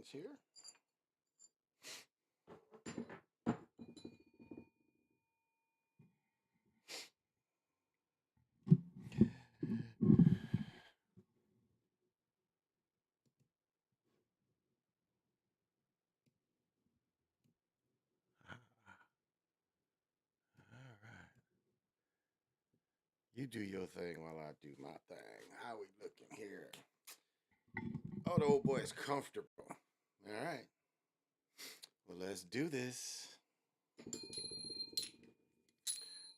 things here. All right. You do your thing while I do my thing. How we looking here? Oh, the old boy is comfortable. All right. Well, let's do this.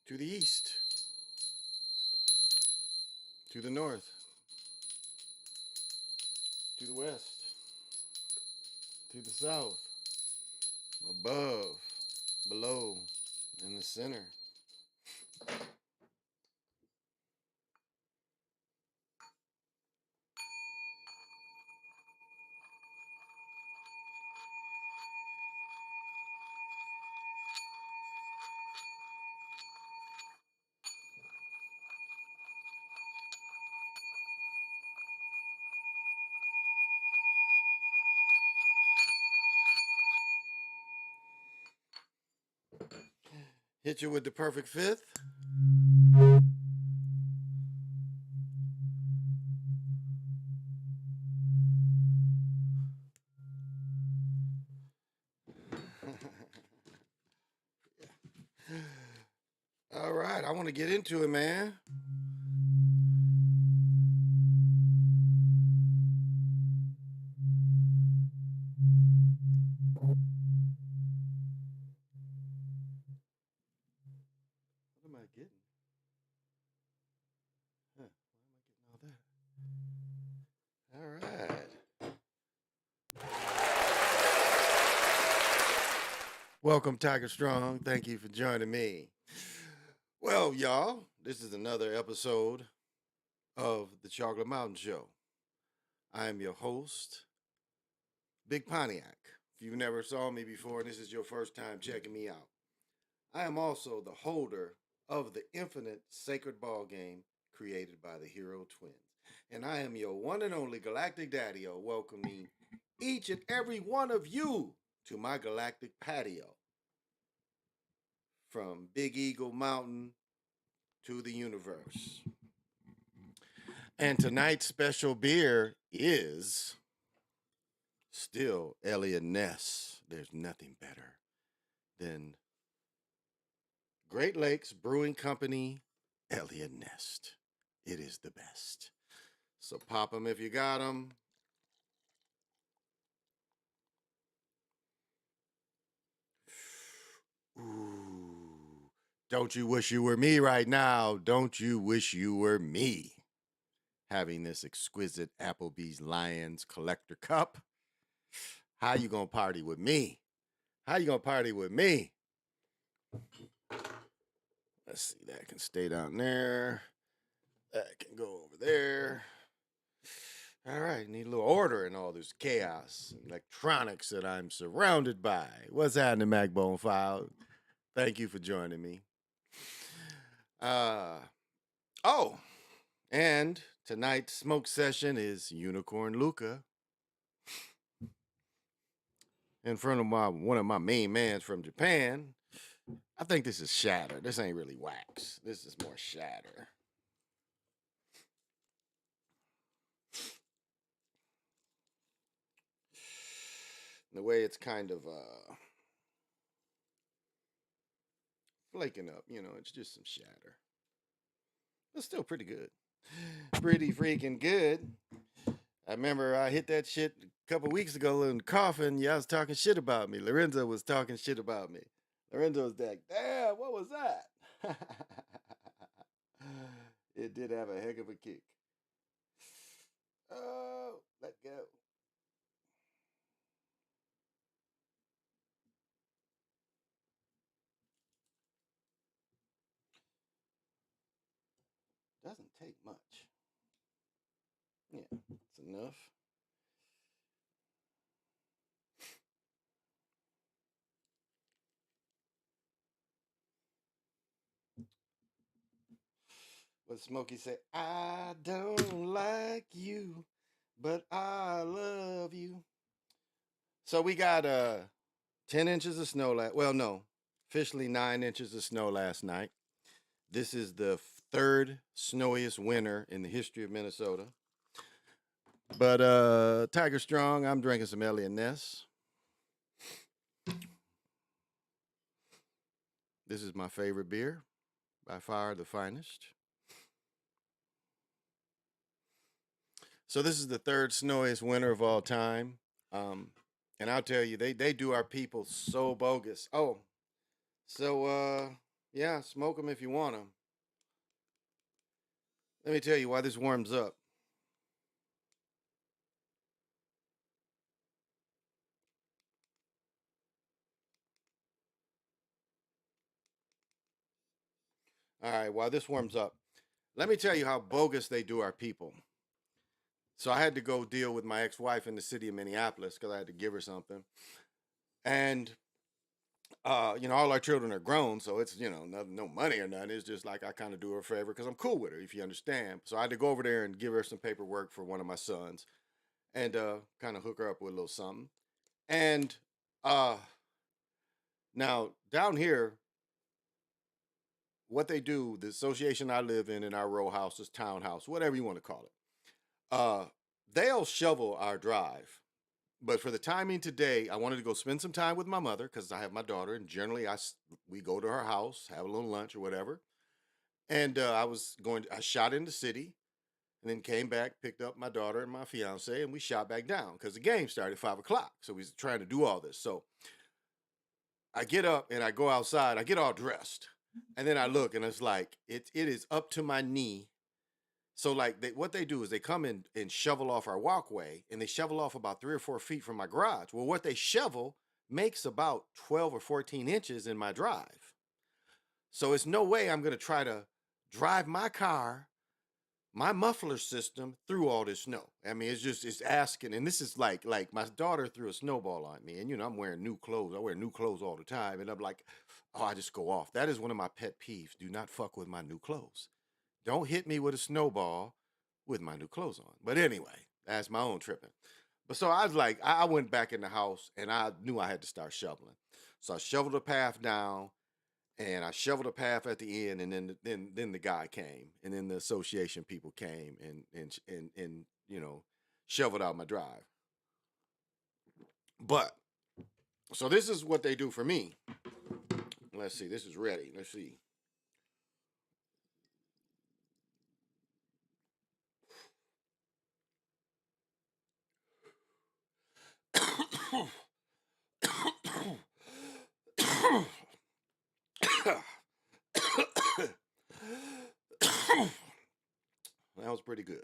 To the east, to the north, to the west, to the south, above, below, in the center. Hit you with the perfect fifth. All right, I want to get into it, man. What am I getting? Huh, why am I getting all that? All right. Welcome, Tiger Strong. Thank you for joining me. Well, y'all, this is another episode of the Chocolate Mountain Show. I am your host, Big Pontiac. If you've never saw me before and this is your first time checking me out, I am also the holder of the infinite sacred ball game created by the Hero Twins. And I am your one and only Galactic Daddy-O, welcoming each and every one of you to my galactic patio. From Big Eagle Mountain to the universe. And tonight's special beer is still Elliot Ness. There's nothing better than Great Lakes Brewing Company Elliot Nest. It is the best. So pop them if you got them. Ooh. Don't you wish you were me right now? Don't you wish you were me? Having this exquisite Applebee's Lions collector cup. How you gonna party with me? How you gonna party with me? Let's see, that can stay down there. That can go over there. All right, need a little order in all this chaos, electronics that I'm surrounded by. What's happening, Macbone File? Thank you for joining me. Oh, and tonight's smoke session is Unicorn Luca. In front of one of my main mans from Japan. I think this is shatter. This ain't really wax. This is more shatter. The way it's kind of flaking up, it's just some shatter. It's still pretty good. Pretty freaking good. I remember I hit that shit a couple weeks ago in Coffin. Y'all was talking shit about me. Lorenzo was talking shit about me. Lorenzo was like, damn, what was that? It did have a heck of a kick. Oh, let go. Doesn't take much. Yeah, it's enough. What Smokey say? I don't like you, but I love you. So we got 10 inches of snow well, no, officially 9 inches of snow last night. This is the third snowiest winter in the history of Minnesota. But Tiger Strong, I'm drinking some Elliot Ness. This is my favorite beer, by far the finest. So this is the third snowiest winter of all time. And I'll tell you, they do our people so bogus. Oh, so yeah, smoke them if you want them. Let me tell you why this warms up. All right, while this warms up, let me tell you how bogus they do our people. So I had to go deal with my ex-wife in the city of Minneapolis because I had to give her something. And all our children are grown, so it's no money or nothing. It's just like I kind of do her a favor because I'm cool with her, if you understand. So I had to go over there and give her some paperwork for one of my sons, and kind of hook her up with a little something. And uh, now down here, what they do, the association I live in our row house, is townhouse, whatever you want to call it. Uh, they'll shovel our drive. But for the timing today, I wanted to go spend some time with my mother because I have my daughter, and generally we go to her house, have a little lunch or whatever. And I shot in the city, and then came back, picked up my daughter and my fiance, and we shot back down because the game started at 5 o'clock. So we was trying to do all this. So I get up and I go outside. I get all dressed, and then I look, and it's like it is up to my knee. So like what they do is they come in and shovel off our walkway, and they shovel off about 3 or 4 feet from my garage. Well, what they shovel makes about 12 or 14 inches in my drive. So it's no way I'm gonna try to drive my car, my muffler system through all this snow. I mean, it's asking, and this is like my daughter threw a snowball at me, and I'm wearing new clothes. I wear new clothes all the time, and I'm like, oh, I just go off. That is one of my pet peeves. Do not fuck with my new clothes. Don't hit me with a snowball with my new clothes on. But anyway, that's my own tripping. But so I was like, I went back in the house and I knew I had to start shoveling. So I shoveled the path down and I shoveled a path at the end, and then the guy came, and then the association people came and shoveled out my drive. But so this is what they do for me. Let's see, this is ready. Let's see. That was pretty good.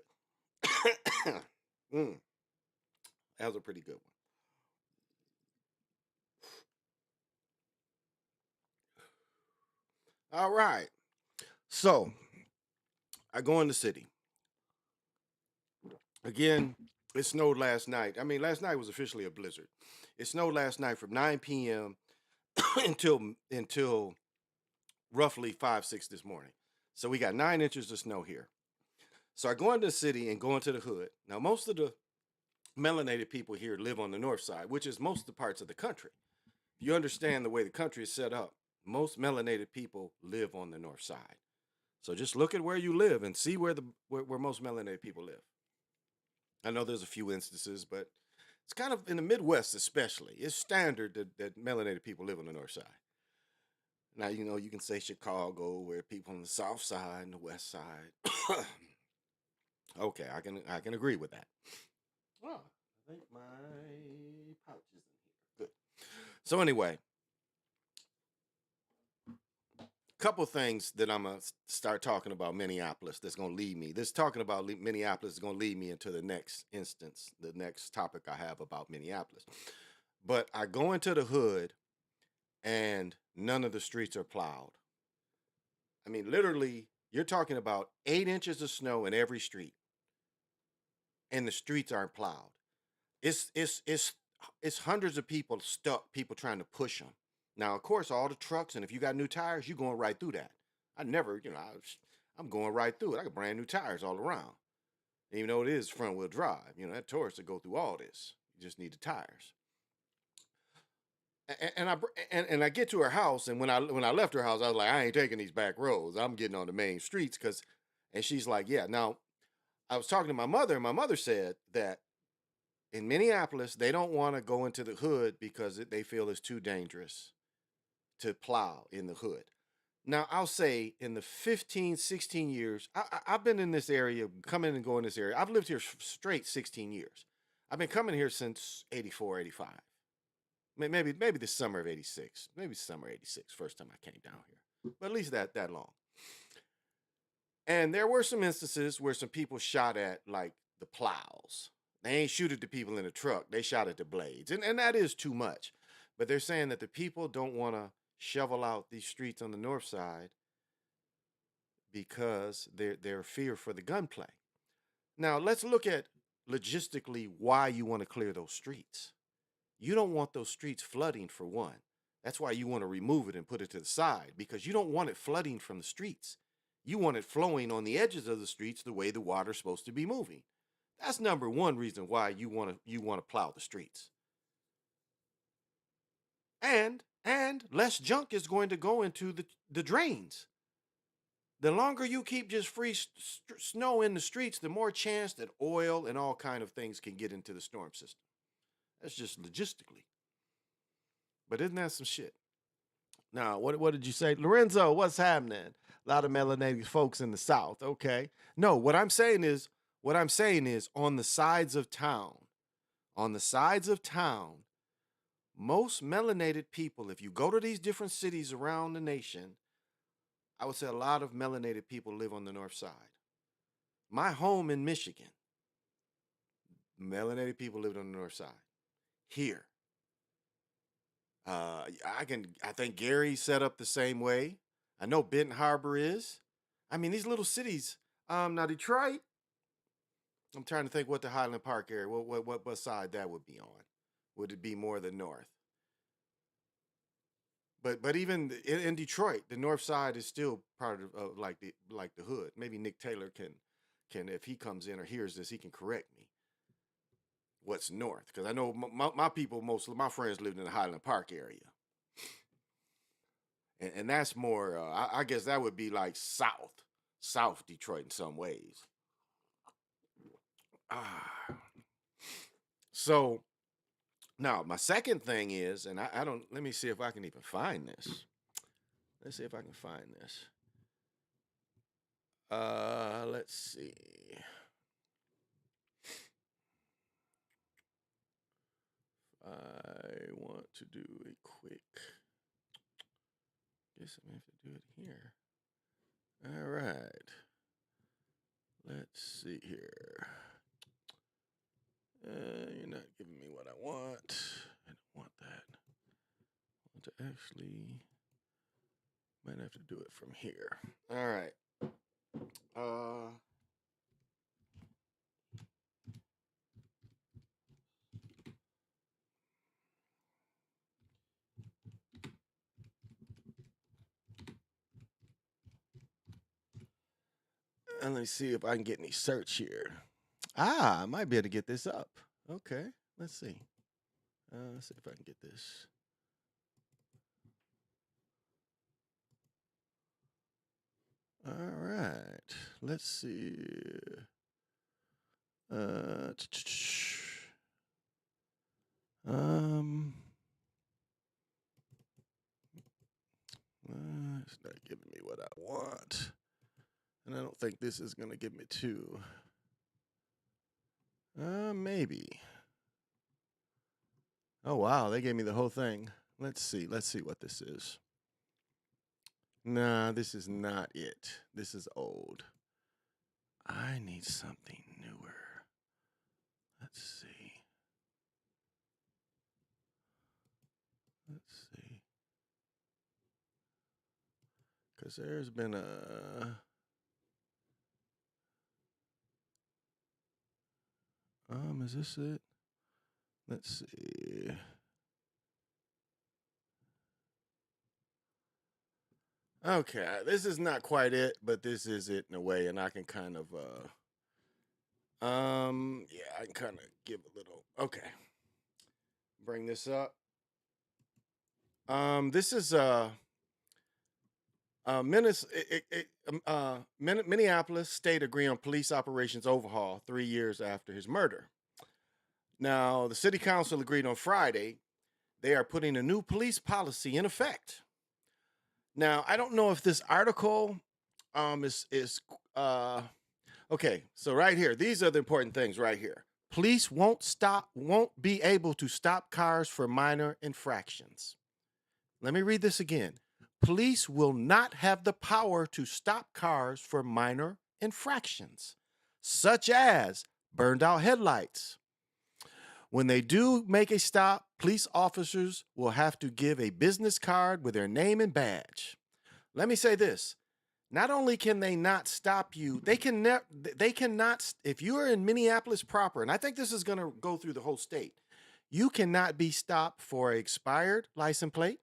Mm, that was a pretty good one. All right. So I go in the city. Again, it snowed last night. I mean, last night was officially a blizzard. It snowed last night from 9 p.m. until roughly 5, 6 this morning. So we got 9 inches of snow here. So I go into the city and go into the hood. Now, most of the melanated people here live on the north side, which is most of the parts of the country. If you understand the way the country is set up, most melanated people live on the north side. So just look at where you live and see where most melanated people live. I know there's a few instances, but it's kind of in the Midwest, especially. It's standard that melanated people live on the north side. Now, you can say Chicago, where people on the south side and the west side. Okay, I can agree with that. Oh, I think my pouch is in here. Good. So anyway, couple things that I'm gonna start talking about Minneapolis. That's gonna lead me. This talking about Minneapolis is gonna lead me into the next instance, the next topic I have about Minneapolis. But I go into the hood, and none of the streets are plowed. I mean, literally, you're talking about 8 inches of snow in every street, and the streets aren't plowed. It's hundreds of people stuck, people trying to push them. Now, of course, all the trucks, and if you got new tires, you're going right through that. I never, I'm going right through it. I got brand new tires all around. And even though it is front wheel drive, that Taurus to go through all this. You just need the tires. And I get to her house, and when I left her house, I was like, I ain't taking these back roads. I'm getting on the main streets because, and she's like, yeah. Now I was talking to my mother, and my mother said that in Minneapolis they don't want to go into the hood because they feel it's too dangerous to plow in the hood. Now I'll say in the 15, 16 years I've been in this area, coming and going this area. I've lived here straight 16 years. I've been coming here since 84, 85. Maybe the summer of 86. Maybe summer 86, first time I came down here. But at least that long. And there were some instances where some people shot at like the plows. They ain't shoot at the people in the truck. They shot at the blades. And that is too much. But they're saying that the people don't want to shovel out these streets on the north side because they're fear for the gunplay. Now let's look at logistically why you want to clear those streets. You don't want those streets flooding, for one. That's why you want to remove it and put it to the side, because you don't want it flooding from the streets. You want it flowing on the edges of the streets the way the water's supposed to be moving. That's number one reason why you want to plow the streets. And less junk is going to go into the drains. The longer you keep just free snow in the streets, the more chance that oil and all kind of things can get into the storm system. That's just logistically. But isn't that some shit? Now, what did you say, Lorenzo? What's happening? A lot of melanated folks in the South. Okay. No, what I'm saying is on the sides of town, on the sides of town, most melanated people, if you go to these different cities around the nation, I would say a lot of melanated people live on the north side. My home in Michigan, melanated people lived on the north side. Here, I think Gary set up the same way. I know Benton Harbor is. I mean, these little cities. Now Detroit. I'm trying to think what the Highland Park area. What side that would be on? Would it be more the north? But even in Detroit, the north side is still part of like the hood. Maybe Nick Taylor can, if he comes in or hears this, he can correct me. What's north? Because I know my people, most of my friends lived in the Highland Park area, and that's more. I guess that would be like South Detroit in some ways. Ah, so now my second thing is, and I don't. Let me see if I can even find this. Let's see if I can find this. Let's see. I want to do a quick. Guess I'm gonna have to do it here. All right. Let's see here. You're not giving me what I want. I don't want that. I want to actually. Might have to do it from here. All right. Uh. And let me see if I can get any search here. I might be able to get this up. Okay. Let's see. Let's see if I can get this. All right. Let's see. Uh, um, it's not giving me what I want, and I don't think this is gonna give me two. Maybe. Oh wow, they gave me the whole thing. Let's see. Let's see what this is. Nah, this is not it. This is old. I need something newer. Let's see. Let's see. Because there's been a. Is this it? Let's see. Okay, this is not quite it, but this is it in a way, and I can kind of yeah, I can kind of give a little. Okay, bring this up. This is Minneapolis state agree on police operations overhaul 3 years after his murder. Now, the city council agreed on Friday they are putting a new police policy in effect. Now, I don't know if this article is okay. So right here, these are the important things right here. Police won't be able to stop cars for minor infractions. Let me read this again. Police will not have the power to stop cars for minor infractions, such as burned out headlights. When they do make a stop, police officers will have to give a business card with their name and badge. Let me say this. Not only can they not stop you, they cannot, if you're in Minneapolis proper, and I think this is going to go through the whole state, you cannot be stopped for an expired license plate,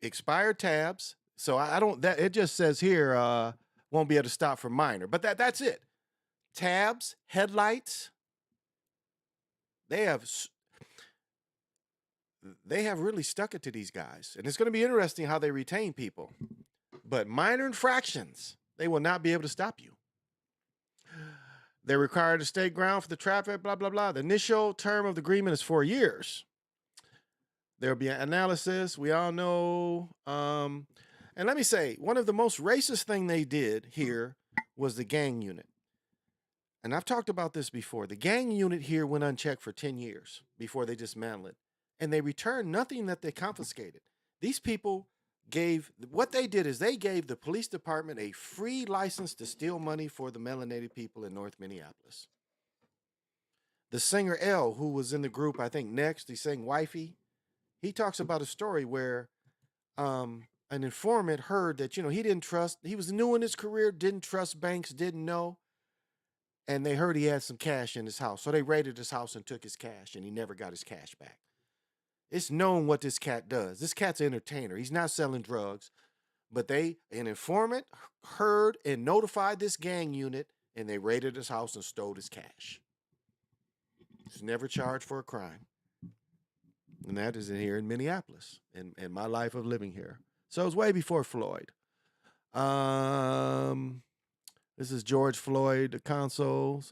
expired tabs. So I don't, that it just says here, won't be able to stop for minor, but that's it. Tabs, headlights, they have really stuck it to these guys. And it's going to be interesting how they retain people. But minor infractions, they will not be able to stop you. They're required to stay ground for the traffic, blah, blah, blah. The initial term of the agreement is 4 years. There'll be an analysis. We all know. And let me say, one of the most racist thing they did here was the gang unit. And I've talked about this before. The gang unit here went unchecked for 10 years before they dismantled it. And they returned nothing that they confiscated. These people what they did is they gave the police department a free license to steal money for the melanated people in North Minneapolis. The singer L, who was in the group, I think next, he sang Wifey. He talks about a story where an informant heard that, he was new in his career, didn't trust banks, didn't know. And they heard he had some cash in his house. So they raided his house and took his cash, and he never got his cash back. It's known what this cat does. This cat's an entertainer. He's not selling drugs. But an informant heard and notified this gang unit, and they raided his house and stole his cash. He's never charged for a crime. And that is in here in Minneapolis, in my life of living here. So it was way before Floyd. This is George Floyd, the consoles.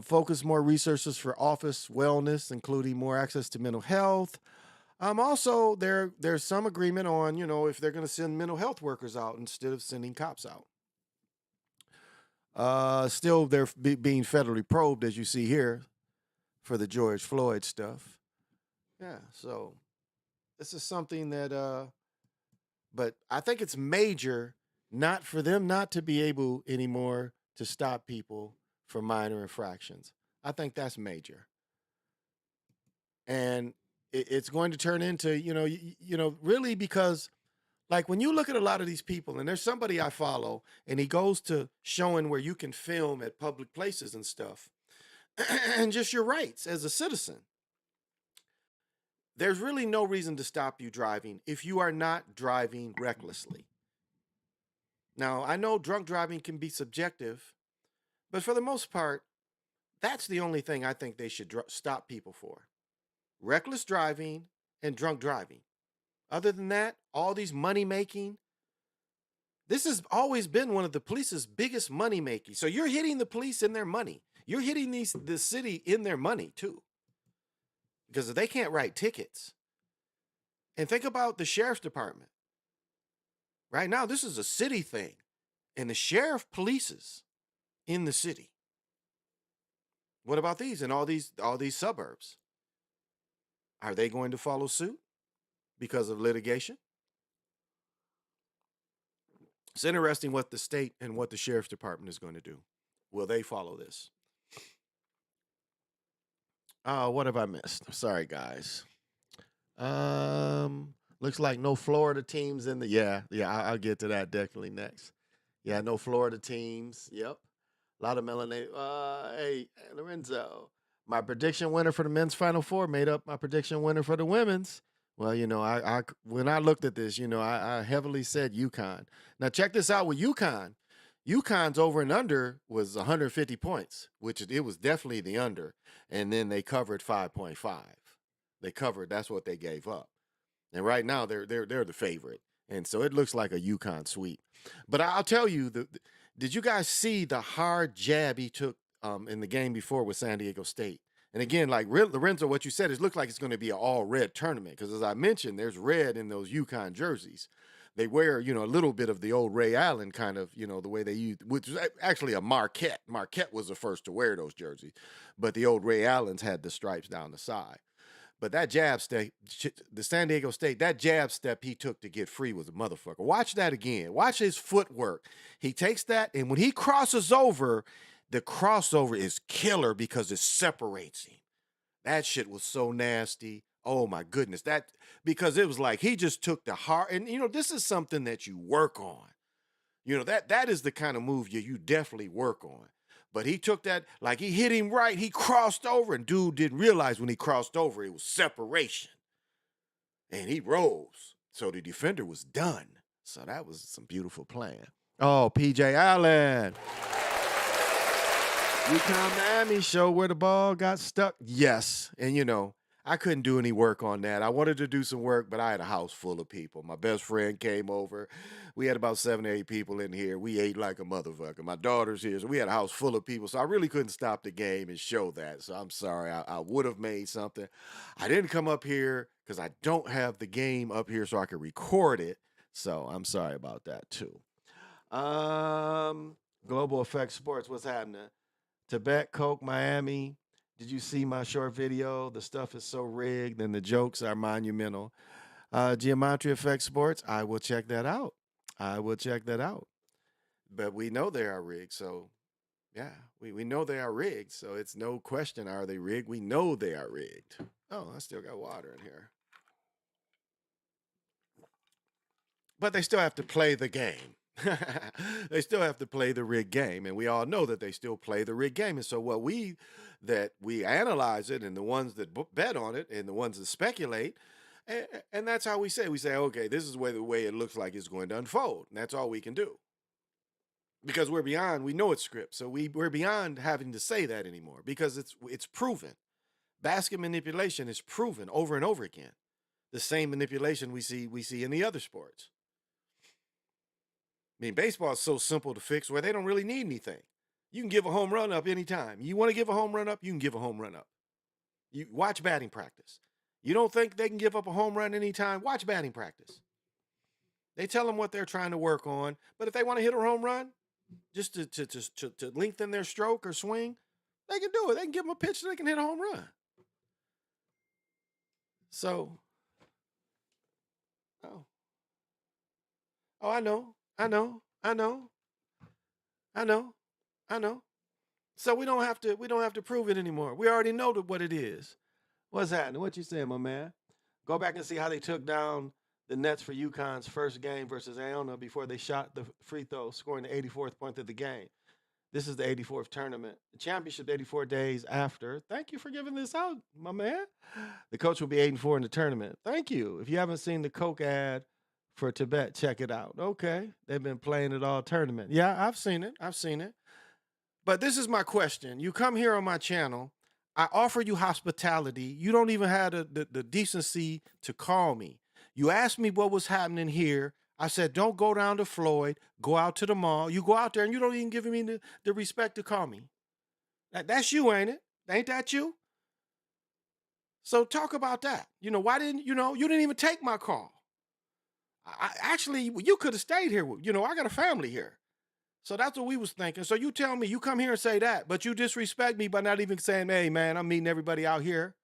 Focus more resources for office wellness, including more access to mental health. Also, there's some agreement on, if they're going to send mental health workers out instead of sending cops out. Still, they're being federally probed, as you see here, for the George Floyd stuff. Yeah, so this is something that, but I think it's major not for them not to be able anymore to stop people for minor infractions. I think that's major. And it's going to turn into, really, because like when you look at a lot of these people, and there's somebody I follow, and he goes to showing where you can film at public places and stuff, and just your rights as a citizen. There's really no reason to stop you driving if you are not driving recklessly. Now, I know drunk driving can be subjective, but for the most part, that's the only thing I think they should stop people for. Reckless driving and drunk driving. Other than that, all these money making, this has always been one of the police's biggest money making. So you're hitting the police in their money. You're hitting the city in their money too. Because they can't write tickets. And think about the sheriff's department. Right now, this is a city thing. And the sheriff polices in the city. What about these and all these suburbs? Are they going to follow suit because of litigation? It's interesting what the state and what the sheriff's department is going to do. Will they follow this? What have I missed? Sorry, guys. Looks like no Florida teams in the I'll get to that definitely next. Yeah, no Florida teams. Yep. A lot of melanated. Hey, Lorenzo. My prediction winner for the men's Final Four made up my prediction winner for the women's. Well, I when I looked at this, I heavily said UConn. Now check this out with UConn. UConn's over and under was 150 points, which it was definitely the under. And then they covered 5.5. They covered, that's what they gave up. And right now they're the favorite. And so it looks like a UConn sweep. But I'll tell you, did you guys see the hard jab he took in the game before with San Diego State? And again, like Lorenzo, what you said is look like it's going to be an all red tournament because as I mentioned, there's red in those UConn jerseys. They wear, a little bit of the old Ray Allen kind of, the way they used, which was actually a Marquette. Marquette was the first to wear those jerseys, but the old Ray Allens had the stripes down the side. But that jab step, the San Diego State, that jab step he took to get free was a motherfucker. Watch that again. Watch his footwork. He takes that, and when he crosses over, the crossover is killer because it separates him. That shit was so nasty. Oh my goodness. Because it was like he just took the heart, and this is something that you work on. That is the kind of move you definitely work on. But he took that, like he hit him right, he crossed over, and dude didn't realize when he crossed over, it was separation. And he rose. So the defender was done. So that was some beautiful playing. Oh, PJ Allen. UConn Miami show where the ball got stuck. Yes. And I couldn't do any work on that. I wanted to do some work, but I had a house full of people. My best friend came over. We had about 7 or 8 people in here. We ate like a motherfucker. My daughter's here, so we had a house full of people. So I really couldn't stop the game and show that. So I'm sorry. I would have made something. I didn't come up here because I don't have the game up here so I could record it. So I'm sorry about that too. Global Effect Sports, what's happening? Tibet, Coke, Miami. Did you see my short video? The stuff is so rigged and the jokes are monumental. Geometry Effect Sports, I will check that out. But we know they are rigged, so yeah, we know they are rigged. So it's no question, are they rigged? We know they are rigged. Oh, I still got water in here. But they still have to play the game. They still have to play the rigged game, and we all know that they still play the rigged game. And so we analyze it, and the ones that bet on it, and the ones that speculate, and that's how we say okay, this is the way it looks like it's going to unfold, and that's all we can do because we're beyond. We know it's script, so we're beyond having to say that anymore because it's proven. Basket manipulation is proven over and over again. The same manipulation we see in the other sports. I mean, baseball is so simple to fix where they don't really need anything. You can give a home run up anytime. You want to give a home run up, you can give a home run up. You watch batting practice. You don't think they can give up a home run anytime? Watch batting practice. They tell them what they're trying to work on, but if they want to hit a home run, just to lengthen their stroke or swing, they can do it. They can give them a pitch so they can hit a home run. So, I know. So we don't have to prove it anymore. We already know what it is. What's happening? What you saying, my man? Go back and see how they took down the Nets for UConn's first game versus Iona before they shot the free throw, scoring the 84th point of the game. This is the 84th tournament. The championship 84 days after. Thank you for giving this out, my man. The coach will be 8-4 in the tournament. Thank you. If you haven't seen the Coke ad for Tibet, check it out. Okay. They've been playing it all tournament. Yeah, I've seen it. But this is my question. You come here on my channel. I offer you hospitality. You don't even have the decency to call me. You asked me what was happening here. I said, don't go down to Floyd. Go out to the mall. You go out there and you don't even give me the respect to call me. That's you, ain't it? Ain't that you? So talk about that. Why didn't, you didn't even take my call. Actually, you could have stayed here. I got a family here. So that's what we was thinking. So you tell me, you come here and say that, but you disrespect me by not even saying, hey, man, I'm meeting everybody out here.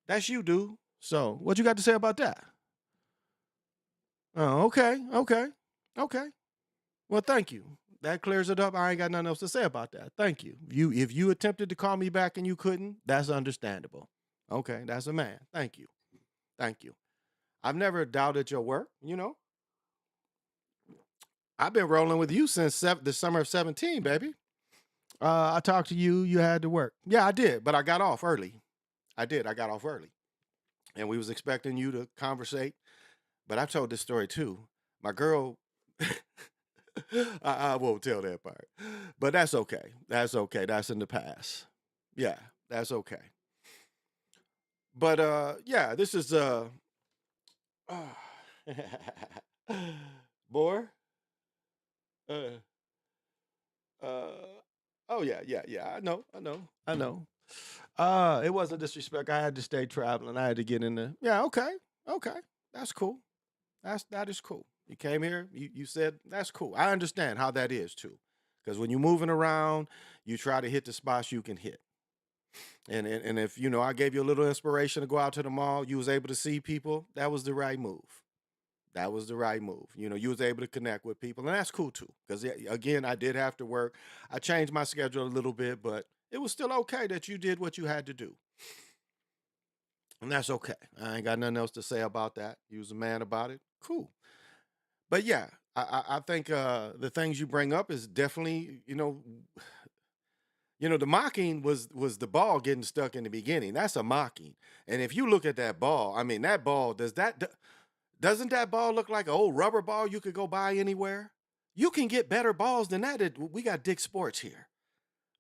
That's you, dude. So what you got to say about that? Oh, okay. Well, thank you. That clears it up. I ain't got nothing else to say about that. Thank you. If you attempted to call me back and you couldn't, that's understandable. Okay, that's a man. Thank you. I've never doubted your work, I've been rolling with you since the summer of 17, baby. I talked to you. You had to work. Yeah, I did, but I got off early. I got off early. And we was expecting you to conversate. But I've told this story too. My girl, I won't tell that part. But that's okay. That's okay. That's in the past. Yeah, that's okay. But yeah, this is boy. Uh uh oh yeah, yeah, yeah. I know. It wasn't disrespect. I had to stay traveling. I had to get in the yeah, okay. Okay. That's cool. That is cool. You came here, you said that's cool. I understand how that is too. Because when you're moving around, you try to hit the spots you can hit. And if you know I gave you a little inspiration to go out to the mall, you was able to see people, that was the right move. That was the right move. You know, you was able to connect with people, and that's cool too. Because again, I did have to work. I changed my schedule a little bit, but it was still okay that you did what you had to do, and that's okay. I ain't got nothing else to say about that. You was a man about it. Cool. But yeah, I think the things you bring up is definitely the mocking was the ball getting stuck in the beginning. That's a mocking. And if you look at that ball, I mean that ball doesn't that ball look like an old rubber ball you could go buy anywhere? You can get better balls than that. We got Dick Sports here.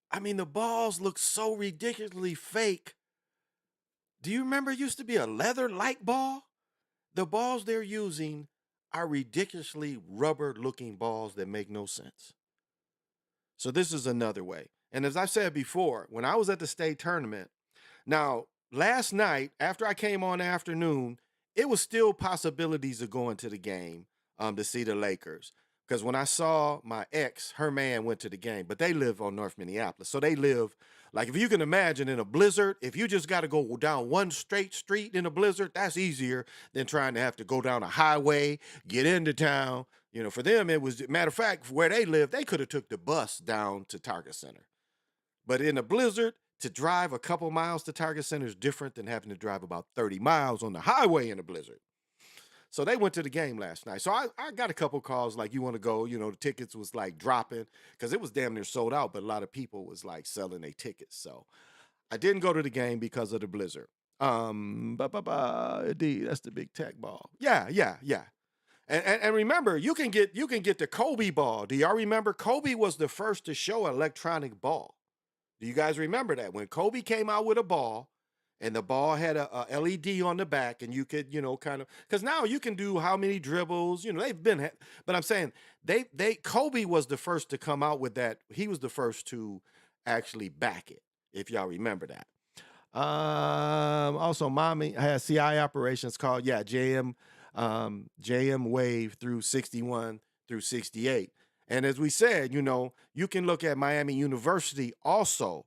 I mean the balls look so ridiculously fake. Do you remember it used to be a leather light ball? The balls they're using are ridiculously rubber looking balls that make no sense. So this is another way. And as I said before, when I was at the state tournament, now last night after I came on afternoon, it was still possibilities of going to the game to see the Lakers. Because when I saw my ex, her man went to the game, but they live on North Minneapolis. So they live like if you can imagine in a blizzard, if you just got to go down one straight street in a blizzard, that's easier than trying to have to go down a highway, get into town. You know, for them, it was matter of fact, where they live, they could have took the bus down to Target Center. But in a blizzard, to drive a couple miles to Target Center is different than having to drive about 30 miles on the highway in a blizzard. So they went to the game last night. So I got a couple calls like, you want to go? You know, the tickets was like dropping because it was damn near sold out, but a lot of people was like selling their tickets. So I didn't go to the game because of the blizzard. Indeed, that's the big tech ball. Yeah, yeah, yeah. And remember, you can get the Kobe ball. Do y'all remember Kobe was the first to show an electronic ball? Do you guys remember that when Kobe came out with a ball, and the ball had a LED on the back, and you could kind of because now you can do how many dribbles? They've been, but I'm saying they Kobe was the first to come out with that. He was the first to actually back it. If y'all remember that. Also, mommy has CI operations called JM Wave through 61 through 68. And as we said, you can look at Miami University also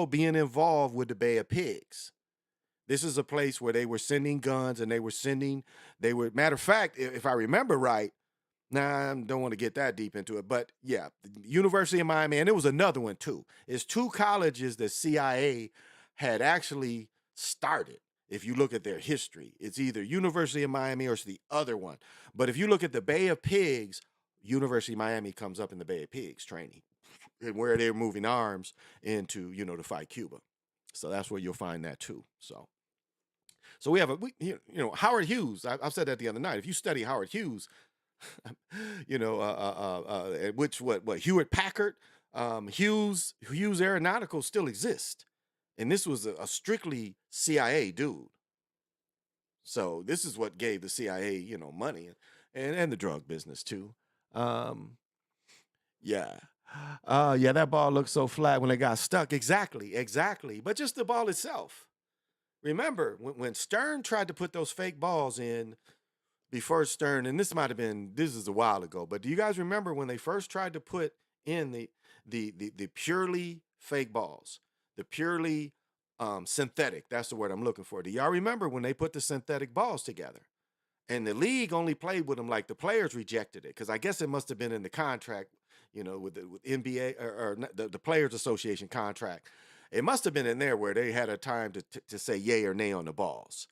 being involved with the Bay of Pigs. This is a place where they were sending guns and matter of fact, if I remember right, nah, I don't want to get that deep into it, but yeah, the University of Miami, and it was another one too. It's two colleges that CIA had actually started. If you look at their history, it's either University of Miami or it's the other one. But if you look at the Bay of Pigs, University of Miami comes up in the Bay of Pigs training, and where they're moving arms into, to fight Cuba. So that's where you'll find that too. So we have Howard Hughes. I've said that the other night. If you study Howard Hughes, which what Hewlett Packard, Hughes Aeronautical still exist, and this was a strictly CIA dude. So this is what gave the CIA, money and the drug business too. Um, yeah. Yeah, that ball looked so flat when it got stuck. Exactly, exactly. But just the ball itself. Remember when Stern tried to put those fake balls in before Stern, and this is a while ago, but do you guys remember when they first tried to put in the purely fake balls, the purely synthetic? That's the word I'm looking for. Do y'all remember when they put the synthetic balls together? And the league only played with them, like the players rejected it because I guess it must have been in the contract, with NBA or the Players Association contract. It must have been in there where they had a time to say yay or nay on the balls,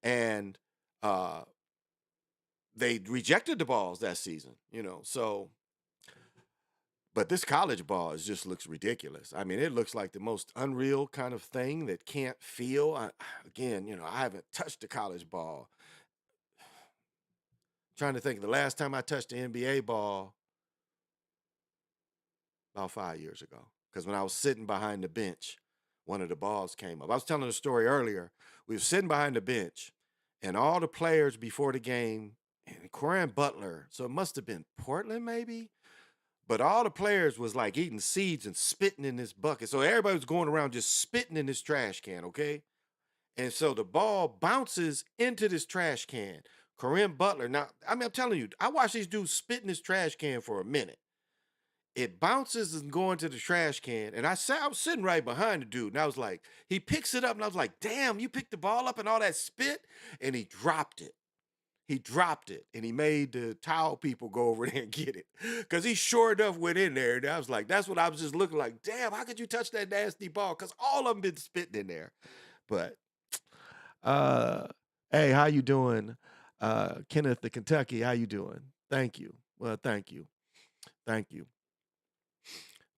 and uh, they rejected the balls that season. So but this college ball just looks ridiculous. I mean, it looks like the most unreal kind of thing that can't feel. Again, I haven't touched a college ball. Trying to think of the last time I touched the NBA ball. about 5 years ago. Because when I was sitting behind the bench, one of the balls came up. I was telling a story earlier. We were sitting behind the bench, and all the players before the game, and Coran Butler, so it must have been Portland maybe, but all the players was like eating seeds and spitting in this bucket. So everybody was going around just spitting in this trash can, okay? And so the ball bounces into this trash can. Corinne Butler. Now, I mean, I'm telling you, I watched these dudes spit in this trash can for a minute. It bounces and going to the trash can. And I was sitting right behind the dude. And I was like, he picks it up. And I was like, damn, you picked the ball up and all that spit? And he dropped it. He dropped it. And he made the towel people go over there and get it. Because he sure enough went in there. And I was like, that's what I was just looking like. Damn, how could you touch that nasty ball? Because all of them been spitting in there. But uh, hey, how you doing? Kenneth, the Kentucky, how you doing? Thank you. Well, thank you. Thank you.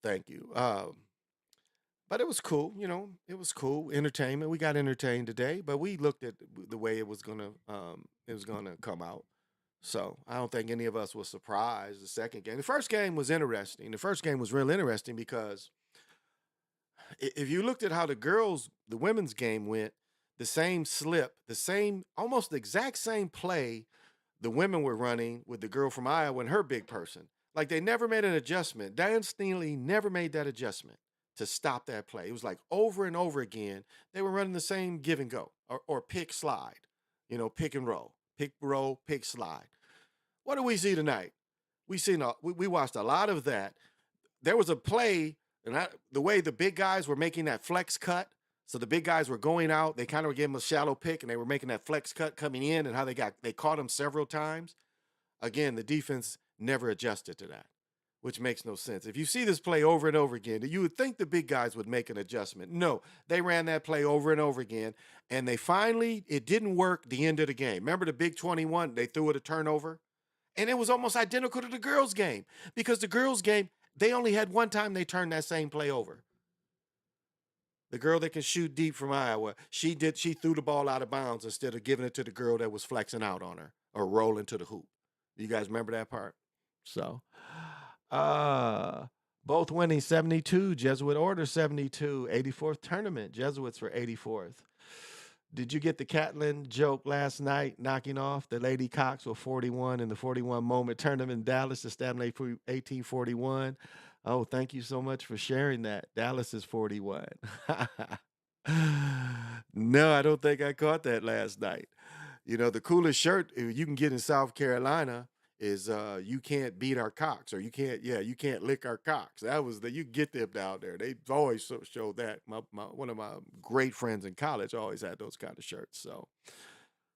Thank you. But it was cool, it was cool. Entertainment. We got entertained today, but we looked at the way it was gonna come out. So I don't think any of us was surprised the second game. The first game was interesting. The first game was real interesting because if you looked at how the women's game went, the same slip, the same, almost the exact same play the women were running with the girl from Iowa and her big person. Like they never made an adjustment. Dan Stingley never made that adjustment to stop that play. It was like over and over again, they were running the same give and go or pick slide, pick and roll, pick slide. What do we see tonight? We watched a lot of that. There was a play, and the way the big guys were making that flex cut. So the big guys were going out. They kind of gave them a shallow pick, and they were making that flex cut coming in, and how they caught them several times. Again, the defense never adjusted to that, which makes no sense. If you see this play over and over again, you would think the big guys would make an adjustment. No, they ran that play over and over again, and it didn't work the end of the game. Remember the big 21? They threw it a turnover, and it was almost identical to the girls' game because the girls' game, they only had one time they turned that same play over. The girl that can shoot deep from Iowa, she threw the ball out of bounds instead of giving it to the girl that was flexing out on her or rolling to the hoop. You guys remember that part? So, uh, both winning 72, Jesuit Order 72, 84th tournament, Jesuits for 84th. Did you get the Catlin joke last night, knocking off the Lady Cox with 41 in the 41 moment tournament in Dallas, established 1841? Oh, thank you so much for sharing that. Dallas is 41. No, I don't think I caught that last night. The coolest shirt you can get in South Carolina is you can't beat our cocks, or you can't lick our cocks. That was you get them down there. They always showed that. One of my great friends in college always had those kind of shirts. So,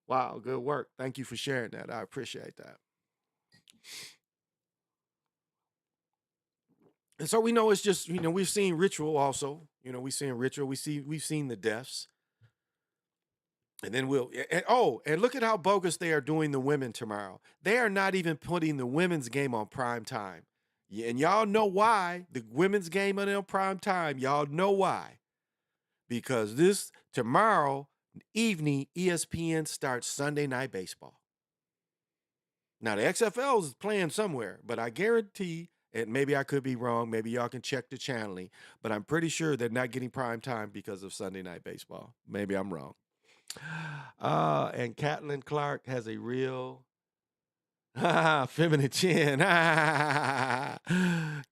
wow, good work. Thank you for sharing that. I appreciate that. And so we know it's just, we've seen ritual also. We've seen ritual. We've seen the deaths. And then and look at how bogus they are doing the women tomorrow. They are not even putting the women's game on prime time. And y'all know why the women's game on prime time. Y'all know why. Because tomorrow evening, ESPN starts Sunday Night Baseball. Now, the XFL is playing somewhere, but I guarantee, and maybe I could be wrong, maybe y'all can check the channeling, but I'm pretty sure they're not getting prime time because of Sunday Night Baseball. Maybe I'm wrong. And Caitlin Clark has a real feminine chin.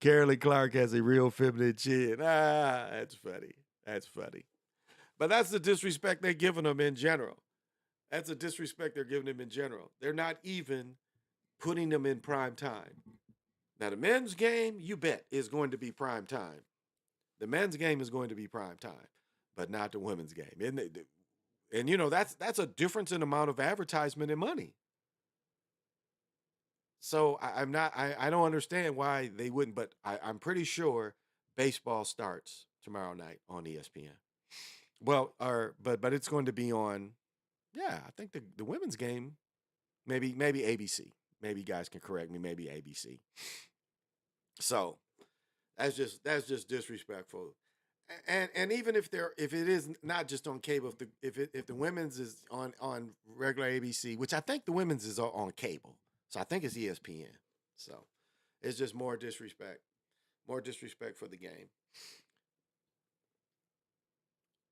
Carolyn Clark has a real feminine chin. That's funny. That's funny. But that's the disrespect they're giving them in general. That's the disrespect they're giving them in general. They're not even putting them in prime time. Now, the men's game, you bet, is going to be prime time. The men's game is going to be prime time, but not the women's game. And that's a difference in amount of advertisement and money. So I don't understand why they wouldn't, but I'm pretty sure baseball starts tomorrow night on ESPN. Well, but it's going to be on, yeah, I think the women's game, maybe ABC. Maybe you guys can correct me, maybe ABC. So that's just disrespectful. And even if it is not just on cable, if the women's is on regular ABC, which I think the women's is on cable, so I think it's ESPN. So it's just more disrespect. More disrespect for the game.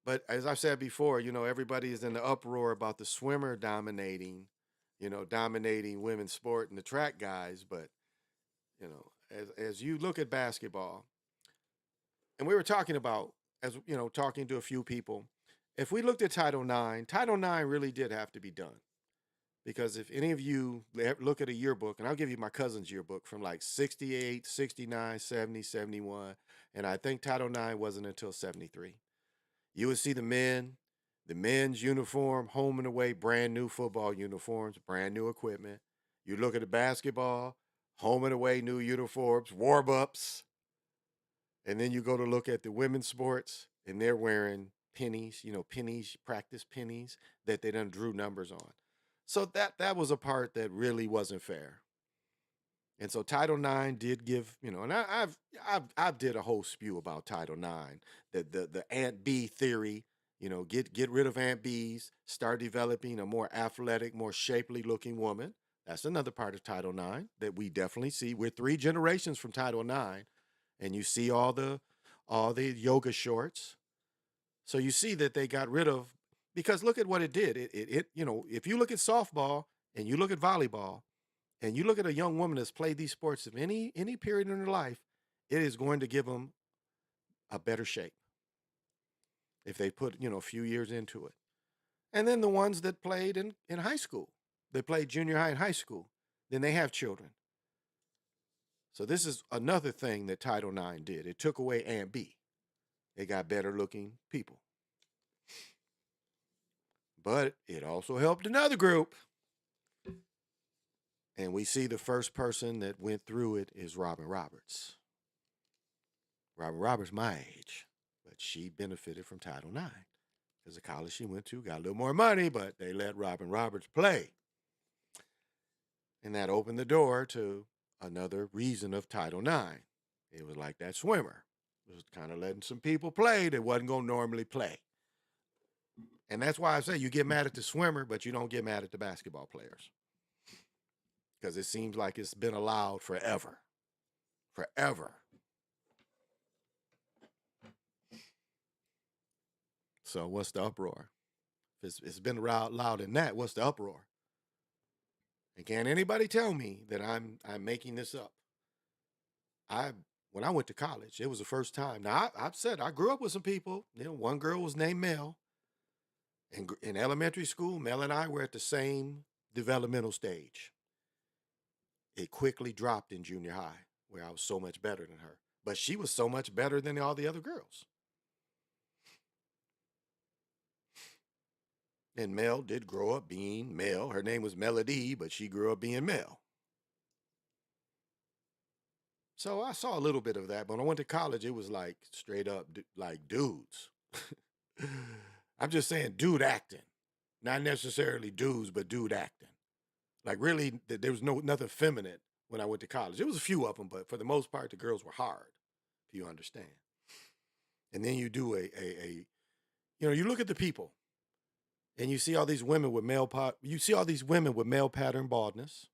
But as I said before, everybody is in the uproar about the swimmer dominating women's sport and the track guys. But, as you look at basketball, and we were talking about, talking to a few people, if we looked at Title IX really did have to be done. Because if any of you look at a yearbook, and I'll give you my cousin's yearbook from like 68, 69, 70, 71, and I think Title IX wasn't until 73. You would see the men's uniform, home and away, brand new football uniforms, brand new equipment. You look at the basketball, home and away, new uniforms, warm-ups. And then you go to look at the women's sports, and they're wearing pennies, practice pennies that they done drew numbers on. So that was a part that really wasn't fair. And so Title IX did give, and I've did a whole spew about Title IX, the Aunt B theory, get rid of Aunt B's, start developing a more athletic, more shapely looking woman. That's another part of Title IX that we definitely see. We're 3 generations from Title IX, and you see all the yoga shorts. So you see that they got rid of, because look at what it did. If you look at softball and you look at volleyball, and you look at a young woman that's played these sports of any period in her life, it is going to give them a better shape if they put, a few years into it. And then the ones that played in high school, they played junior high and high school, then they have children. So this is another thing that Title IX did. It took away Aunt B. They got better looking people. But it also helped another group. And we see the first person that went through it is Robin Roberts. Robin Roberts, my age, but she benefited from Title IX because the college she went to got a little more money, but they let Robin Roberts play. And that opened the door to another reason of Title IX. It was like that swimmer. It was kind of letting some people play that wasn't going to normally play. And that's why I say you get mad at the swimmer, but you don't get mad at the basketball players. Because it seems like it's been allowed forever. Forever. So what's the uproar? If it's been allowed in that, what's the uproar? And can't anybody tell me that I'm making this up? When I went to college, it was the first time. Now, I've said I grew up with some people. One girl was named Mel. In elementary school, Mel and I were at the same developmental stage. It quickly dropped in junior high, where I was so much better than her. But she was so much better than all the other girls. And Mel did grow up being Mel. Her name was Melody, but she grew up being Mel. So I saw a little bit of that. But when I went to college, it was like straight up like dudes. I'm just saying dude acting. Not necessarily dudes, but dude acting. Like really, there was nothing feminine when I went to college. There was a few of them, but for the most part, the girls were hard, if you understand. And then you do you look at the people, and you see all these women with male pattern baldness,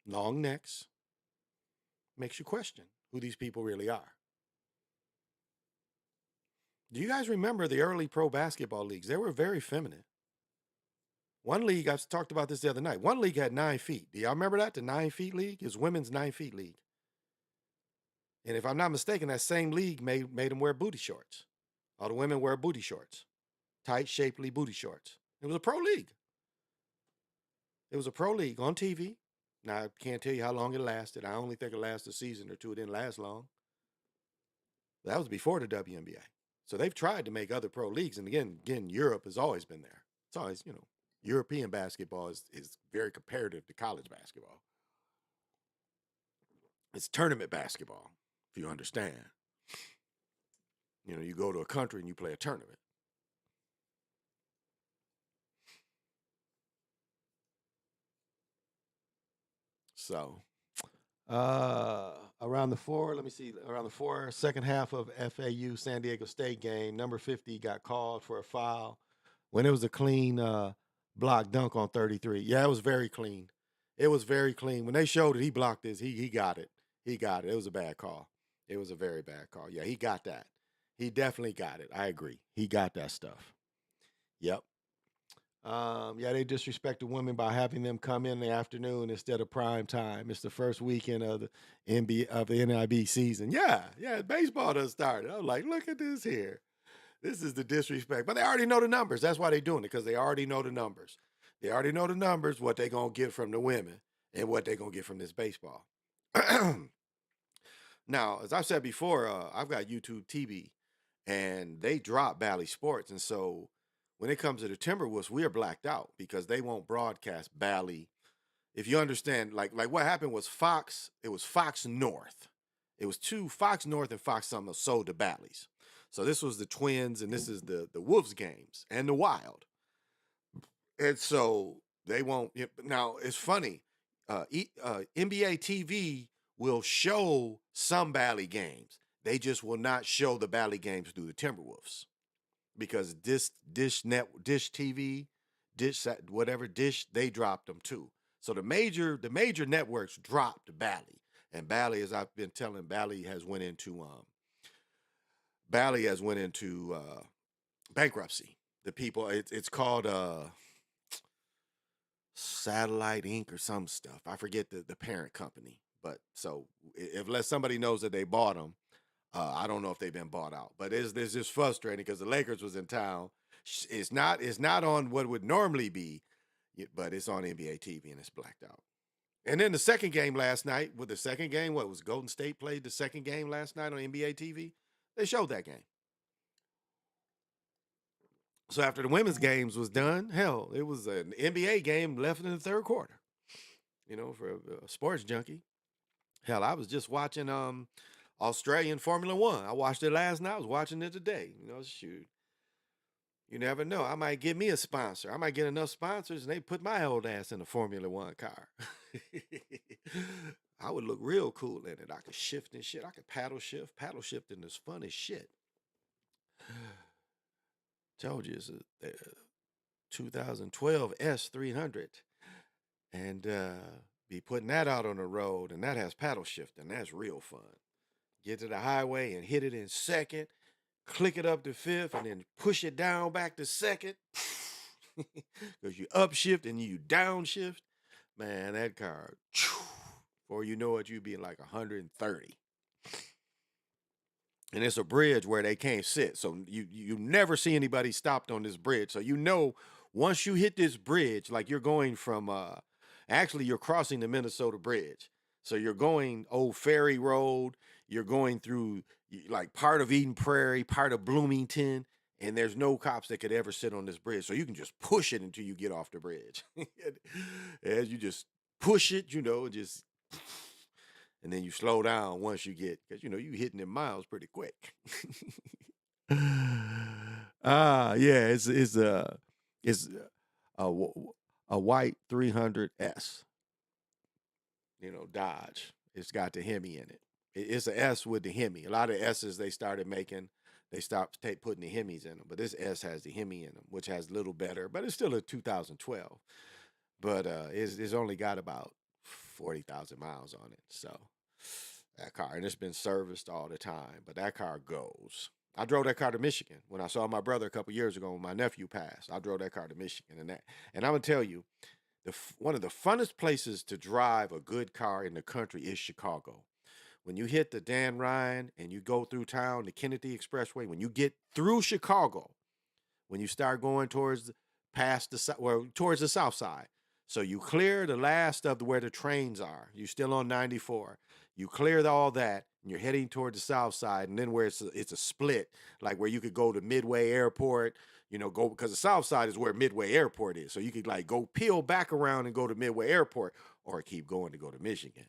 long necks. Makes you question who these people really are. Do you guys remember the early pro basketball leagues? They were very feminine. One league, I talked about this the other night. One league had 9 feet. Do y'all remember that? The 9 feet league? It was women's 9 feet league. And if I'm not mistaken, that same league made them wear booty shorts. All the women wear booty shorts. Tight, shapely booty shorts. It was a pro league. It was a pro league on TV. Now, I can't tell you how long it lasted. I only think it lasted a season or two. It didn't last long. That was before the WNBA. So they've tried to make other pro leagues. And again, Europe has always been there. It's always, European basketball is very comparative to college basketball. It's tournament basketball, if you understand. You go to a country and you play a tournament. So, around the second half of FAU San Diego State game, number 50 got called for a foul when it was a clean block dunk on 33. Yeah, it was very clean. It was very clean. When they showed it, he blocked this. He got it. He got it. It was a bad call. It was a very bad call. Yeah, he got that. He definitely got it. I agree. He got that stuff. Yep. Yeah, they disrespected women by having them come in the afternoon instead of prime time. It's the first weekend of the NBA of the NIB season. Yeah, yeah, baseball does start. I'm like, look at this here. This is the disrespect. But they already know the numbers. That's why they're doing it, because they already know the numbers. They already know the numbers, what they're gonna get from the women and what they're gonna get from this baseball. Now, as I've said before, I've got YouTube TV, and they drop Bally Sports, and so when it comes to the Timberwolves, we are blacked out because they won't broadcast Bally. If you understand, like what happened was Fox. It was Fox North. It was two Fox North and Fox something sold to Bally's. So this was the Twins, and this is the Wolves games and the Wild, and so they won't. Now it's funny. NBA TV will show some Bally games. They just will not show the Bally games through the Timberwolves because Dish TV, whatever Dish, they dropped them too. So the major networks dropped Bally, and Bally, as I've been telling, Bally has went into bankruptcy. The people, it's called Satellite Inc. or some stuff. I forget the parent company, but so unless somebody knows that they bought them, I don't know if they've been bought out. But it's just frustrating because the Lakers was in town. It's not on what would normally be, but it's on NBA TV and it's blacked out. And then the second game last night, with the second game, what was Golden State played the second game last night on NBA TV? They showed that game. So after the women's games was done, hell, it was an NBA game left in the third quarter. For a sports junkie. Hell, I was just watching Australian Formula One. I watched it last night. I was watching it today. Shoot. You never know. I might get me a sponsor. I might get enough sponsors and they put my old ass in a Formula One car. I would look real cool in it. I could shift and shit. I could paddle shift. Paddle shifting is fun as shit. Told you it's a 2012 S300. And be putting that out on the road, and that has paddle shifting. That's real fun. Get to the highway and hit it in second, click it up to fifth, and then push it down back to second. Because you upshift and you downshift. Man, that car, before you know it, you be like 130. And it's a bridge where they can't sit. So you never see anybody stopped on this bridge. So once you hit this bridge, like you're going from actually you're crossing the Minnesota Bridge. So you're going Old Ferry Road, you're going through like part of Eden Prairie, part of Bloomington, and there's no cops that could ever sit on this bridge. So you can just push it until you get off the bridge. As you just push it, just and then you slow down once you get, because you hitting them miles pretty quick. Yeah, it's a white 300S, Dodge. It's got the Hemi in it. It's a S with the Hemi. A lot of S's they started making, they stopped putting the Hemis in them, but this S has the Hemi in them, which has a little better, but it's still a 2012. But it's only got about 40,000 miles on it. So that car, and it's been serviced all the time, but that car goes. I drove that car to Michigan when I saw my brother a couple years ago when my nephew passed. I drove that car to Michigan, and I'm gonna tell you, one of the funnest places to drive a good car in the country is Chicago. When you hit the Dan Ryan and you go through town, the Kennedy Expressway, when you get through Chicago, when you start going towards towards the south side. So you clear the last of where the trains are. You're still on 94. You clear all that, and you're heading toward the south side, and then where it's a split, like where you could go to Midway Airport, go, because the south side is where Midway Airport is. So you could like go peel back around and go to Midway Airport, or keep going to go to Michigan.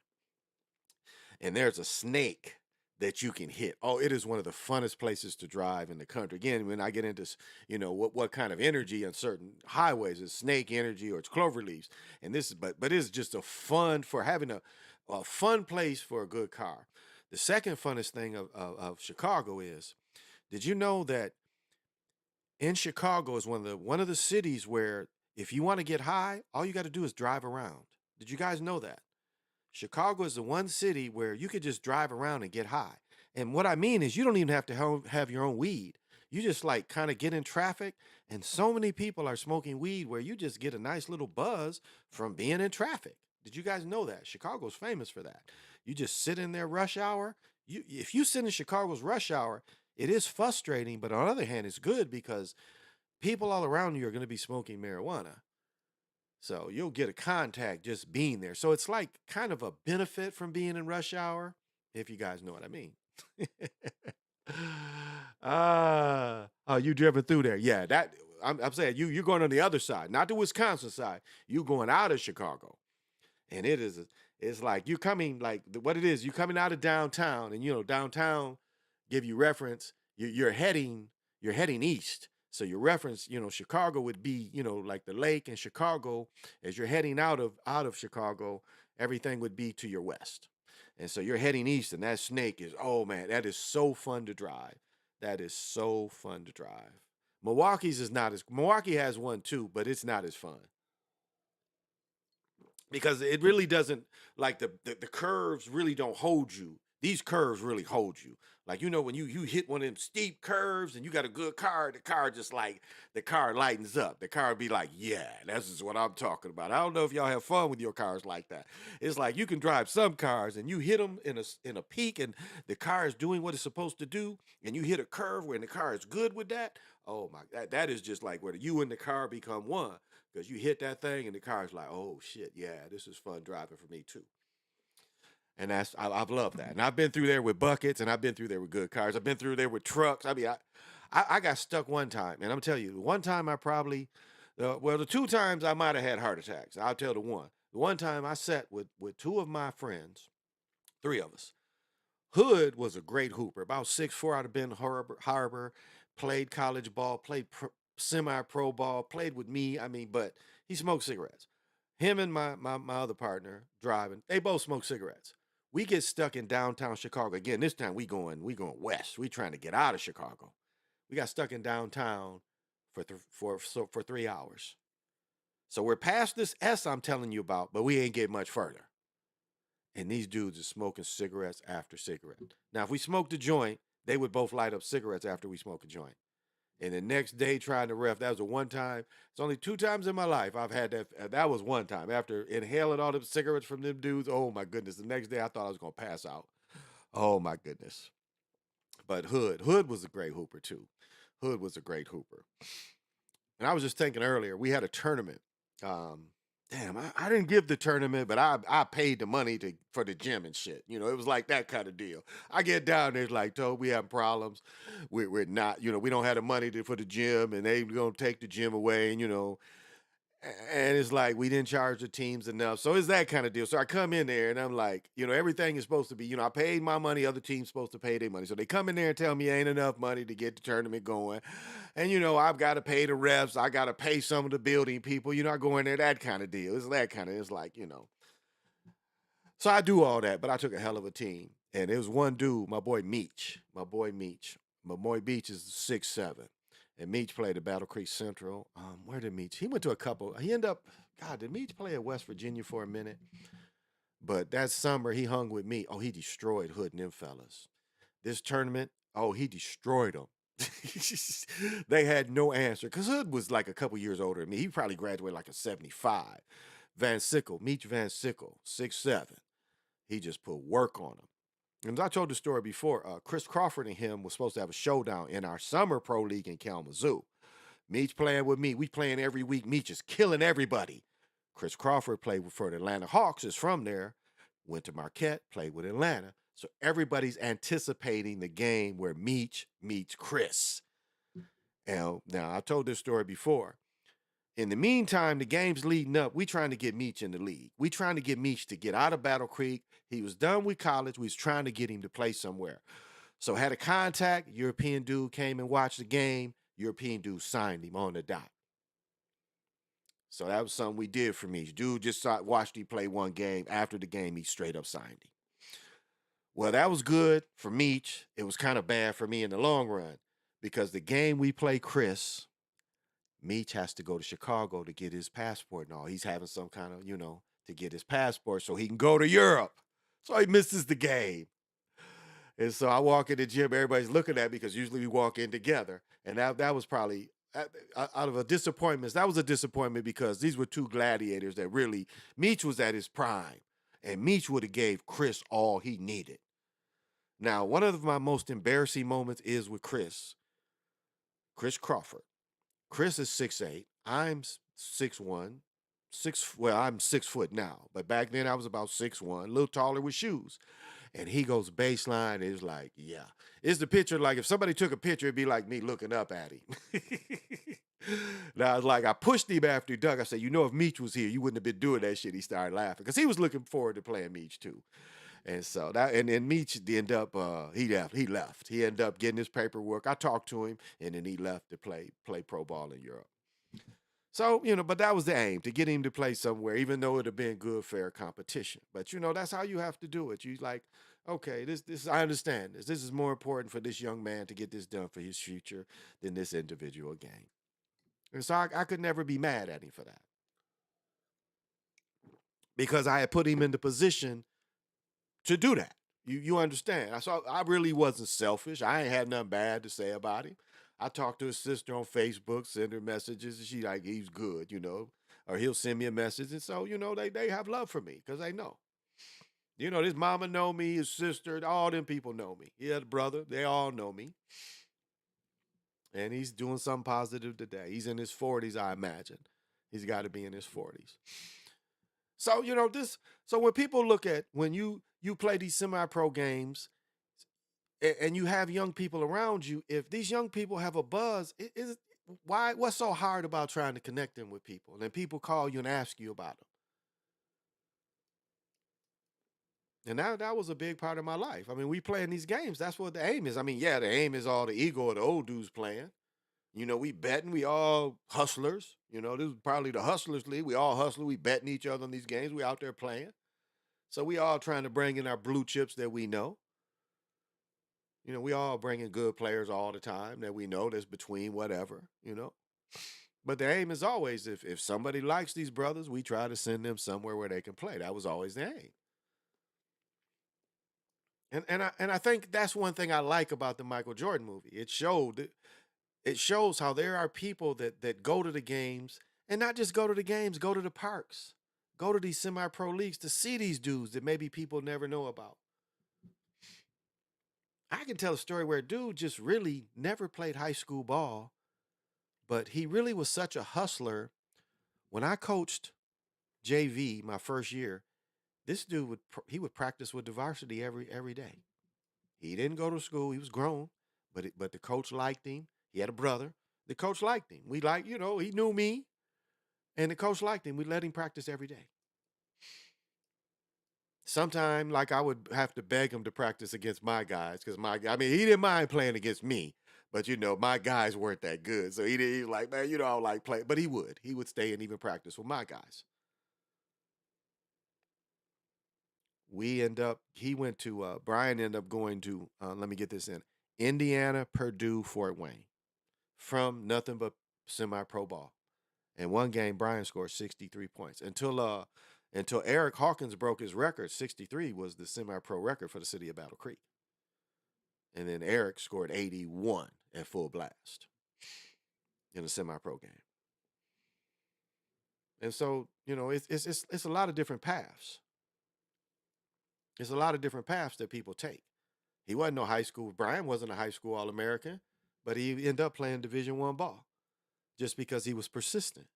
And there's a snake that you can hit. Oh, it is one of the funnest places to drive in the country. Again, when I get into, what kind of energy on certain highways is snake energy or it's clover leaves. And but it's just a fun for having a fun place for a good car. The second funnest thing of Chicago is, did you know that in Chicago is one of the cities where if you want to get high, all you got to do is drive around. Did you guys know that? Chicago is the one city where you could just drive around and get high. And what I mean is, you don't even have to have your own weed. You just like kind of get in traffic, and so many people are smoking weed where you just get a nice little buzz from being in traffic. Did you guys know that? Chicago's famous for that. You just sit in there rush hour. If you sit in Chicago's rush hour, it is frustrating, but on the other hand, it's good because people all around you are going to be smoking marijuana. So you'll get a contact just being there. So it's like kind of a benefit from being in rush hour, if you guys know what I mean. Oh, you driven through there? Yeah, that I'm saying you're going on the other side, not the Wisconsin side. You going out of Chicago, and it's like you coming like what it is. You coming out of downtown, and downtown give you reference. You're heading east. So your reference, Chicago would be, like the lake in Chicago. As you're heading out of Chicago, everything would be to your west. And so you're heading east, and that snake is, oh man, that is so fun to drive. That is so fun to drive. Milwaukee has one too, but it's not as fun because it really doesn't, like the curves really don't hold you. These curves really hold you. Like when you hit one of them steep curves and you got a good car, the car lightens up. The car be like, yeah, this is what I'm talking about. I don't know if y'all have fun with your cars like that. It's like you can drive some cars and you hit them in a peak and the car is doing what it's supposed to do, and you hit a curve where the car is good with that. Oh my, that is just like where you and the car become one, because you hit that thing and the car's like, oh shit, yeah, this is fun driving for me too. And I've loved that. And I've been through there with buckets, and I've been through there with good cars. I've been through there with trucks. I mean, I got stuck one time, and I'm telling you, one time I probably, well, the two times I might have had heart attacks. I'll tell the one. The one time I sat with two of my friends, three of us. Hood was a great hooper, about 6'4" out of Harbor, played college ball, played semi-pro ball, played with me. I mean, but he smoked cigarettes. Him and my other partner driving, they both smoke cigarettes. We get stuck in downtown Chicago again. This time we going west. We trying to get out of Chicago. We got stuck in downtown for 3 hours. So we're past this S I'm telling you about, but we ain't get much further. And these dudes are smoking cigarettes after cigarette. Now, if we smoked a joint, they would both light up cigarettes after we smoke a joint. And the next day trying to ref, that was the one time. It's only two times in my life I've had that. That was one time. After inhaling all the cigarettes from them dudes, oh my goodness. The next day I thought I was going to pass out. Oh my goodness. But Hood was a great hooper too. Hood was a great hooper. And I was just thinking earlier, we had a tournament. Um, Damn, I didn't give the tournament, but I paid the money for the gym and shit. It was like that kind of deal. I get down there, it's like, Toad, we having problems. We're not, we don't have the money for the gym, and they gonna take the gym away, and it's like we didn't charge the teams enough. So it's that kind of deal. So I come in there and I'm like, everything is supposed to be, I paid my money, other teams supposed to pay their money. So they come in there and tell me ain't enough money to get the tournament going. And I've got to pay the refs, I got to pay some of the building people, I go in there, that kind of deal. It's like. So I do all that, but I took a hell of a team. And it was one dude, my boy Meach. My boy Meach. My boy Meach is 6'7". And Meach played at Battle Creek Central. Where did Meach? He went to a couple. He ended up, God, did Meach play at West Virginia for a minute? But that summer he hung with me. Oh, he destroyed Hood and them fellas. This tournament, oh, he destroyed them. They had no answer. Because Hood was like a couple years older than me. He probably graduated like a 75. Van Sickle, Meach Van Sickle, 6'7". He just put work on him. And as I told the story before, Chris Crawford and him was supposed to have a showdown in our summer pro league in Kalamazoo. Meach playing with me. We playing every week. Meach is killing everybody. Chris Crawford played for the Atlanta Hawks, is from there, went to Marquette, played with Atlanta. So everybody's anticipating the game where Meach meets Chris. And now, I told this story before. In the meantime, the game's leading up. We trying to get Meach in the league. We trying to get Meach to get out of Battle Creek. He was done with college. We was trying to get him to play somewhere. So had a contact. European dude came and watched the game. European dude signed him on the dot. So that was something we did for Meach. Dude just watched him play one game. After the game, he straight up signed him. Well, that was good for Meach. It was kind of bad for me in the long run, because the game we play Chris, Meach has to go to Chicago to get his passport and all. He's having some kind of, to get his passport so he can go to Europe. So he misses the game. And so I walk in the gym, everybody's looking at me because usually we walk in together. And that was probably out of a disappointment. That was a disappointment because these were two gladiators that really, Meech was at his prime. And Meech would have gave Chris all he needed. Now, one of my most embarrassing moments is with Chris Crawford. Chris is 6'8". I'm 6'1". Well, I'm 6 foot now, but back then I was about 6'1", a little taller with shoes. And he goes baseline. It's like, yeah. It's the picture, like if somebody took a picture, it'd be like me looking up at him. Now, it's like I pushed him after he dug. I said, if Meech was here, you wouldn't have been doing that shit. He started laughing because he was looking forward to playing Meech too. And so and Meech ended up he left. He ended up getting his paperwork. I talked to him, and then he left to play pro ball in Europe. So, but that was the aim, to get him to play somewhere, even though it'd have been good, fair competition. But that's how you have to do it. You like, okay, this I understand this. This is more important for this young man to get this done for his future than this individual game. And so I could never be mad at him for that. Because I had put him in the position to do that. You understand? I really wasn't selfish. I ain't had nothing bad to say about him. I talked to his sister on Facebook, send her messages, and she like, he's good, or he'll send me a message. And so, they have love for me because they know. His mama know me, his sister, all them people know me. He had a brother, they all know me. And he's doing something positive today. He's in his 40s, I imagine. He's got to be in his 40s. So, so when people look at, when you play these semi-pro games, and you have young people around you, if these young people have a buzz, what's so hard about trying to connect them with people? And then people call you and ask you about them. And that was a big part of my life. I mean, we playing these games. That's what the aim is. I mean, yeah, the aim is all the ego of the old dudes playing. We betting. We all hustlers. This is probably the Hustlers League. We all hustler. We betting each other on these games. We out there playing. So we all trying to bring in our blue chips that we know. We all bringing good players all the time that we know that's between whatever, But the aim is always, if somebody likes these brothers, we try to send them somewhere where they can play. That was always the aim. And I think that's one thing I like about the Michael Jordan movie. It shows how there are people that go to the games, and not just go to the games, go to the parks, go to these semi-pro leagues to see these dudes that maybe people never know about. I can tell a story where a dude just really never played high school ball, but he really was such a hustler. When I coached JV my first year, this dude would practice with the varsity every day. He didn't go to school; he was grown, but the coach liked him. He had a brother. The coach liked him. We he knew me, and the coach liked him. We let him practice every day. Sometime, like, I would have to beg him to practice against my guys because he didn't mind playing against me, but my guys weren't that good. So he was like, man, I don't like playing, but he would stay and even practice with my guys. He went to, Brian ended up going to, let me get this in, Indiana, Purdue, Fort Wayne, from nothing but semi-pro ball. In one game, Brian scored 63 points until Eric Hawkins broke his record. 63 was the semi-pro record for the city of Battle Creek. And then Eric scored 81 at full blast in a semi-pro game. And so, it's a lot of different paths. It's a lot of different paths that people take. He wasn't no high school. Brian wasn't a high school All-American, but he ended up playing Division I ball just because he was persistent.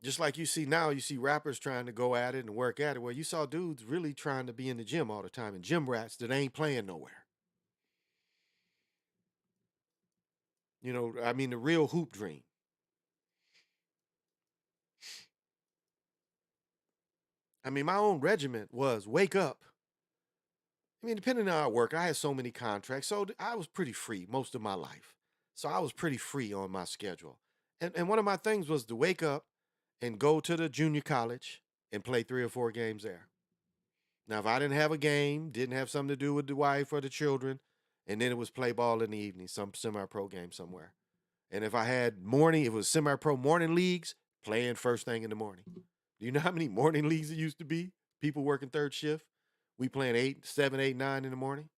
Just like you see now, you see rappers trying to go at it and work at it, where you saw dudes really trying to be in the gym all the time, and gym rats that ain't playing nowhere. The real hoop dream. My own regiment was wake up. Depending on our work, I had so many contracts, so I was pretty free most of my life. So I was pretty free on my schedule. And one of my things was to wake up and go to the junior college and play 3 or 4 games there. Now, if I didn't have a game, didn't have something to do with the wife or the children, and then it was play ball in the evening, some semi-pro game somewhere. And if I had it was semi-pro morning leagues, playing first thing in the morning. Do you know how many morning leagues it used to be? People working third shift? We playing 8, 7, 8, 9 in the morning.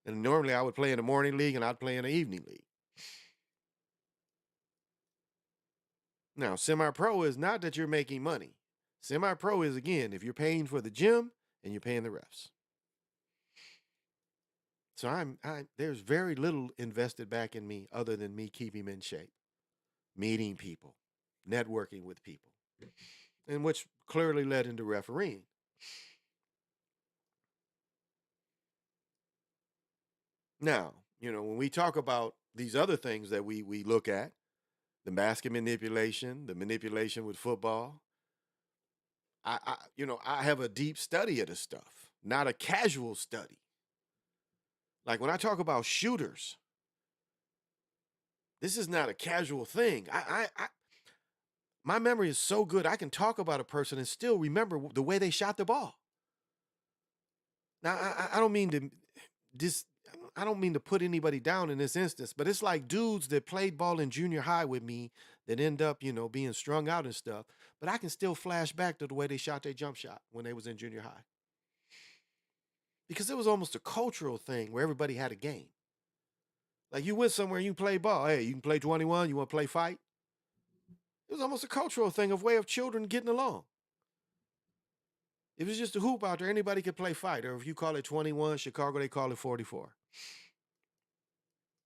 And normally I would play in the morning league and I'd play in the evening league. Now, semi-pro is not that you're making money. Semi-pro is, again, if you're paying for the gym and you're paying the refs. So there's very little invested back in me other than me keeping in shape, meeting people, networking with people, and which clearly led into refereeing. Now, when we talk about these other things that we look at, the basket manipulation, the manipulation with football, I have a deep study of this stuff, not a casual study. Like when I talk about shooters, this is not a casual thing. My memory is so good I can talk about a person and still remember the way they shot the ball. Now I don't mean to I don't mean to put anybody down in this instance, but it's like dudes that played ball in junior high with me that end up, being strung out and stuff. But I can still flash back to the way they shot their jump shot when they was in junior high. Because it was almost a cultural thing where everybody had a game. Like you went somewhere, you play ball. Hey, you can play 21, you want to play fight? It was almost a cultural thing, of way of children getting along. It was just a hoop out there. Anybody could play fight. Or if you call it 21, Chicago, they call it 44.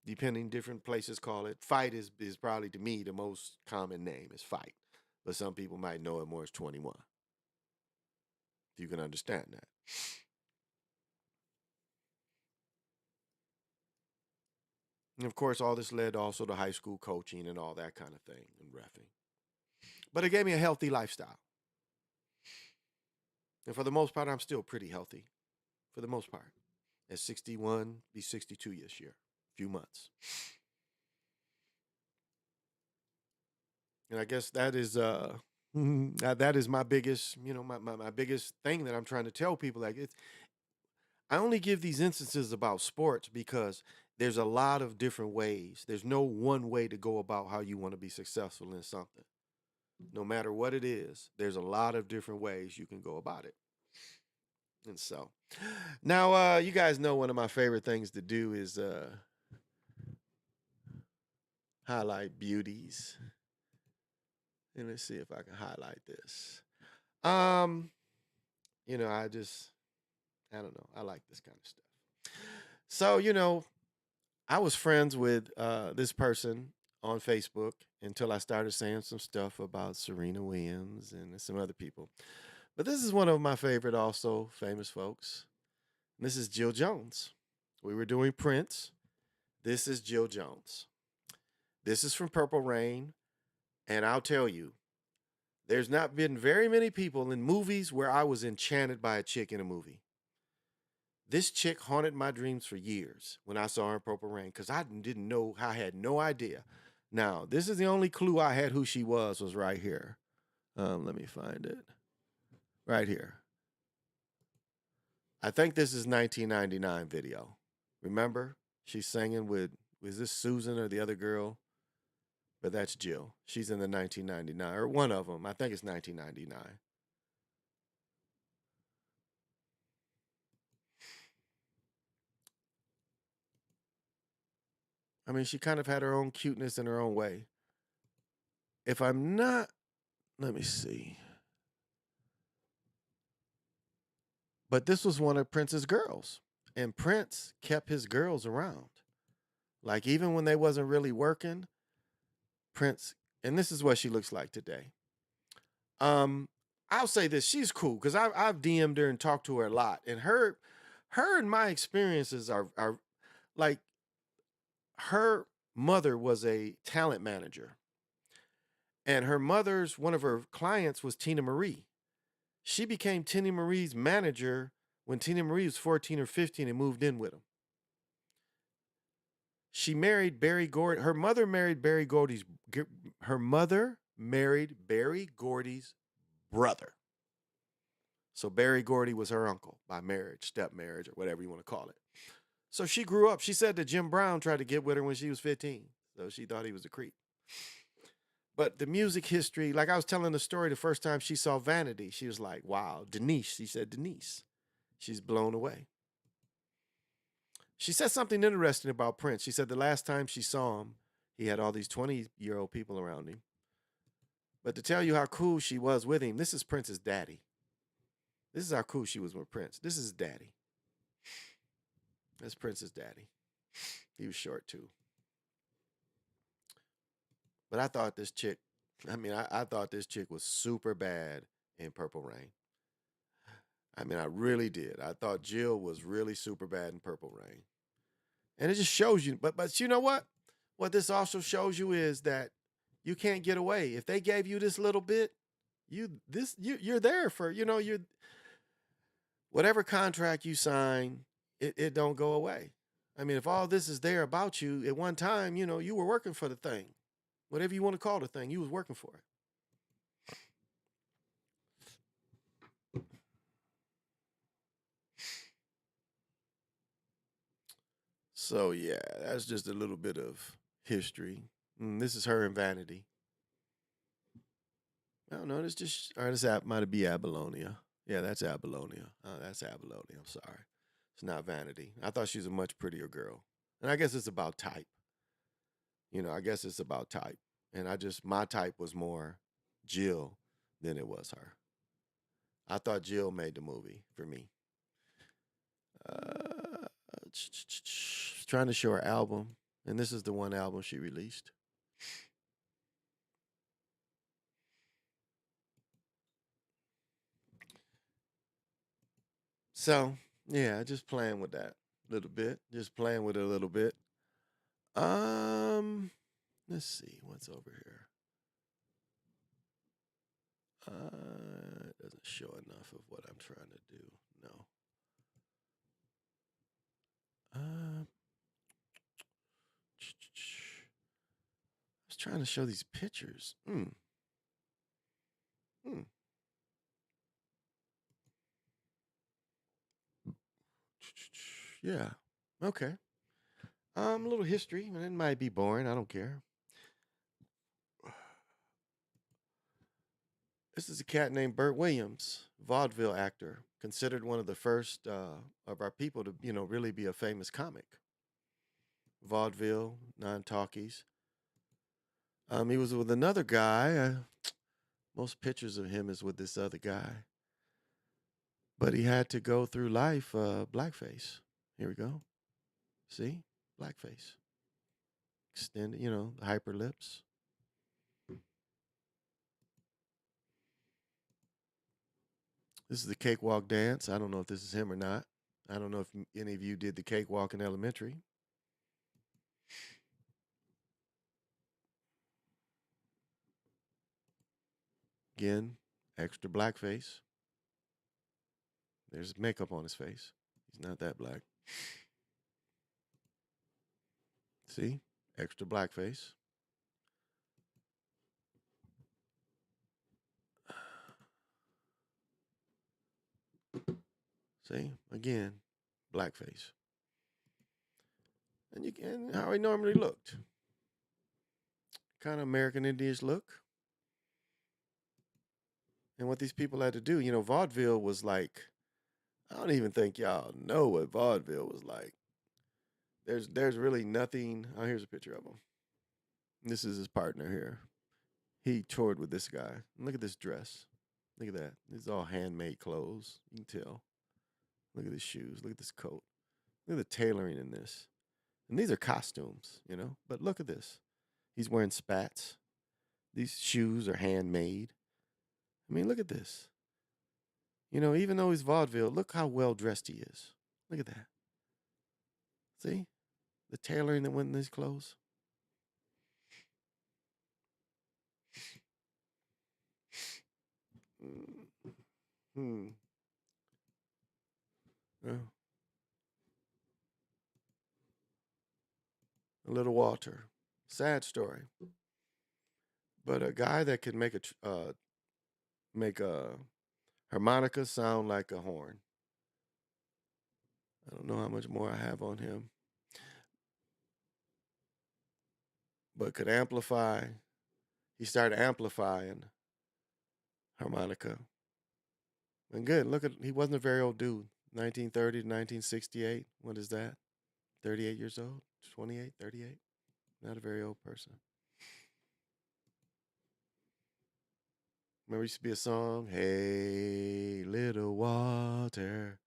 Depending, different places call it. Fight is probably, to me, the most common name is fight. But some people might know it more as 21. If you can understand that. And of course, all this led also to high school coaching and all that kind of thing and reffing. But it gave me a healthy lifestyle. And for the most part, I'm still pretty healthy. For the most part. At 61, be 62 this year. Few months. And I guess that is that is my biggest, my biggest thing that I'm trying to tell people. Like I only give these instances about sports because there's a lot of different ways. There's no one way to go about how you want to be successful in something. No matter what it is, there's a lot of different ways you can go about it. And so now you guys know one of my favorite things to do is highlight beauties. And let's see if I can highlight this. I don't know. I like this kind of stuff. So, I was friends with this person on Facebook until I started saying some stuff about Serena Williams and some other people. But this is one of my favorite, also famous folks. This is Jill Jones. We were doing Prince. This is Jill Jones. This is from Purple Rain. And I'll tell you, there's not been very many people in movies where I was enchanted by a chick in a movie. This chick haunted my dreams for years when I saw her in Purple Rain because I didn't know, I had no idea. Now, this is the only clue I had who she was right here. Let me find it. Right here. I think this is 1999 video. Remember? She's singing with, is this Susan or the other girl? But that's Jill. She's in the 1999, or one of them. I think it's 1999. I mean, she kind of had her own cuteness in her own way. If I'm not, let me see. But this was one of Prince's girls. And Prince kept his girls around. Like even when they wasn't really working, Prince, and this is what she looks like today. I'll say this, she's cool because I've DM'd her and talked to her a lot. And her and my experiences are like, her mother was a talent manager. And her mother's, one of her clients was Tina Marie. She became Tina Marie's manager when Tina Marie was 14 or 15 and moved in with him. She married Berry Gordy. Her mother married Berry Gordy's brother. So Berry Gordy was her uncle by marriage, step marriage, or whatever you want to call it. So she grew up. She said that Jim Brown tried to get with her when she was 15. So she thought he was a creep. But the music history, like I was telling the story the first time she saw Vanity, she was like, wow, Denise. She said, Denise. She's blown away. She said something interesting about Prince. She said the last time she saw him, he had all these 20-year-old people around him. But to tell you how cool she was with him, this is Prince's daddy. This is how cool she was with Prince. This is daddy. That's Prince's daddy. He was short too. But I thought this chick, I thought this chick was super bad in Purple Rain. I really did. I thought Jill was really super bad in Purple Rain. And it just shows you, but you know what? What this also shows you is that you can't get away. If they gave you this little bit, you're there for, you're whatever contract you sign, it don't go away. If all this is there about you at one time, you were working for the thing. Whatever you want to call the thing, you was working for it. So yeah, that's just a little bit of history. This is her in Vanity. I don't know. This just all right. This app might be Abalonia. Yeah, that's Abalonia. That's Abalonia. I'm sorry. It's not Vanity. I thought she was a much prettier girl, and I guess it's about type. I guess it's about type, and my type was more Jill than it was her. I thought Jill made the movie for me. Uh, trying to show her album, and this is the one album she released. So yeah, just playing with that a little bit. Just playing with it a little bit. Let's see what's over here. It doesn't show enough of what I'm trying to do. No. I was trying to show these pictures. Yeah. Okay. A little history, and it might be boring. I don't care. This is a cat named Bert Williams, vaudeville actor, considered one of the first of our people to, really be a famous comic. Vaudeville, non-talkies. He was with another guy. Most pictures of him is with this other guy. But he had to go through life blackface. Here we go. See? Blackface. Extended, the hyper lips. This is the cakewalk dance. I don't know if this is him or not. I don't know if any of you did the cakewalk in elementary. Again, extra blackface. There's makeup on his face. He's not that black. See? Extra blackface. See? Again, blackface. And you can how he normally looked. Kind of American Indians look. And what these people had to do, vaudeville was like, I don't even think y'all know what vaudeville was like. There's really nothing. Oh, here's a picture of him. This is his partner here. He toured with this guy. Look at this dress. Look at that. These are all handmade clothes. You can tell. Look at his shoes. Look at this coat. Look at the tailoring in this. And these are costumes, But look at this. He's wearing spats. These shoes are handmade. Look at this. Even though he's vaudeville, look how well dressed he is. Look at that. See? The tailoring that went in these clothes. Hmm. Oh. Little Walter. Sad story. But a guy that could make a harmonica sound like a horn. I don't know how much more I have on him. But could amplify. he started amplifying harmonica. And good. Look at he wasn't a very old dude. 1930 to 1968. What is that? 38 years old? 28, 38? Not a very old person. Remember, it used to be a song, Hey, Little Walter.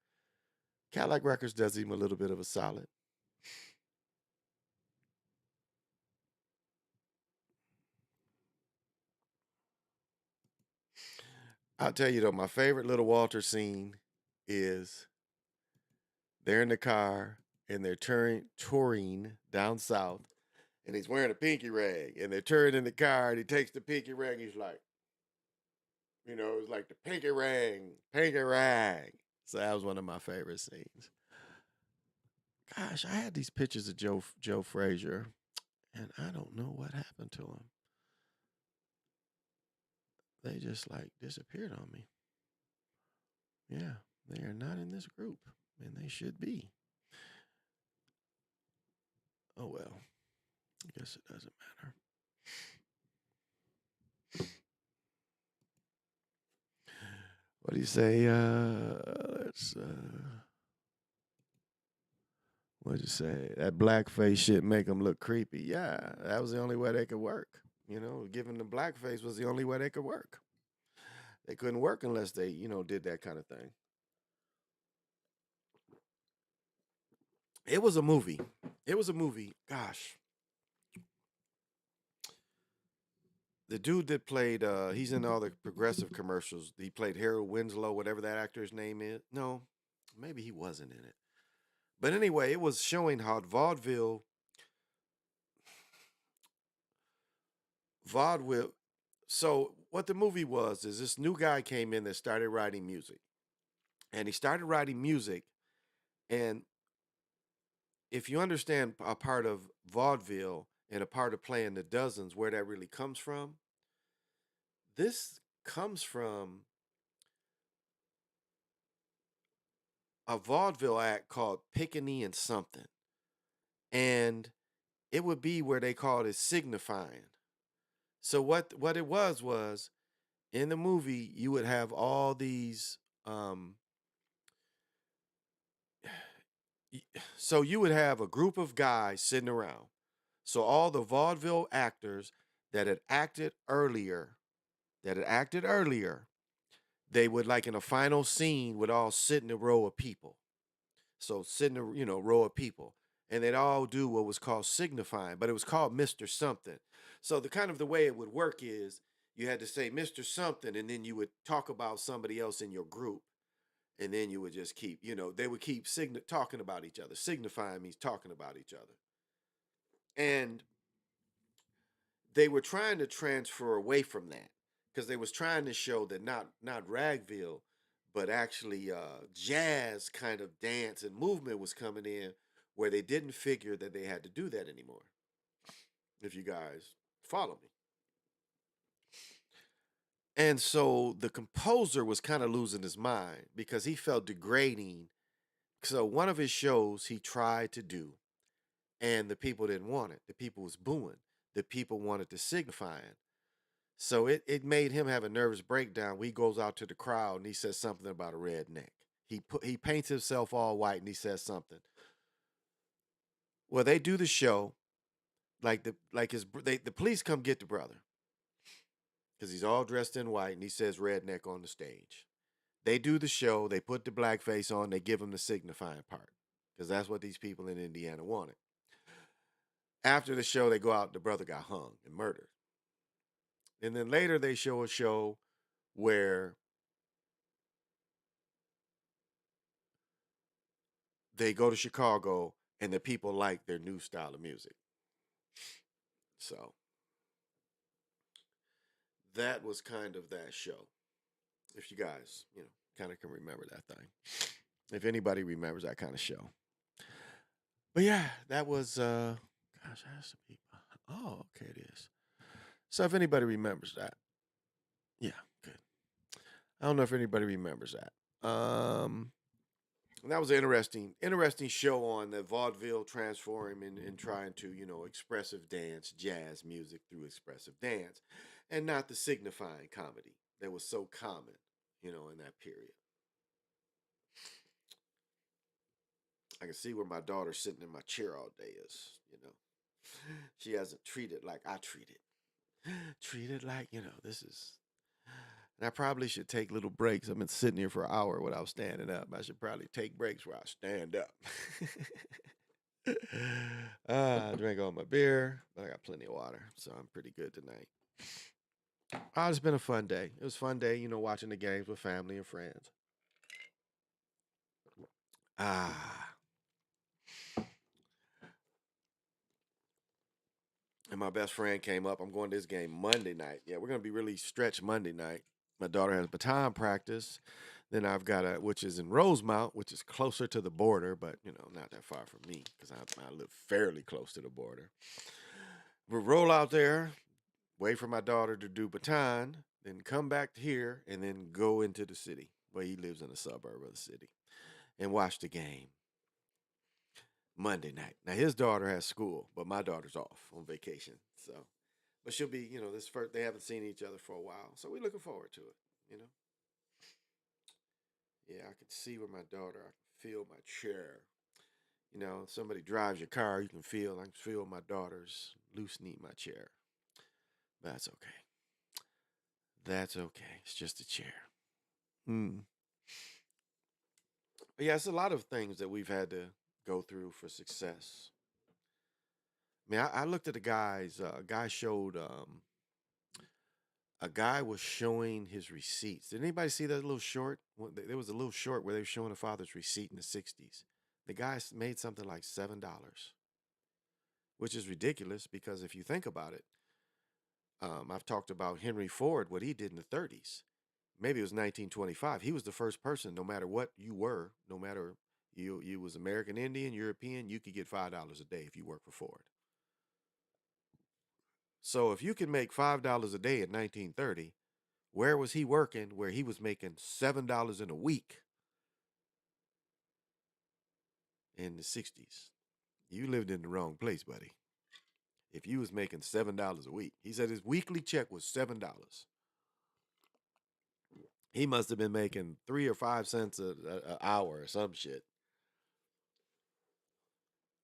Cadillac Records does him a little bit of a solid. I'll tell you though, my favorite Little Walter scene is they're in the car and they're touring down south, and he's wearing a pinky rag, and they're touring in the car, and he takes the pinky rag, and he's like, it's like the pinky rag, pinky rag. So that was one of my favorite scenes. Gosh, I had these pictures of Joe Frazier, and I don't know what happened to him. They just like disappeared on me. Yeah, they are not in this group, and they should be. Oh well, I guess it doesn't matter. What do you say? Let's. What'd you say? That blackface shit make them look creepy. Yeah, that was the only way they could work. Giving the blackface was the only way they could work. They couldn't work unless they, did that kind of thing. It was a movie. It was a movie. Gosh. The dude that played, he's in all the progressive commercials. He played Harold Winslow, whatever that actor's name is. No, maybe he wasn't in it. But anyway, it was showing how vaudeville, so what the movie was is this new guy came in that started writing music. And he started writing music. And if you understand a part of vaudeville and a part of playing the dozens, where that really comes from, this comes from a vaudeville act called Piccany and Something. And it would be where they called it signifying. So what it was in the movie you would have all these so you would have a group of guys sitting around. So all the vaudeville actors that had acted earlier, they would, like in a final scene, would all sit in a row of people. So sit in a row of people, and they'd all do what was called signifying, but it was called Mr. Something. So the way it would work is you had to say Mr. Something, and then you would talk about somebody else in your group, and then you would just keep, they would keep talking about each other. Signifying means talking about each other, and they were trying to transfer away from that because they was trying to show that not ragville, but actually jazz kind of dance and movement was coming in, where they didn't figure that they had to do that anymore. If you guys follow me. And so the composer was kind of losing his mind because he felt degrading. So one of his shows he tried to do, and the people didn't want it. The people was booing. The people wanted the signifying. So it made him have a nervous breakdown. He goes out to the crowd and he says something about a redneck. He paints himself all white and he says something. Well, they do the show, the police come get the brother because he's all dressed in white and he says redneck on the stage. They do the show. They put the blackface on. They give him the signifying part because that's what these people in Indiana wanted. After the show, they go out. The brother got hung and murdered. And then later they show a show where they go to Chicago and the people like their new style of music. So that was kind of that show. If you guys, kind of can remember that thing. If anybody remembers that kind of show. But yeah, that was gosh, it has to be. Oh, okay, it is. So if anybody remembers that. Yeah, good. I don't know if anybody remembers that. And that was an interesting show on the vaudeville transforming and trying to, expressive dance, jazz music through expressive dance. and not the signifying comedy that was so common, in that period. I can see where my daughter sitting in my chair all day is. She hasn't treated like I treated. Treated like, this is. And I probably should take little breaks. I've been sitting here for an hour without standing up. I should probably take breaks where I stand up. I drank all my beer, but I got plenty of water, so I'm pretty good tonight. It's been a fun day. It was a fun day, watching the games with family and friends. Ah. And my best friend came up. I'm going to this game Monday night. Yeah, we're going to be really stretched Monday night. My daughter has baton practice. Then I've got which is in Rosemount, which is closer to the border, but, not that far from me because I live fairly close to the border. We'll roll out there, wait for my daughter to do baton, then come back here, and then go into the city where he lives in a suburb of the city and watch the game Monday night. Now, his daughter has school, but my daughter's off on vacation. So, but she'll be, this first, they haven't seen each other for a while. So we're looking forward to it. Yeah, I can see where my daughter, I can feel my chair. If somebody drives your car, I can feel my daughter's loosening my chair. But that's okay. That's okay. It's just a chair. But yeah, it's a lot of things that we've had to go through for success. I mean, I looked at the guys. A guy showed. A guy was showing his receipts. Did anybody see that little short? There was a little short where they were showing a father's receipt in the '60s. The guy made something like $7, which is ridiculous because if you think about it, I've talked about Henry Ford, what he did in the '30s. Maybe it was 1925. He was the first person, no matter what you were, no matter you was American Indian, European, you could get $5 a day if you worked for Ford. So if you can make $5 a day in 1930, where was he working where he was making $7 in a week in the '60s? You lived in the wrong place, buddy. If you was making $7 a week, he said his weekly check was $7. He must have been making 3 or 5 cents an hour or some shit.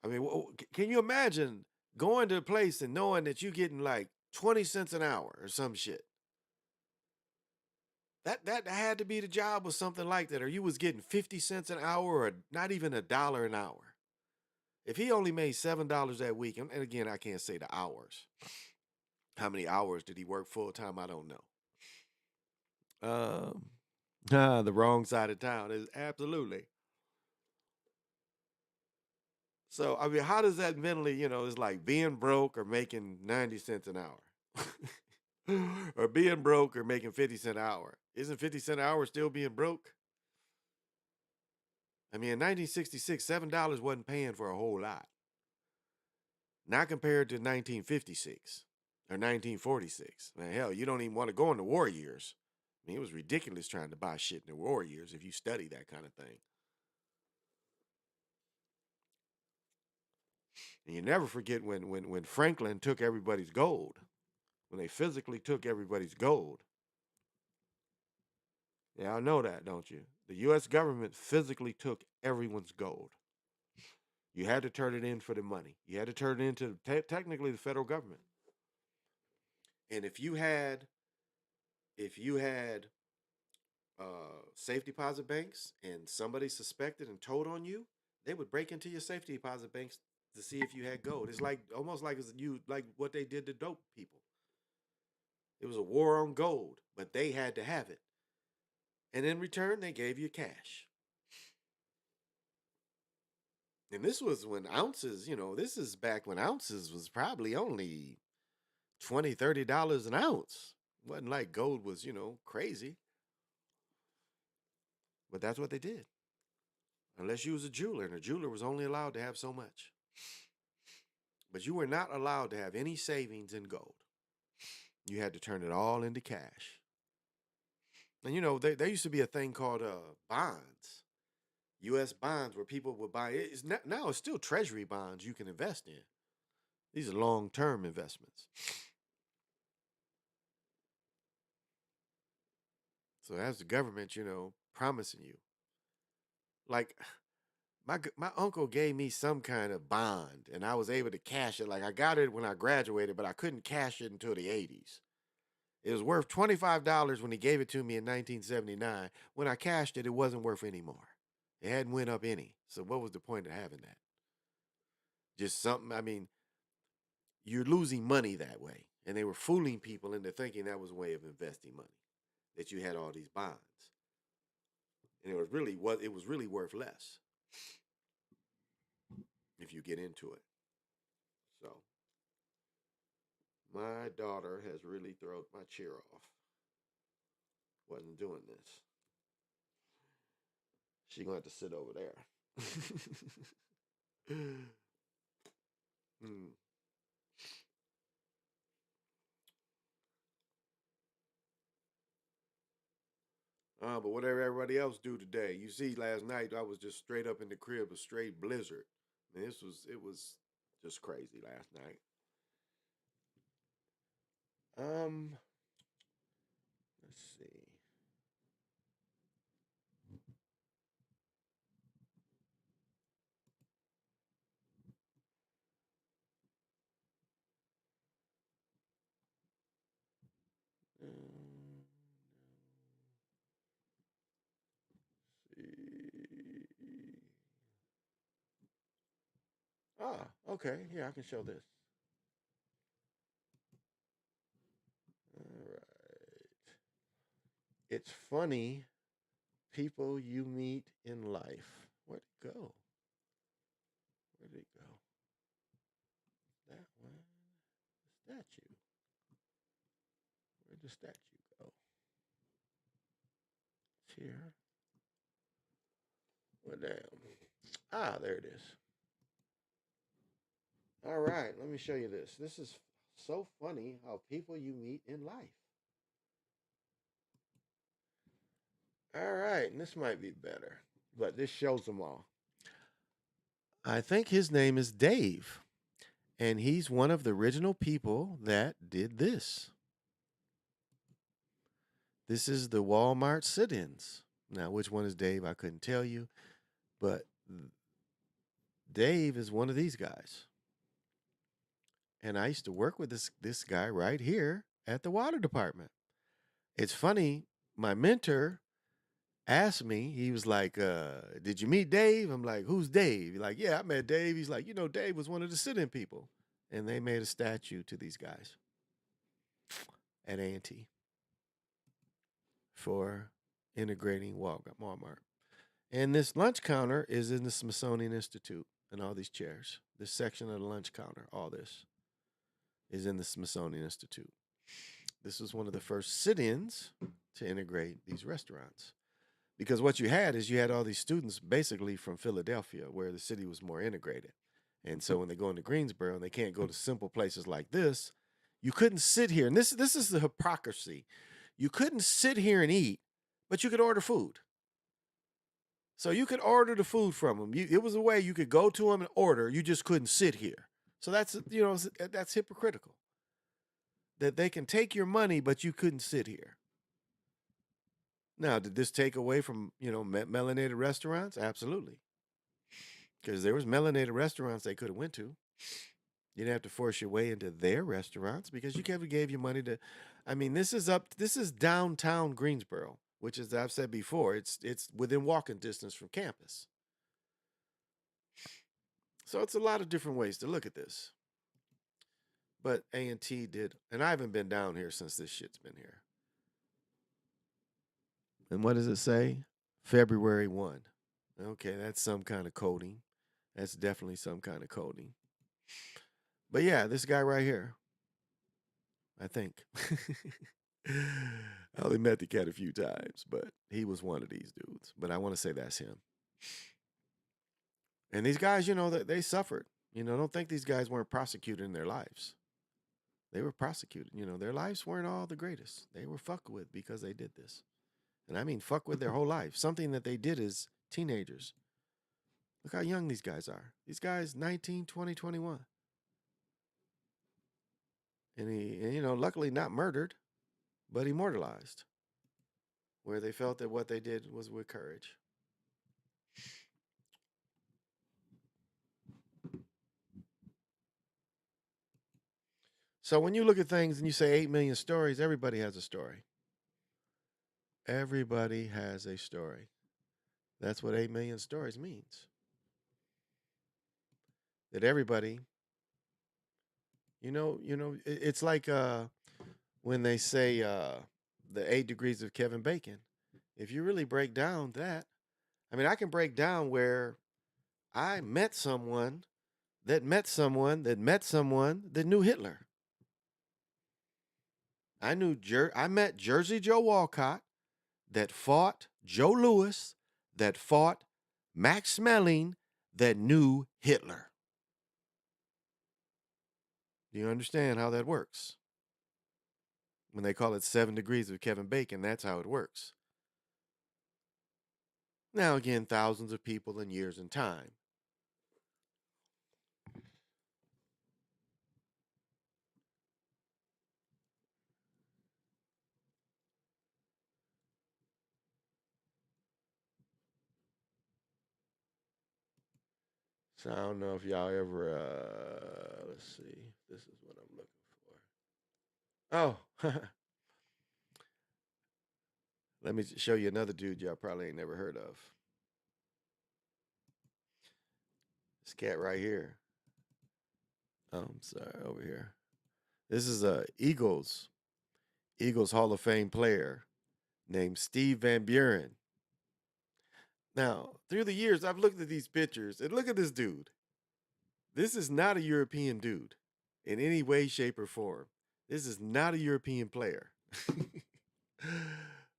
I mean, can you imagine going to a place and knowing that you're getting like 20 cents an hour or some shit? That had to be the job or something like that, or you was getting 50 cents an hour or not even $1 an hour. If he only made $7 that week, and again, I can't say the hours. How many hours did he work full time? I don't know. The wrong side of town is absolutely. So I mean, how does that mentally, it's like being broke or making 90 cents an hour, or being broke or making 50 cents an hour. Isn't 50 cents an hour still being broke? I mean, in 1966, $7 wasn't paying for a whole lot. Not compared to 1956 or 1946. Man, hell, you don't even want to go in the war years. I mean, it was ridiculous trying to buy shit in the war years if you study that kind of thing. And you never forget when Franklin took everybody's gold, when they physically took everybody's gold. Yeah, I know that, don't you? The U.S. government physically took everyone's gold. You had to turn it in for the money. You had to turn it into technically the federal government. And if you had safe deposit banks and somebody suspected and told on you, they would break into your safety deposit banks to see if you had gold. It's like almost like like what they did to dope people. It was a war on gold, but they had to have it. And in return, they gave you cash. And this was when ounces, this is back when ounces was probably only $20, $30 an ounce. It wasn't like gold was, crazy. But that's what they did. Unless you was a jeweler, and a jeweler was only allowed to have so much. But you were not allowed to have any savings in gold. You had to turn it all into cash. And there used to be a thing called bonds, U.S. bonds, where people would buy. Now it's still Treasury bonds you can invest in. These are long-term investments. So that's the government, promising you. Like my uncle gave me some kind of bond, and I was able to cash it. Like I got it when I graduated, but I couldn't cash it until the 80s. It was worth $25 when he gave it to me in 1979. When I cashed it, it wasn't worth any more. It hadn't went up any. So what was the point of having that? Just something. I mean, you're losing money that way, and they were fooling people into thinking that was a way of investing money. That you had all these bonds, and it was really worth less if you get into it. So my daughter has really thrown my chair off. Wasn't doing this. She gonna have to sit over there. Mm. But whatever everybody else do today, you see, last night I was just straight up in the crib, a straight blizzard. And it was just crazy last night. Um, let's see. Um, see. Ah, okay. Yeah, I can show this. All right. It's funny people you meet in life. Where'd it go? Where did it go? That one. The statue. Where'd the statue go? It's here. Well, damn. Ah, there it is. All right, let me show you this. This is so funny how people you meet in life. All right, and this might be better, but this shows them all. I think his name is Dave, and he's one of the original people that did this. This is the Walmart sit ins. Now, which one is Dave? I couldn't tell you, but Dave is one of these guys. And I used to work with this guy right here at the water department. It's funny, my mentor asked me, he was like, did you meet Dave? I'm like, who's Dave? He's like, yeah, I met Dave. He's like, Dave was one of the sit-in people. And they made a statue to these guys at A&T for integrating Walmart. And this lunch counter is in the Smithsonian Institute, and all these chairs. This section of the lunch counter, all this is in the Smithsonian Institute. This was one of the first sit-ins to integrate these restaurants. Because what you had is you had all these students basically from Philadelphia, where the city was more integrated. And so when they go into Greensboro and they can't go to simple places like this, you couldn't sit here. And this is the hypocrisy. You couldn't sit here and eat, but you could order food. So you could order the food from them. It was a way you could go to them and order. You just couldn't sit here. So that's hypocritical. That they can take your money, but you couldn't sit here. Now, did this take away from, melanated restaurants? Absolutely. Because there was melanated restaurants they could have went to. You didn't have to force your way into their restaurants because you gave your money to. I mean, this is downtown Greensboro, which, as I've said before, it's within walking distance from campus. So it's a lot of different ways to look at this. But A&T did, and I haven't been down here since this shit's been here. And what does it say? February 1. Okay, that's some kind of coding. That's definitely some kind of coding. But yeah, this guy right here, I think. I only met the cat a few times, but he was one of these dudes. But I want to say that's him. And these guys, they suffered. Don't think these guys weren't prosecuted in their lives. They were prosecuted. Their lives weren't all the greatest. They were fucked with because they did this. And I mean, fuck with their whole life. Something that they did as teenagers. Look how young these guys are. These guys, 19, 20, 21. And he, luckily not murdered, but immortalized. where they felt that what they did was with courage. So when you look at things and you say 8 million stories, everybody has a story. Everybody has a story. That's what 8 million stories means. That everybody, it's like when they say the 8 degrees of Kevin Bacon. If you really break down that, I mean, I can break down where I met someone that met someone that met someone that knew Hitler. I met Jersey Joe Walcott that fought Joe Louis, that fought Max Schmeling, that knew Hitler. Do you understand how that works? When they call it 7 degrees of Kevin Bacon, that's how it works. Now, again, thousands of people in years and time. So I don't know if y'all ever, let's see, this is what I'm looking for. Oh, let me show you another dude y'all probably ain't never heard of. This cat right here. Oh, I'm sorry, over here. This is a Eagles Hall of Fame player named Steve Van Buren. Now, through the years, I've looked at these pictures and look at this dude. This is not a European dude in any way, shape, or form. This is not a European player.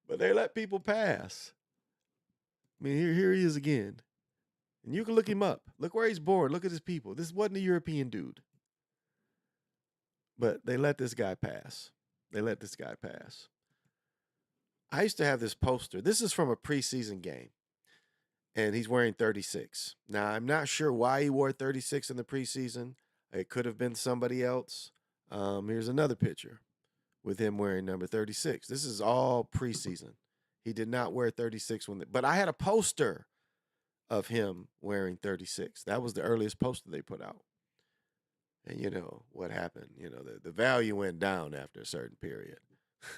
But they let people pass. I mean, here he is again. And you can look him up. Look where he's born. Look at his people. This wasn't a European dude. But they let this guy pass. They let this guy pass. I used to have this poster. This is from a preseason game. And he's wearing 36. Now, I'm not sure why he wore 36 in the preseason. It could have been somebody else. Here's another picture with him wearing number 36. This is all preseason. He did not wear 36 but I had a poster of him wearing 36. That was the earliest poster they put out. And you know what happened? The value went down after a certain period.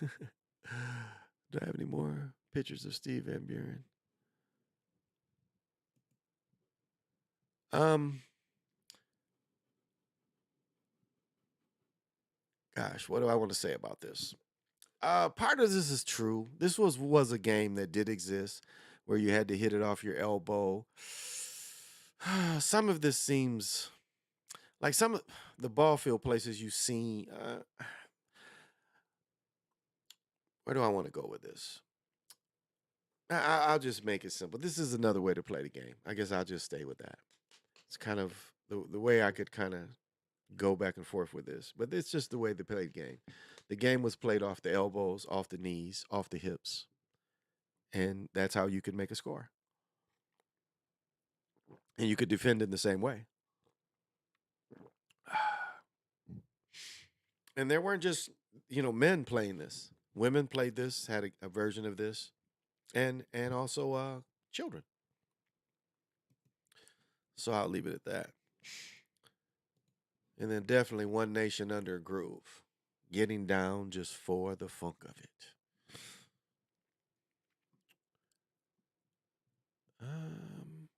Do I have any more pictures of Steve Van Buren? Gosh, what do I want to say about this? Part of this is true. This was a game that did exist where you had to hit it off your elbow. Some of this seems like some of the ball field places you see. Where do I want to go with this? I'll just make it simple. This is another way to play the game. I guess I'll just stay with that. It's kind of the way I could kind of go back and forth with this, but it's just the way they played the game. The game was played off the elbows, off the knees, off the hips, and that's how you could make a score. And you could defend in the same way. And there weren't just men playing this. Women played this, had a version of this, and also children. So I'll leave it at that. And then definitely One Nation Under a Groove, getting down just for the funk of it.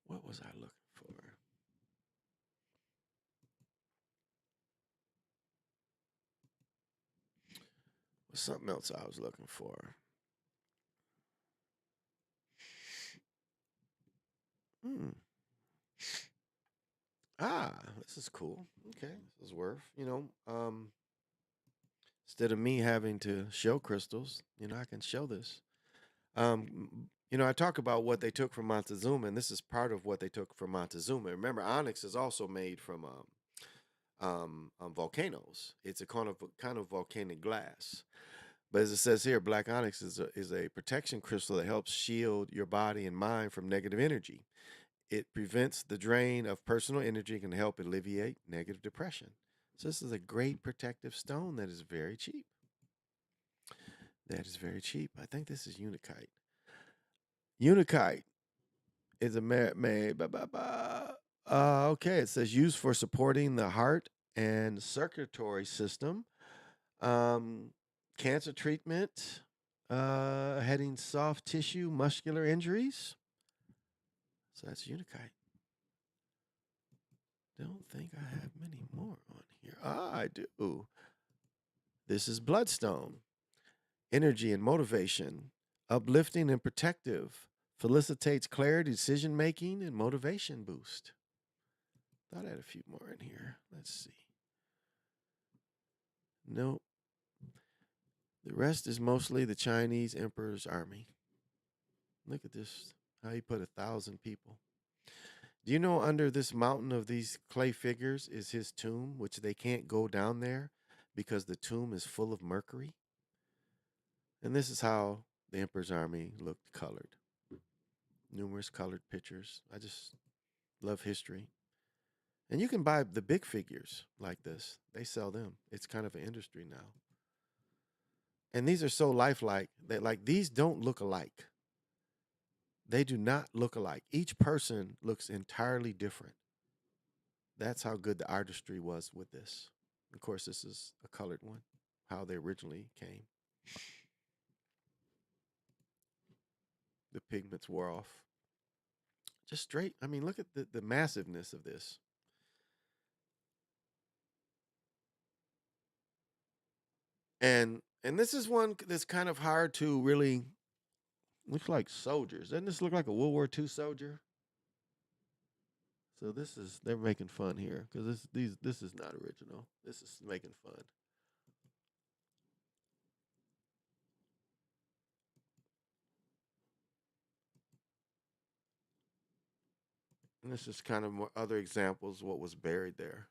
What was I looking for? Was something else I was looking for? Hmm. This is cool. Okay, this is worth. Instead of me having to show crystals, I can show this. I talk about what they took from Montezuma, and this is part of what they took from Montezuma. Remember, onyx is also made from volcanoes. It's a kind of volcanic glass. But as it says here, black onyx is a protection crystal that helps shield your body and mind from negative energy. It prevents the drain of personal energy and can help alleviate negative depression. So this is a great protective stone that is very cheap. That is very cheap. I think this is unakite. Unikite is a okay, it says used for supporting the heart and circulatory system. Um, Cancer treatment, heading soft tissue, muscular injuries. So that's Unikite. Don't think I have many more on here. Ah, I do. This is Bloodstone. Energy and motivation, uplifting and protective, felicitates clarity, decision making, and motivation boost. Thought I had a few more in here. Let's see. Nope. The rest is mostly the Chinese Emperor's army. Look at this. How he put 1,000 people. Do you know under this mountain of these clay figures is his tomb, which they can't go down there because the tomb is full of mercury? And this is how the Emperor's army looked colored. Numerous colored pictures. I just love history. And you can buy the big figures like this. They sell them. It's kind of an industry now. And these are so lifelike that like these don't look alike. They do not look alike. Each person looks entirely different. That's how good the artistry was with this. Of course, this is a colored one, how they originally came. The pigments wore off. Just straight. I mean, look at the massiveness of this. And this is one that's kind of hard to really looks like soldiers. Doesn't this look like a World War II soldier? So this is they're making fun here because this is not original. This is making fun. And this is kind of more other examples of what was buried there.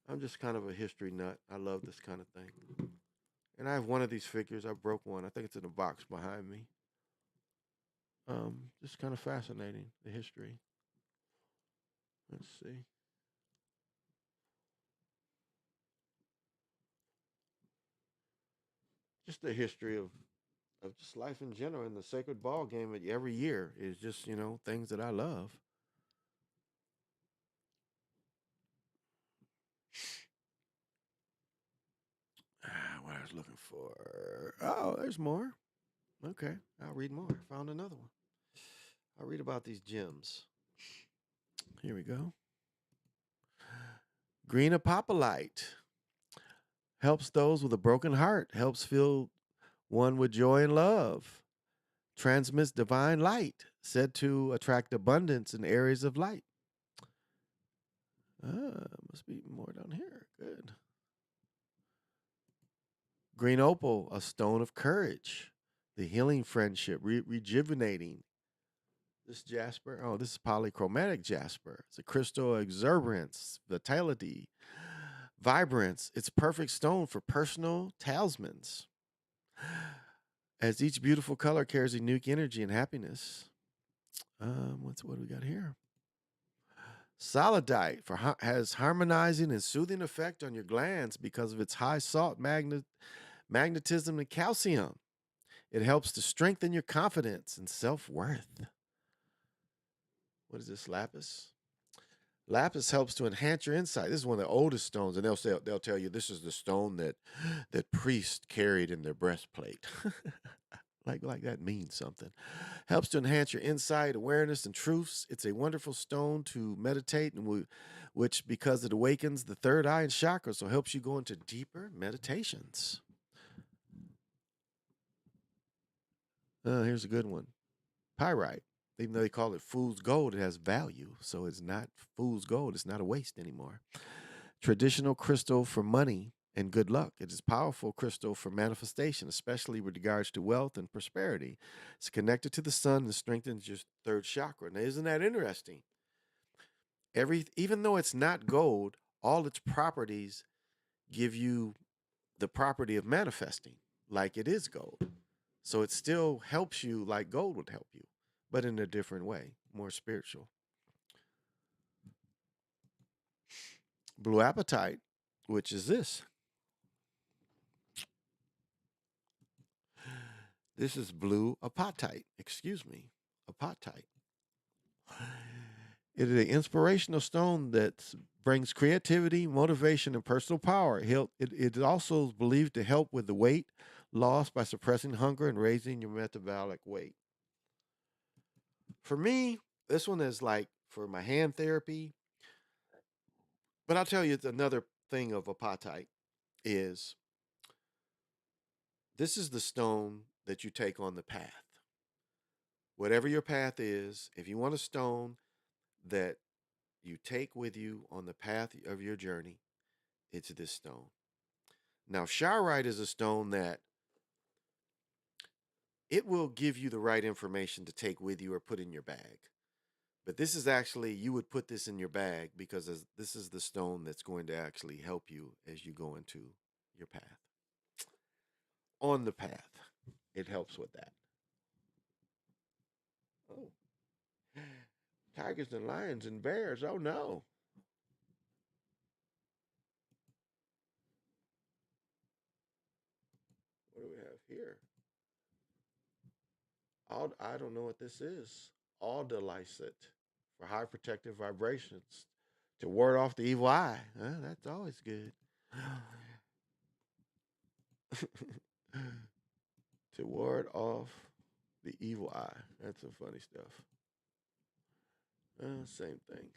I'm just kind of a history nut. I love this kind of thing. And I have one of these figures. I broke one. I think it's in a box behind me. Just kind of fascinating the history. Let's see. Just the history of just life in general and the sacred ball game every year is just things that I love. What I was looking for. Oh, there's more. Okay, I'll read more. Found another one. I'll read about these gems. Here we go. Green apophyllite helps those with a broken heart, helps fill one with joy and love, transmits divine light, said to attract abundance in areas of light. Must be more down here. Good. Green opal, a stone of courage, the healing friendship, rejuvenating. This jasper, oh, this is polychromatic jasper. It's a crystal exuberance, vitality, vibrance. It's perfect stone for personal talismans. As each beautiful color carries unique energy and happiness. What do we got here? Solidite has harmonizing and soothing effect on your glands because of its high salt magnetism and calcium. It helps to strengthen your confidence and self-worth. What is this, lapis? Lapis helps to enhance your insight. This is one of the oldest stones, and they'll tell you this is the stone that priests carried in their breastplate. like that means something. Helps to enhance your insight, awareness, and truths. It's a wonderful stone to meditate, and which because it awakens the third eye and chakra, so helps you go into deeper meditations. Here's a good one. Pyrite. Even though they call it fool's gold, it has value. So it's not fool's gold. It's not a waste anymore. Traditional crystal for money and good luck. It is powerful crystal for manifestation, especially with regards to wealth and prosperity. It's connected to the sun and strengthens your third chakra. Now, isn't that interesting? Even though it's not gold, all its properties give you the property of manifesting, like it is gold. So it still helps you like gold would help you, but in a different way, more spiritual. Blue apatite, which is this. This is blue apatite. Excuse me, apatite. It is an inspirational stone that brings creativity, motivation, and personal power. It is also believed to help with the weight loss by suppressing hunger and raising your metabolic weight. For me, this one is like for my hand therapy. But I'll tell you another thing of apatite is this is the stone that you take on the path. Whatever your path is, if you want a stone that you take with you on the path of your journey, it's this stone. Now, Shyrite is a stone that it will give you the right information to take with you or put in your bag. But this is actually, you would put this in your bag because this is the stone that's going to actually help you as you go into your path. On the path, it helps with that. Oh, tigers and lions and bears. Oh no. What do we have here? I don't know what this is. Aldelicet for high protective vibrations to ward off the evil eye. That's always good. To ward off the evil eye. That's some funny stuff. Same thing.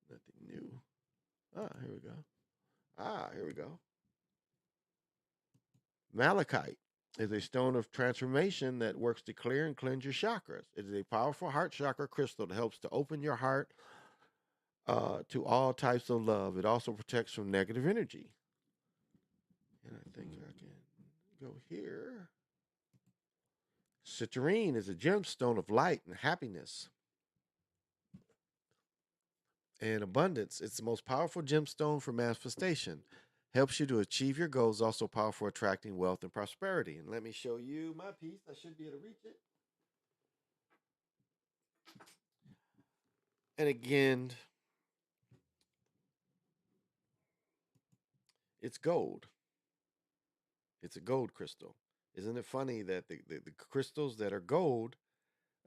Nothing new. Here we go. Here we go. Malachite is a stone of transformation that works to clear and cleanse your chakras. It is a powerful heart chakra crystal that helps to open your heart to all types of love. It also protects from negative energy. And I think I can go here. Citrine is a gemstone of light and happiness and abundance. It's the most powerful gemstone for manifestation. Helps you to achieve your goals, also powerful for attracting wealth and prosperity. And let me show you my piece. I should be able to reach it. And again, it's gold. It's a gold crystal. Isn't it funny that the crystals that are gold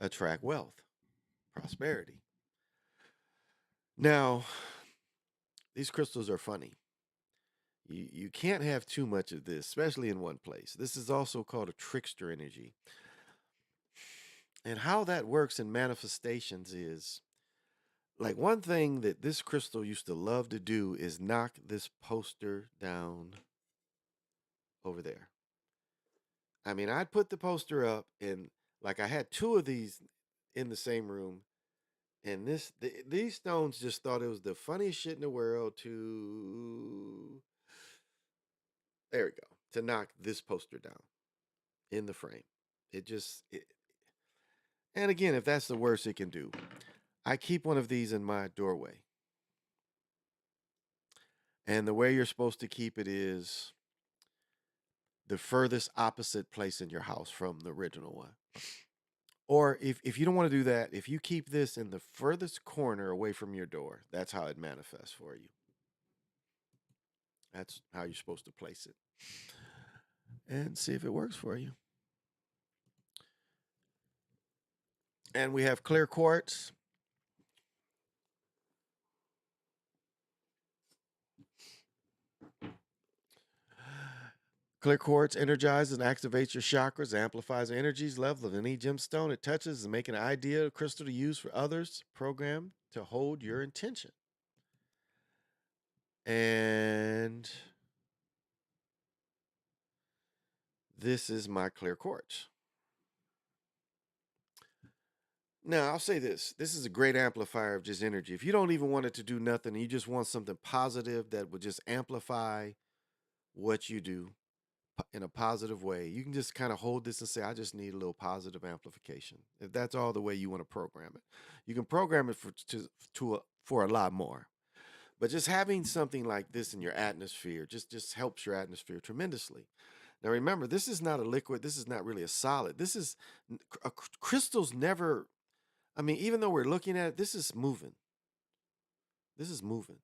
attract wealth, prosperity? Now, these crystals are funny. You can't have too much of this, especially in one place. This is also called a trickster energy. And how that works in manifestations is like one thing that this crystal used to love to do is knock this poster down over there. I mean, I'd put the poster up and like I had two of these in the same room. And these stones just thought it was the funniest shit in the world to, there we go, to knock this poster down in the frame. And again, if that's the worst it can do, I keep one of these in my doorway. And the way you're supposed to keep it is the furthest opposite place in your house from the original one. Or if you don't want to do that, if you keep this in the furthest corner away from your door, that's how it manifests for you. That's how you're supposed to place it. And see if it works for you. And we have clear quartz. Clear quartz energizes and activates your chakras, amplifies the energies level of any gemstone it touches, and make an ideal crystal to use for others, programmed to hold your intention. And this is my clear quartz. Now, I'll say this. This is a great amplifier of just energy. If you don't even want it to do nothing, and you just want something positive that would just amplify what you do in a positive way, you can just kind of hold this and say, I just need a little positive amplification. If that's all the way you want to program it, you can program it for a lot more. But just having something like this in your atmosphere just helps your atmosphere tremendously. Now remember, this is not a liquid. This is not really a solid. This is crystals never. I mean, even though we're looking at it, this is moving. This is moving.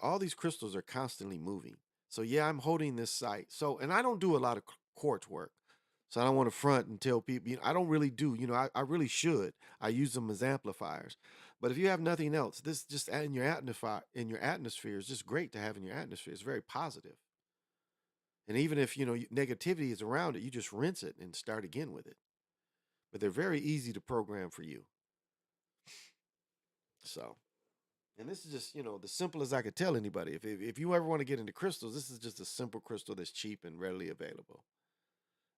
All these crystals are constantly moving. So yeah, I'm holding this site. So, and I don't do a lot of quartz work. So I don't want to front and tell people, I don't really do, I really should. I use them as amplifiers. But if you have nothing else, this just in your atmosphere is just great to have in your atmosphere. It's very positive. And even if, negativity is around it, you just rinse it and start again with it. But they're very easy to program for you. So, and this is just, the simplest I could tell anybody. If you ever want to get into crystals, this is just a simple crystal that's cheap and readily available.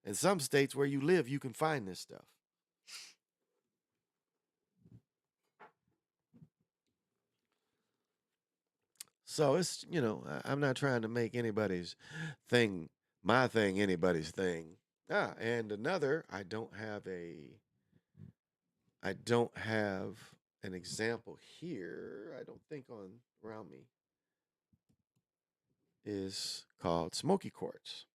In some states where you live, you can find this stuff. So it's, I'm not trying to make anybody's thing my thing, anybody's thing. And another, I don't have an example here. I don't think on around me is called smoky quartz.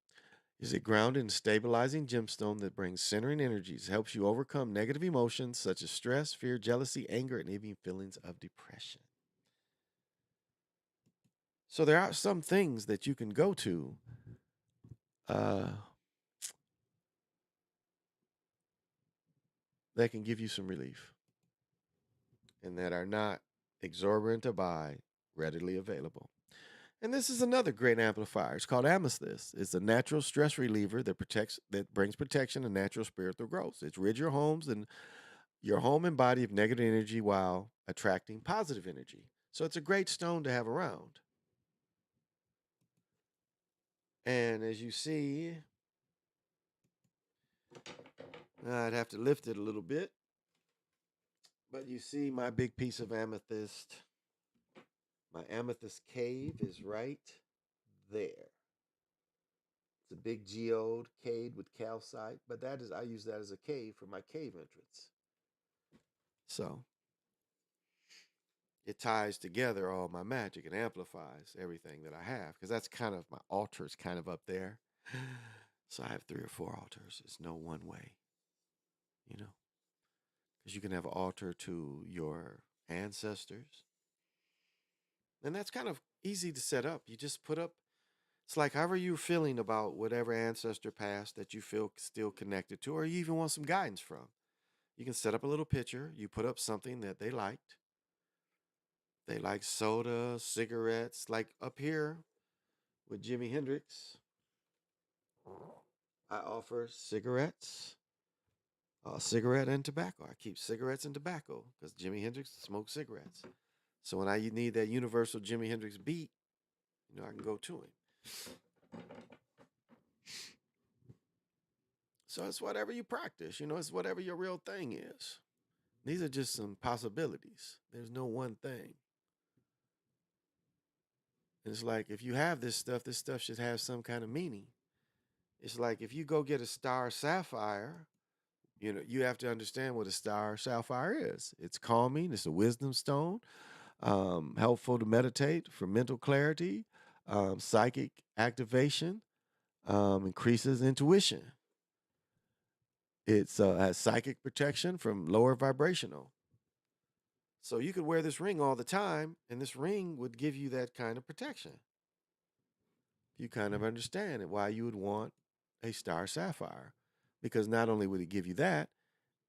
Is a grounded and stabilizing gemstone that brings centering energies, helps you overcome negative emotions such as stress, fear, jealousy, anger, and even feelings of depression. So there are some things that you can go to uh, that can give you some relief and that are not exorbitant to buy, readily available. And this is another great amplifier. It's called amethyst. It's a natural stress reliever that brings protection and natural spiritual growth. It's rid your home and body of negative energy while attracting positive energy. So it's a great stone to have around. And as you see, I'd have to lift it a little bit. But you see my big piece of amethyst. My amethyst cave is right there. It's a big geode cave with calcite, but I use that as a cave for my cave entrance. So it ties together all my magic and amplifies everything that I have because that's kind of my altar is kind of up there. So I have 3 or 4 altars. It's no one way, you know, because you can have an altar to your ancestors, and that's kind of easy to set up. You just put up. It's like however you're feeling about whatever ancestor passed that you feel still connected to, or you even want some guidance from. You can set up a little picture. You put up something that they liked. They like soda, cigarettes. Like up here with Jimi Hendrix, I offer cigarette and tobacco. I keep cigarettes and tobacco because Jimi Hendrix smoked cigarettes. So when I need that universal Jimi Hendrix beat, I can go to him. So it's whatever you practice, it's whatever your real thing is. These are just some possibilities. There's no one thing. And it's like if you have this stuff should have some kind of meaning. It's like if you go get a star sapphire, you have to understand what a star sapphire is. It's calming, it's a wisdom stone, helpful to meditate for mental clarity, psychic activation, increases intuition. It's has psychic protection from lower vibrational. So you could wear this ring all the time, and this ring would give you that kind of protection. You kind of understand it, why you would want a star sapphire. Because not only would it give you that,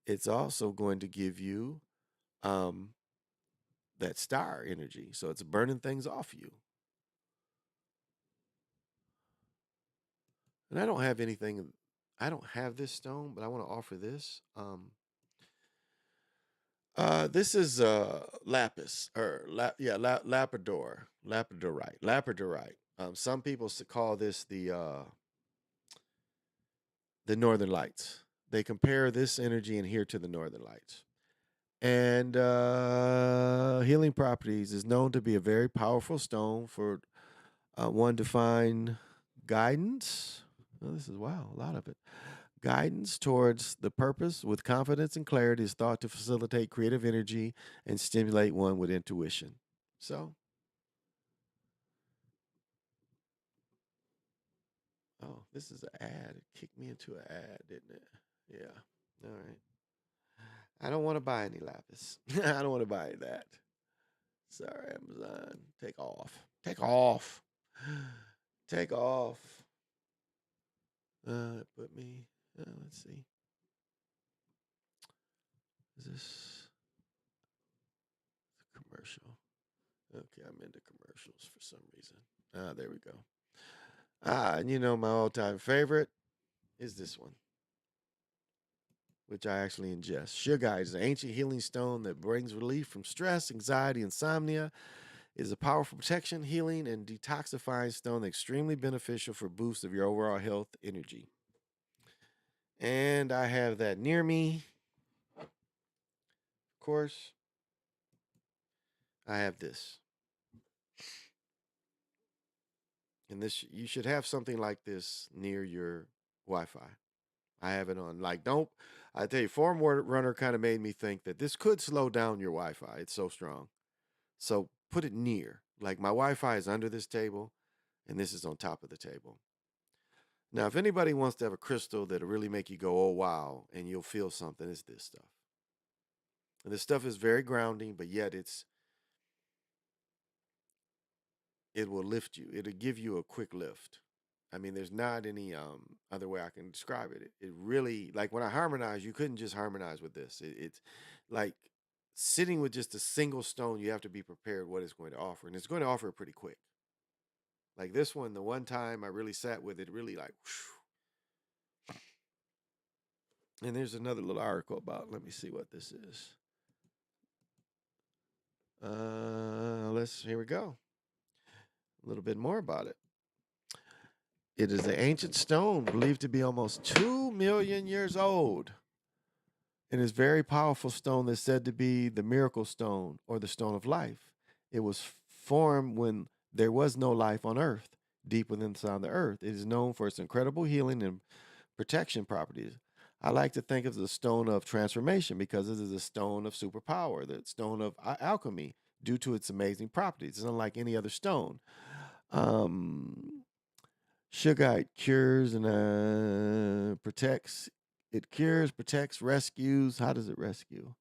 it's also going to give you um, that star energy. So it's burning things off you. And I don't have this stone, but I want to offer this. This is lapis or lapidorite. Some people call this the Northern Lights. They compare this energy in here to the Northern Lights. And healing properties is known to be a very powerful stone for one to find guidance. Oh, this is wow, a lot of it. Guidance towards the purpose with confidence and clarity is thought to facilitate creative energy and stimulate one with intuition. So, oh, this is an ad. It kicked me into an ad, didn't it? Yeah. All right. I don't want to buy any lapis. I don't want to buy that. Sorry, Amazon. Take off. Take off. Take off. Put me. Let's see. Is this a commercial? Okay, I'm into commercials for some reason. There we go. And my all-time favorite is this one, which I actually ingest. Shugite is an ancient healing stone that brings relief from stress, anxiety, insomnia. It is a powerful protection, healing, and detoxifying stone extremely beneficial for boost of your overall health energy. And I have that near me. Of course, I have this. And this you should have something like this near your Wi-Fi. I have it on. Like, don't I tell you, Form Runner kind of made me think that this could slow down your Wi-Fi. It's so strong. So put it near. Like my Wi-Fi is under this table, and this is on top of the table. Now, if anybody wants to have a crystal that'll really make you go, oh wow, and you'll feel something, it's this stuff. And this stuff is very grounding, but yet it will lift you. It'll give you a quick lift. I mean, there's not any other way I can describe it. It really, like when I harmonize, you couldn't just harmonize with this. It's like sitting with just a single stone. You have to be prepared what it's going to offer, and it's going to offer it pretty quick. Like this one, the one time I really sat with it, really like. Whew. And there's another little article about. Let me see what this is. Let's. Here we go. A little bit more about it. It is an ancient stone believed to be almost 2 million years old. It is a very powerful stone that's said to be the miracle stone or the stone of life. It was formed when there was no life on earth, deep within the earth. It is known for its incredible healing and protection properties. I like to think of the stone of transformation because it is a stone of superpower, the stone of alchemy, due to its amazing properties. It's unlike any other stone. Um, Shugite cures and protects. It cures, protects, rescues. How does it rescue?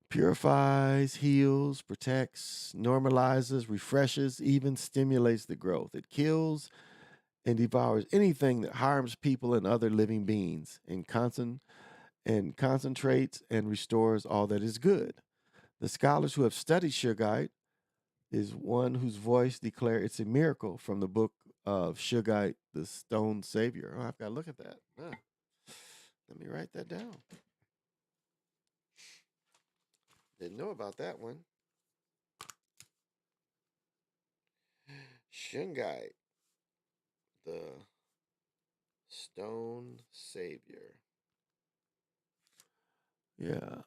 Purifies, heals, protects, normalizes, refreshes, even stimulates the growth. It kills and devours anything that harms people and other living beings, and concentrates and restores all that is good. The scholars who have studied Shugite is one whose voice declare it's a miracle from the book of Shugite, the Stone Savior. Oh, I've got to look at that. Let me write that down. Didn't know about that one. Shungite, the Stone Savior. Yeah.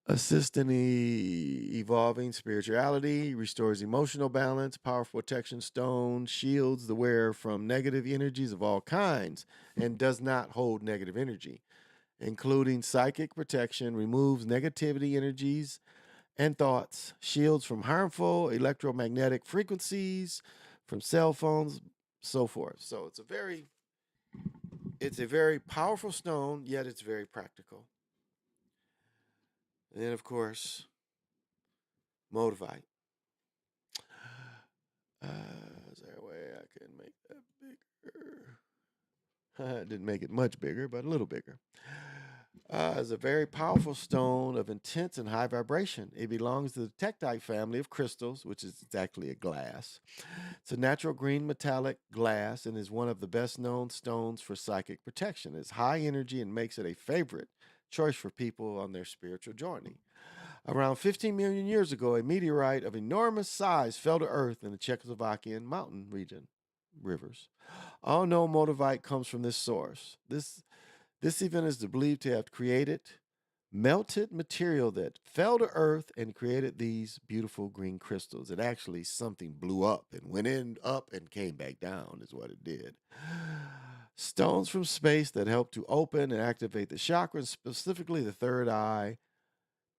Assist in evolving spirituality, restores emotional balance, powerful protection stone, shields the wearer from negative energies of all kinds, and does not hold negative energy, including psychic protection, removes negativity energies and thoughts, shields from harmful electromagnetic frequencies, from cell phones, so forth. So it's a very powerful stone, yet it's very practical. And then, of course, Motivite. Is there a way I can make that bigger? I didn't make it much bigger, but a little bigger. It's a very powerful stone of intense and high vibration. It belongs to the Tektite family of crystals, which is exactly a glass. It's a natural green metallic glass and is one of the best known stones for psychic protection. It's high energy and makes it a favorite choice for people on their spiritual journey. Around 15 million years ago, a meteorite of enormous size fell to Earth in the Czechoslovakian mountain region, rivers. All known motivite comes from this source. This event is believed to have created melted material that fell to Earth and created these beautiful green crystals. It actually something blew up and went in up and came back down is what it did. Stones from space that help to open and activate the chakras, specifically the third eye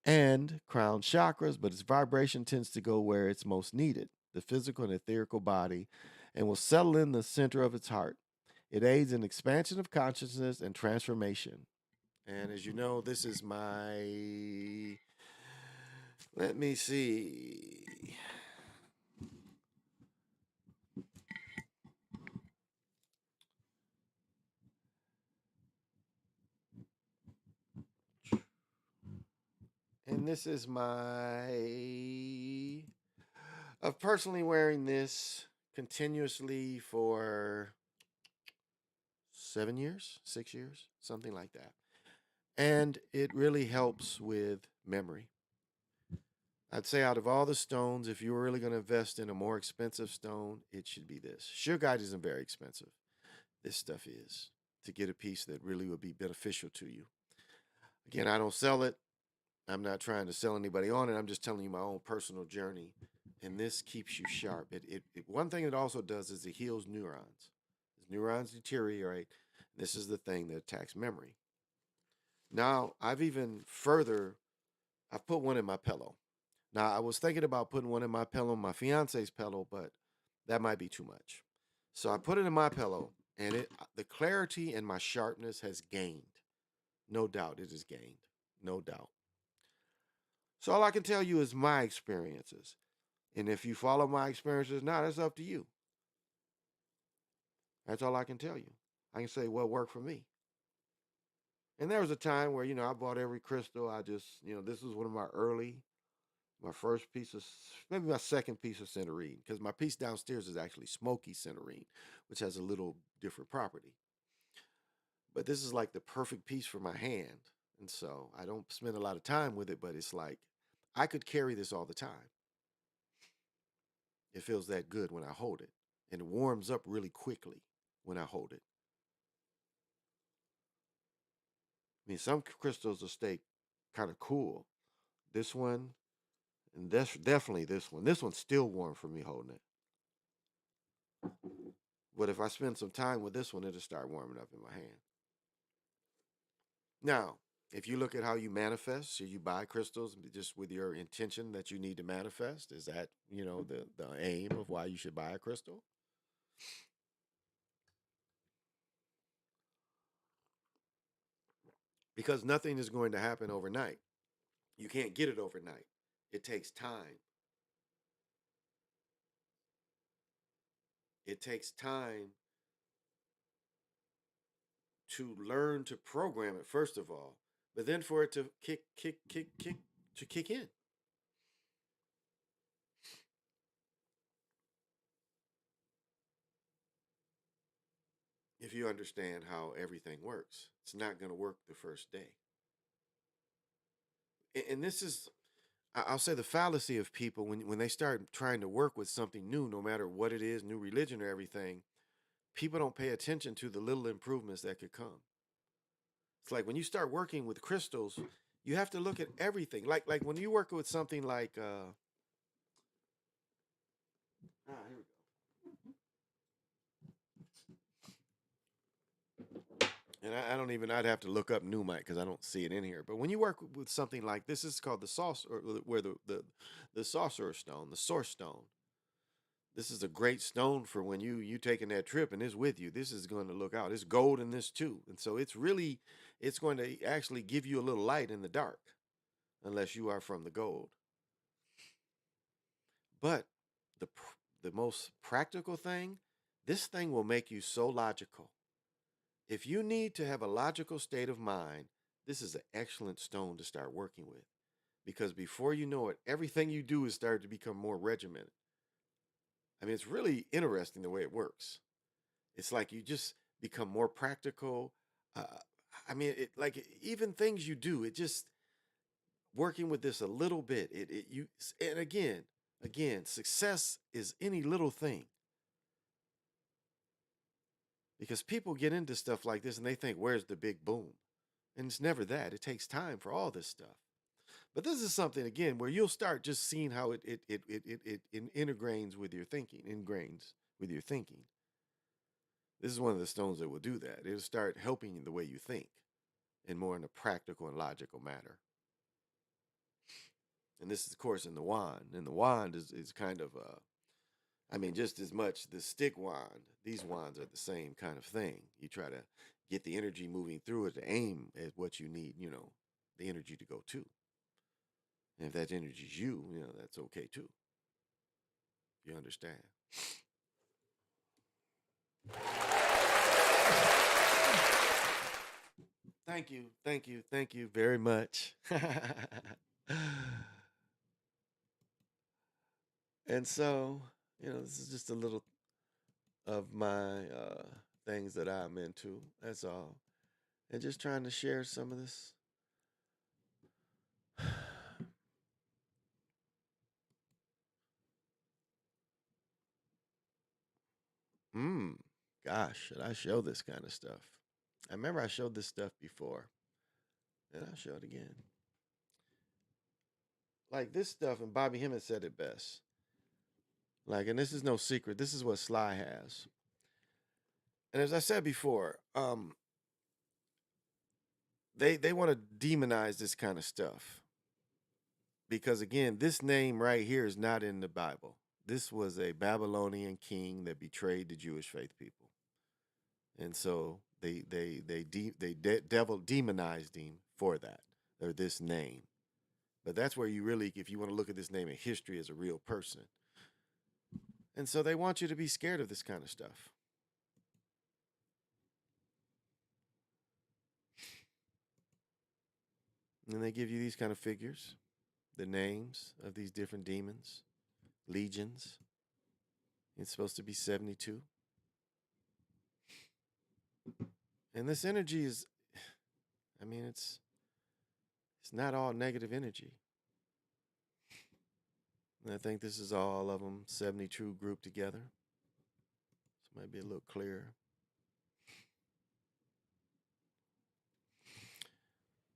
and crown chakras, but its vibration tends to go where it's most needed, the physical and etherical body, and will settle in the center of its heart. It aids in expansion of consciousness and transformation. And as you know, this is my. Let me see. and this is of personally wearing this continuously for 7 years, 6 years, something like that. And it really helps with memory. I'd say out of all the stones, if you were really going to invest in a more expensive stone, it should be this. Sugarite isn't very expensive. This stuff is, to get a piece that really would be beneficial to you. Again, I don't sell it. I'm not trying to sell anybody on it. I'm just telling you my own personal journey. And this keeps you sharp. One thing it also does is it heals neurons. As neurons deteriorate, this is the thing that attacks memory. Now, I've put one in my pillow. Now, I was thinking about putting one in my pillow, my fiance's pillow, but that might be too much. So I put it in my pillow, and the clarity and my sharpness has gained. No doubt it has gained. No doubt. So all I can tell you is my experiences. And if you follow my experiences now, that's up to you. That's all I can tell you. I can say what worked for me. And there was a time where, I bought every crystal. This was one of my first piece of, maybe my second piece of cinerine, because my piece downstairs is actually smoky cinerine, which has a little different property. But this is like the perfect piece for my hand. And so I don't spend a lot of time with it, but it's like I could carry this all the time. It feels that good when I hold it. And it warms up really quickly when I hold it. I mean, some crystals will stay kind of cool. This one, and that's definitely this one. This one's still warm for me holding it. But if I spend some time with this one, it'll start warming up in my hand. Now, if you look at how you manifest, so you buy crystals just with your intention that you need to manifest, is that, the aim of why you should buy a crystal? Because nothing is going to happen overnight. You can't get it overnight. It takes time. It takes time to learn to program it, first of all, but then for it to kick in. If you understand how everything works, it's not going to work the first day. And this is, I'll say, the fallacy of people when they start trying to work with something new, no matter what it is, new religion or everything, people don't pay attention to the little improvements that could come. It's like when you start working with crystals, you have to look at everything. Like when you work with something like here we go. And I'd have to look up Numite because I don't see it in here. But when you work with something like this is called the saucer, where the sorcerer stone, the source stone. This is a great stone for when you taking that trip and it's with you. This is going to look out. It's gold in this too. And so it's going to actually give you a little light in the dark, unless you are from the gold. But the most practical thing, this thing will make you so logical. If you need to have a logical state of mind, this is an excellent stone to start working with. Because before you know it, everything you do is starting to become more regimented. I mean, it's really interesting the way it works. It's like you just become more practical. Uh, I mean, even things you do, it just working with this a little bit. And again, success is any little thing. Because people get into stuff like this and they think, where's the big boom? And it's never that. It takes time for all this stuff. But this is something again where you'll start just seeing how it integrates with your thinking, ingrains with your thinking. This is one of the stones that will do that. It'll start helping the way you think, and more in a practical and logical manner. And this is, of course, in the wand. And the wand is kind of, just as much the stick wand. These wands are the same kind of thing. You try to get the energy moving through it to aim at what you need, the energy to go to. And if that energy is you, that's okay too. You understand? Thank you very much. And so, this is just a little of my things that I'm into. That's all. And just trying to share some of this. Hmm. Gosh, should I show this kind of stuff? I remember I showed this stuff before, and I'll show it again. Like this stuff, and Bobby Hemmett said it best. Like, and this is no secret. This is what Sly has. And as I said before, they want to demonize this kind of stuff because again, this name right here is not in the Bible. This was a Babylonian king that betrayed the Jewish faith people, and so devil demonized him for that or this name. But that's where you really, if you want to look at this name in history as a real person, and so they want you to be scared of this kind of stuff. And they give you these kind of figures, the names of these different demons, legions. It's supposed to be 72. And this energy is, I mean, it's not all negative energy. And I think this is all of them, 72 grouped together. This might be a little clearer.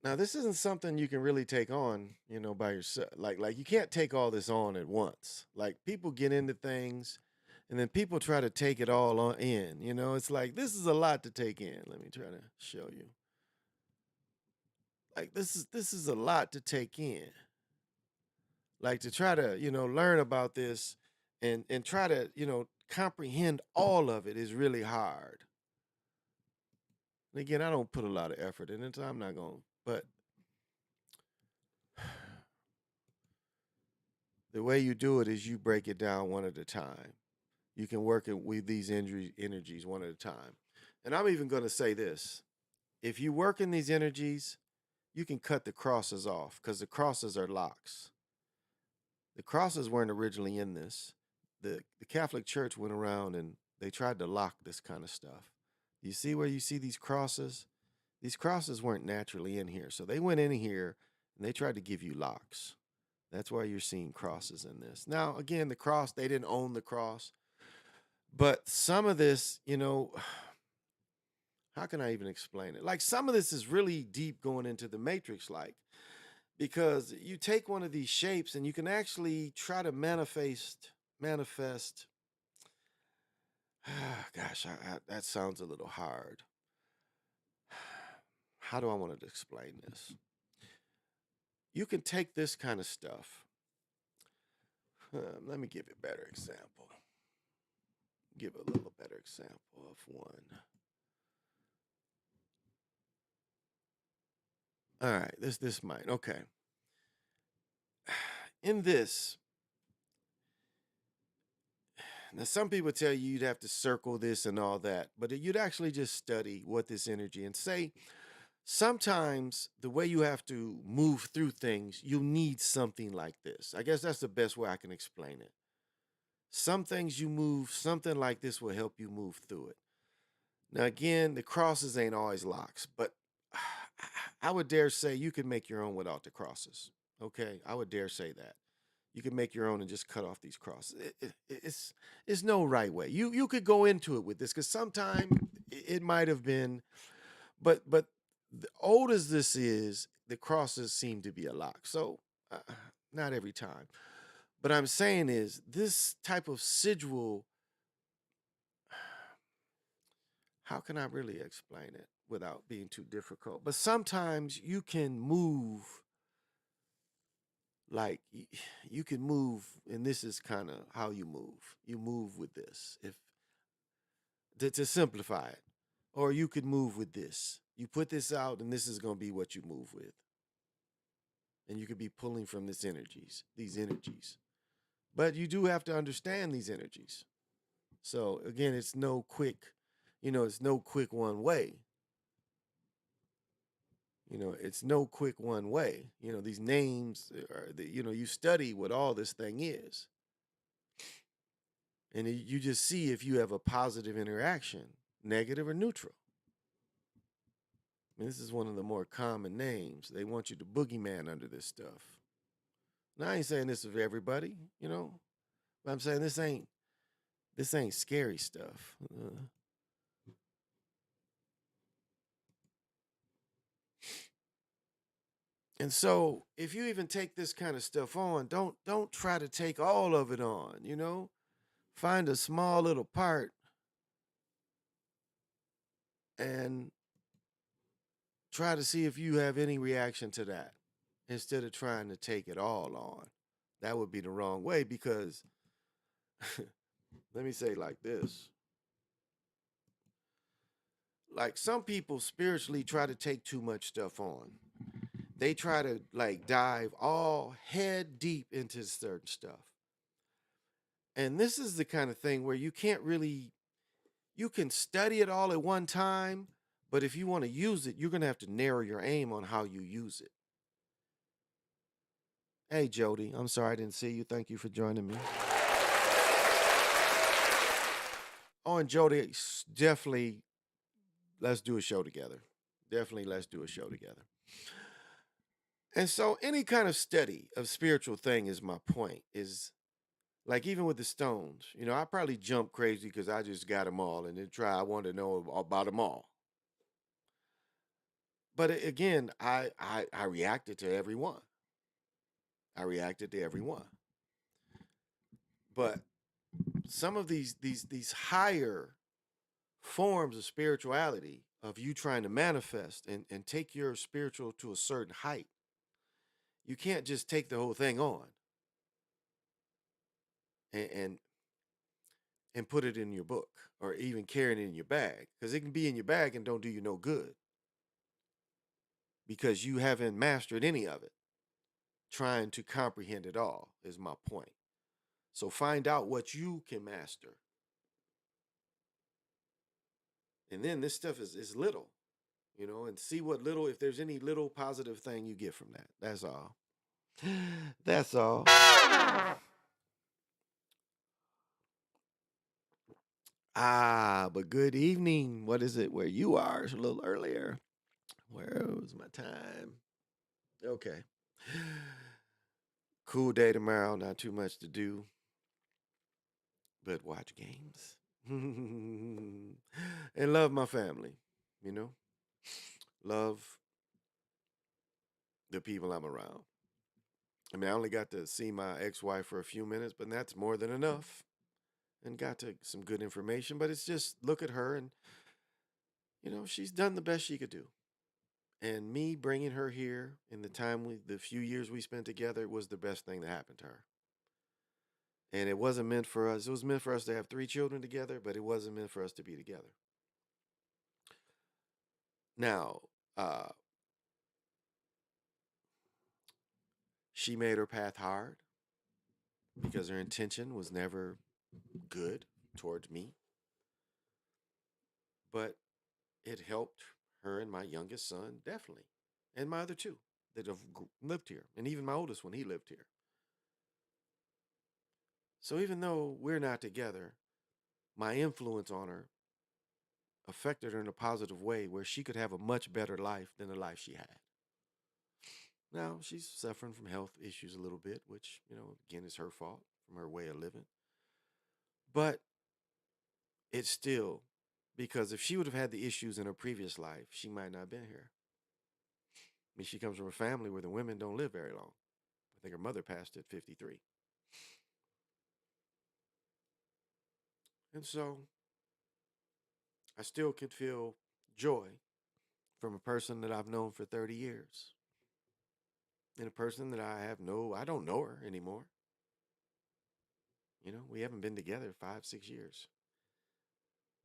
Now, this isn't something you can really take on, by yourself. Like you can't take all this on at once. Like people get into things and then people try to take it all on in. It's like this is a lot to take in. Let me try to show you. Like this is a lot to take in. Like to try to, learn about this and try to, comprehend all of it is really hard. And again, I don't put a lot of effort in it, so I'm not going to, but the way you do it is you break it down one at a time. You can work it with these energies one at a time. And I'm even going to say this. If you work in these energies, you can cut the crosses off because the crosses are locks. The crosses weren't originally in this. The Catholic Church went around and they tried to lock this kind of stuff. You see where you see these crosses? These crosses weren't naturally in here. So they went in here and they tried to give you locks. That's why you're seeing crosses in this. Now, again, the cross, they didn't own the cross. But some of this, how can I even explain it? Like some of this is really deep going into the matrix, like, because you take one of these shapes and you can actually try to manifest. Gosh, that sounds a little hard. How do I want to explain this? You can take this kind of stuff. Let me give you a better example. Give a little better example of one. All right, this might. Okay. In this, now some people tell you you'd have to circle this and all that, but you'd actually just study what this energy and say sometimes the way you have to move through things, you need something like this. I guess that's the best way I can explain it. Some things you move, something like this will help you move through it. Now, again, the crosses ain't always locks, but I would dare say you can make your own without the crosses. Okay, I would dare say that you can make your own and just cut off these crosses. It's no right way. You could go into it with this because sometimes it might have been, but the old as this is, the crosses seem to be a lock. So not every time, but I'm saying is this type of sigil. How can I really explain it without being too difficult? But sometimes you can move like you can move, and this is kind of how you move. You move with this, if to simplify it, or you could move with this. You put this out, and this is going to be what you move with, and you could be pulling from these energies. But you do have to understand these energies. So again, it's no quick, it's no quick one way. It's no quick one way. These names are, you study what all this thing is. And you just see if you have a positive interaction, negative or neutral. This is one of the more common names. They want you to boogeyman under this stuff. Now I ain't saying this of everybody, but I'm saying this ain't scary stuff. And so if you even take this kind of stuff on, don't try to take all of it on. Find a small little part and try to see if you have any reaction to that instead of trying to take it all on. That would be the wrong way because let me say it like this. Like some people spiritually try to take too much stuff on. They try to like dive all head deep into certain stuff. And this is the kind of thing where you can study it all at one time, but if you want to use it, you're going to have to narrow your aim on how you use it. Hey, Jody, I'm sorry I didn't see you. Thank you for joining me. Oh, and Jody, definitely let's do a show together. Definitely let's do a show together. And so any kind of study of spiritual thing is my point, is like even with the Stones, I probably jumped crazy because I just got them all and then I wanted to know about them all. But again, I reacted to every one. I reacted to every one. But some of these higher forms of spirituality, of you trying to manifest and take your spiritual to a certain height, you can't just take the whole thing on and and put it in your book or even carry it in your bag, because it can be in your bag and don't do you no good because you haven't mastered any of it. Trying to comprehend it all is my point. So find out what you can master. And then this stuff is little, and see what little, if there's any little positive thing you get from that. That's all. That's all. But good evening. What is it where you are? It's a little earlier. Where was my time? Okay. Cool day tomorrow. Not too much to do, but watch games and love my family. Love the people I'm around. I mean, I only got to see my ex-wife for a few minutes, but that's more than enough. And got to some good information, but it's just look at her and she's done the best she could do. And me bringing her here in the few years we spent together was the best thing that happened to her. And it wasn't meant for us. It was meant for us to have 3 children together, but it wasn't meant for us to be together. Now, she made her path hard because her intention was never good towards me. But it helped her and my youngest son, definitely. And my other 2 that have lived here. And even my oldest one, he lived here. So even though we're not together, my influence on her affected her in a positive way where she could have a much better life than the life she had. Now, she's suffering from health issues a little bit, which, again, is her fault from her way of living. But it's still, because if she would have had the issues in her previous life, she might not have been here. I mean, she comes from a family where the women don't live very long. I think her mother passed at 53. And so I still could feel joy from a person that I've known for 30 years. And a person that I don't know her anymore. We haven't been together 5, 6 years.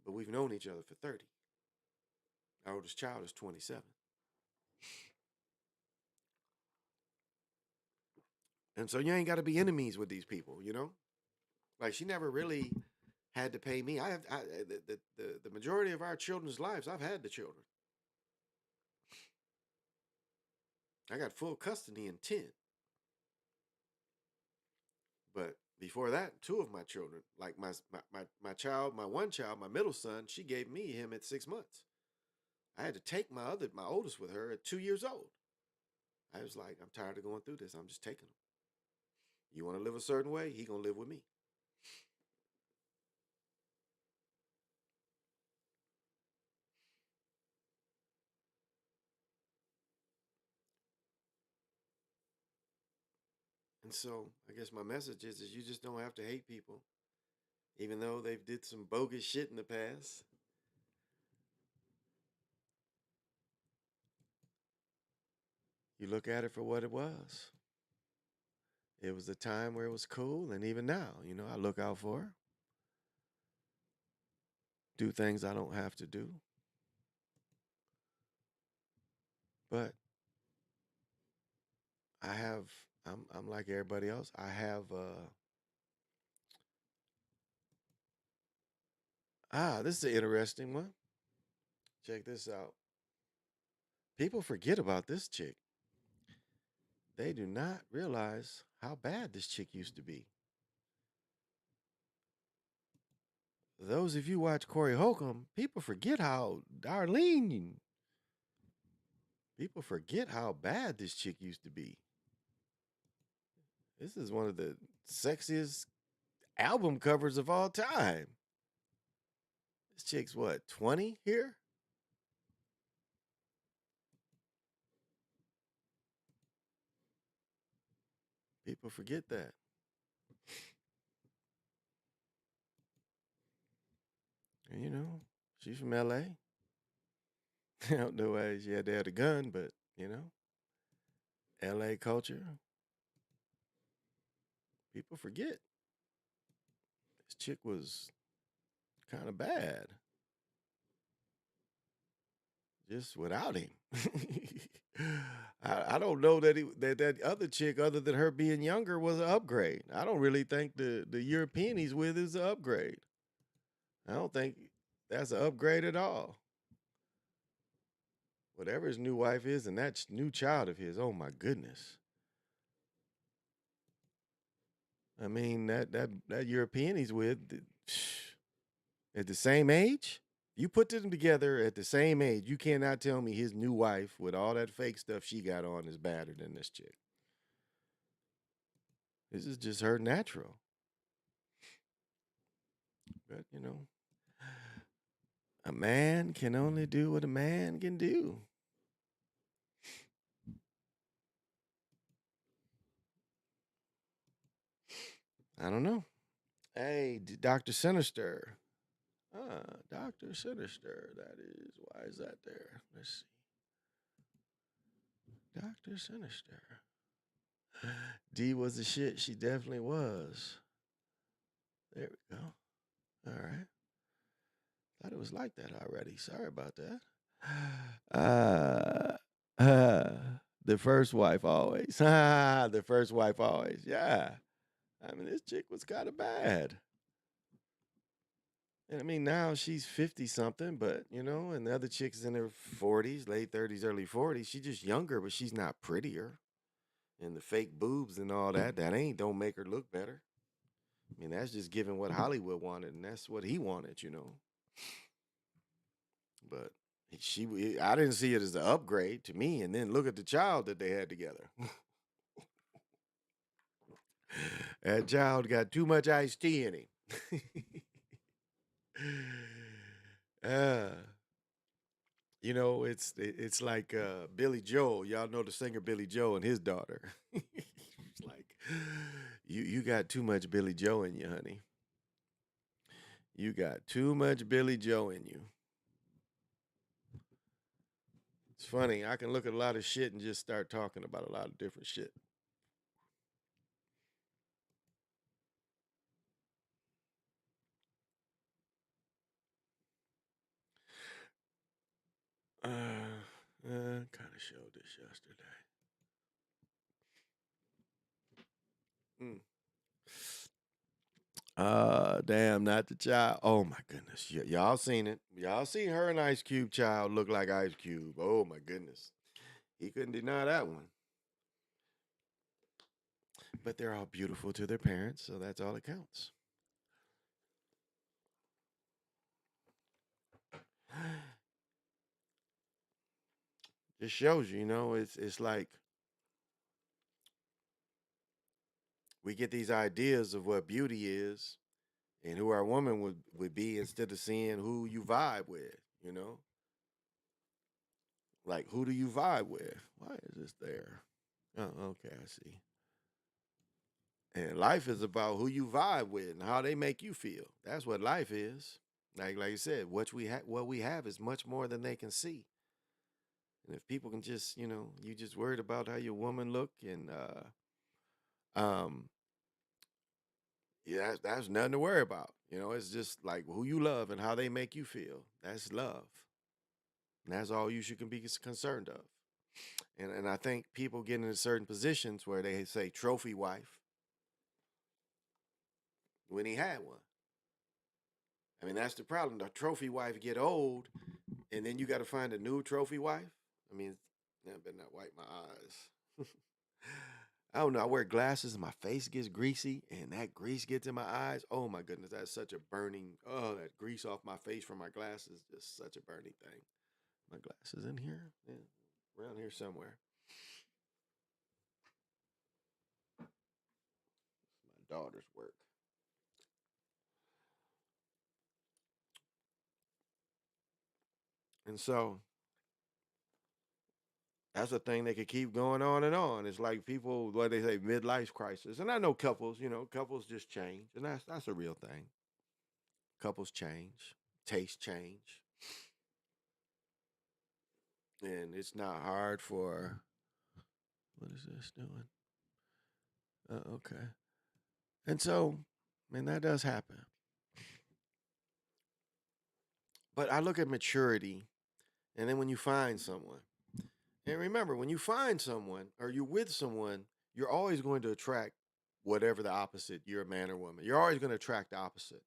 But we've known each other for 30. Our oldest child is 27. And so you ain't got to be enemies with these people, Like she never really had to pay me. The majority of our children's lives, I've had the children. I got full custody in 10. But before that, two of my children, like my child, my one child, my middle son, she gave me him at 6 months. I had to take my oldest with her at 2 years old. I was like, I'm tired of going through this. I'm just taking him. You want to live a certain way? He gonna live with me. And so I guess my message is you just don't have to hate people, even though they've did some bogus shit in the past. You look at it for what it was. It was a time where it was cool, and even now, I look out for her, do things I don't have to do. But I have, I'm like everybody else. I have, this is an interesting one. Check this out. People forget about this chick. They do not realize how bad this chick used to be. Those of you watch Corey Holcomb, people forget how Darlene, people forget how bad this chick used to be. This is one of the sexiest album covers of all time. This chick's what, 20 here? People forget that. And she's from LA. I don't know why she had to have a gun, but LA culture. People forget. This chick was kind of bad. Just without him. I don't know that other chick, other than her being younger, was an upgrade. I don't really think the European he's with is an upgrade. I don't think that's an upgrade at all. Whatever his new wife is and that new child of his, oh my goodness. I mean that European he's with at the same age. You put them together at the same age. You cannot tell me his new wife with all that fake stuff she got on is badder than this chick. This is just her natural. But a man can only do what a man can do. I don't know. Hey, Dr. Sinister. Dr. Sinister. That is, why is that there? Let's see. Dr. Sinister. D was the shit. She definitely was. There we go. All right. Thought it was like that already. Sorry about that. The first wife always. The first wife always. Yeah. I mean, this chick was kind of bad. And I mean, now she's 50 something, but and the other chick's in her 40s, late 30s, early 40s. She's just younger, but she's not prettier. And the fake boobs and all that don't make her look better. I mean, that's just giving what Hollywood wanted, and that's what he wanted. But I didn't see it as an upgrade to me. And then look at the child that they had together. That child got too much iced tea in him. uh, it's like Billy Joel. Y'all know the singer Billy Joel and his daughter. It's like you got too much Billy Joe in you, honey. You got too much Billy Joe in you. It's funny. I can look at a lot of shit and just start talking about a lot of different shit. Kind of showed this yesterday. Mm. Damn, not the child. Oh my goodness, y'all seen it? Y'all seen her and Ice Cube child look like Ice Cube? Oh my goodness, he couldn't deny that one. but they're all beautiful to their parents, so that's all that counts. Just shows you, it's like we get these ideas of what beauty is and who our woman would be instead of seeing who you vibe with, you know? Like who do you vibe with? Why is this there? Oh, okay, I see. And life is about who you vibe with and how they make you feel. That's what life is. Like you said, what we have is much more than they can see. And if people can just, you just worried about how your woman look and um yeah, that's nothing to worry about. It's just like who you love and how they make you feel. That's love. And that's all you should can be concerned of. And I think people get into certain positions where they say trophy wife when he had one. I mean, that's the problem. The trophy wife get old, and then you got to find a new trophy wife. I mean, I better not wipe my eyes. I don't know. I wear glasses and my face gets greasy, and that grease gets in my eyes. Oh my goodness, that's such a burning. Oh, that grease off my face from my glasses, just such a burning thing. My glasses in here, yeah, around here somewhere. My daughter's work, and so that's a thing that could keep going on and on. It's like people, what they say, midlife crisis. And I know couples, couples just change, and that's a real thing. Couples change, tastes change, and it's not hard for. What is this doing? Okay. And so, man, that does happen. But I look at maturity, and then when you find someone, and remember, when you find someone or you're with someone, you're always going to attract whatever the opposite. You're a man or woman. You're always going to attract the opposite.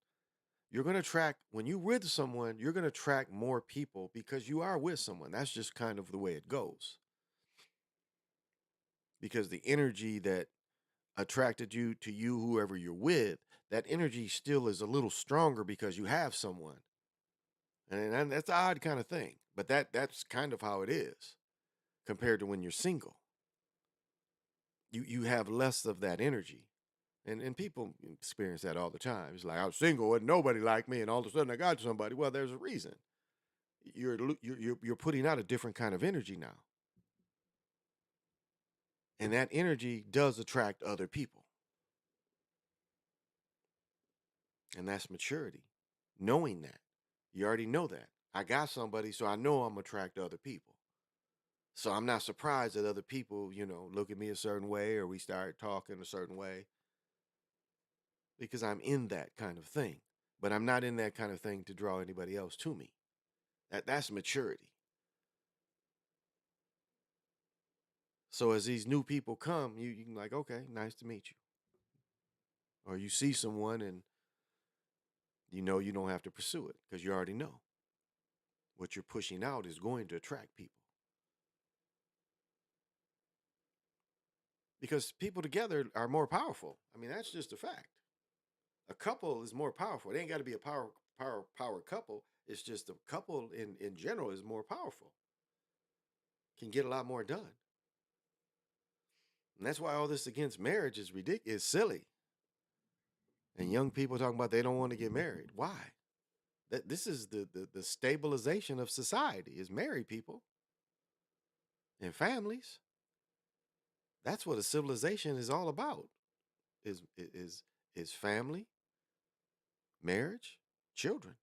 You're going to attract, when you're with someone, you're going to attract more people because you are with someone. That's just kind of the way it goes. Because the energy that attracted you to you, whoever you're with, that energy still is a little stronger because you have someone. And that's an odd kind of thing. But that's kind of how it is compared to when you're single. You have less of that energy. And people experience that all the time. It's like I was single and nobody liked me, and all of a sudden I got somebody. Well, there's a reason. You're putting out a different kind of energy now, and that energy does attract other people, and that's maturity. Knowing that, you already know that I got somebody, so I know I'm attract other people. So I'm not surprised that other people, look at me a certain way or we start talking a certain way because I'm in that kind of thing. But I'm not in that kind of thing to draw anybody else to me. That's maturity. So as these new people come, you can like, okay, nice to meet you. Or you see someone and you know you don't have to pursue it because you already know what you're pushing out is going to attract people. Because people together are more powerful. I mean, that's just a fact. A couple is more powerful. It ain't got to be a power couple. It's just a couple in general is more powerful. Can get a lot more done. And that's why all this against marriage is ridiculous, is silly. And young people talking about they don't want to get married. Why? This is the stabilization of society is married people and families. That's what a civilization is all about. Is family, marriage, children.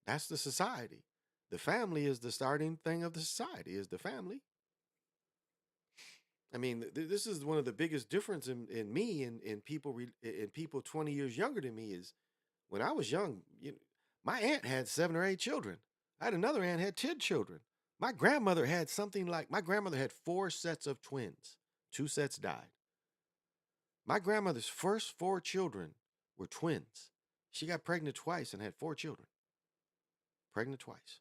That's the society. The family is the starting thing of the society. Is the family. I mean, this is one of the biggest difference in me and in people in people 20 years younger than me is when I was young. My aunt had 7 or 8 children. I had another aunt had 10 children. My grandmother had 4 sets of twins. 2 sets died. My grandmother's first 4 children were twins. She got pregnant twice and had 4 children. Pregnant twice.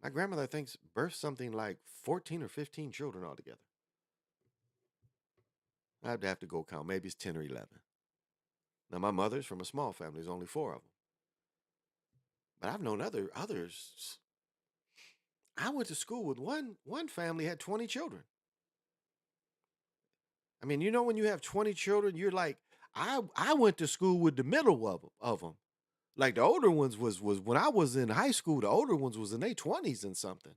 My grandmother thinks birthed something like 14 or 15 children altogether. I'd have to go count. Maybe it's 10 or 11. Now, my mother's from a small family. There's only four of them. But I've known others. I went to school with one family had 20 children. I mean, when you have 20 children, you're like, I went to school with the middle of them. Like the older ones was when I was in high school, the older ones was in their 20s and something.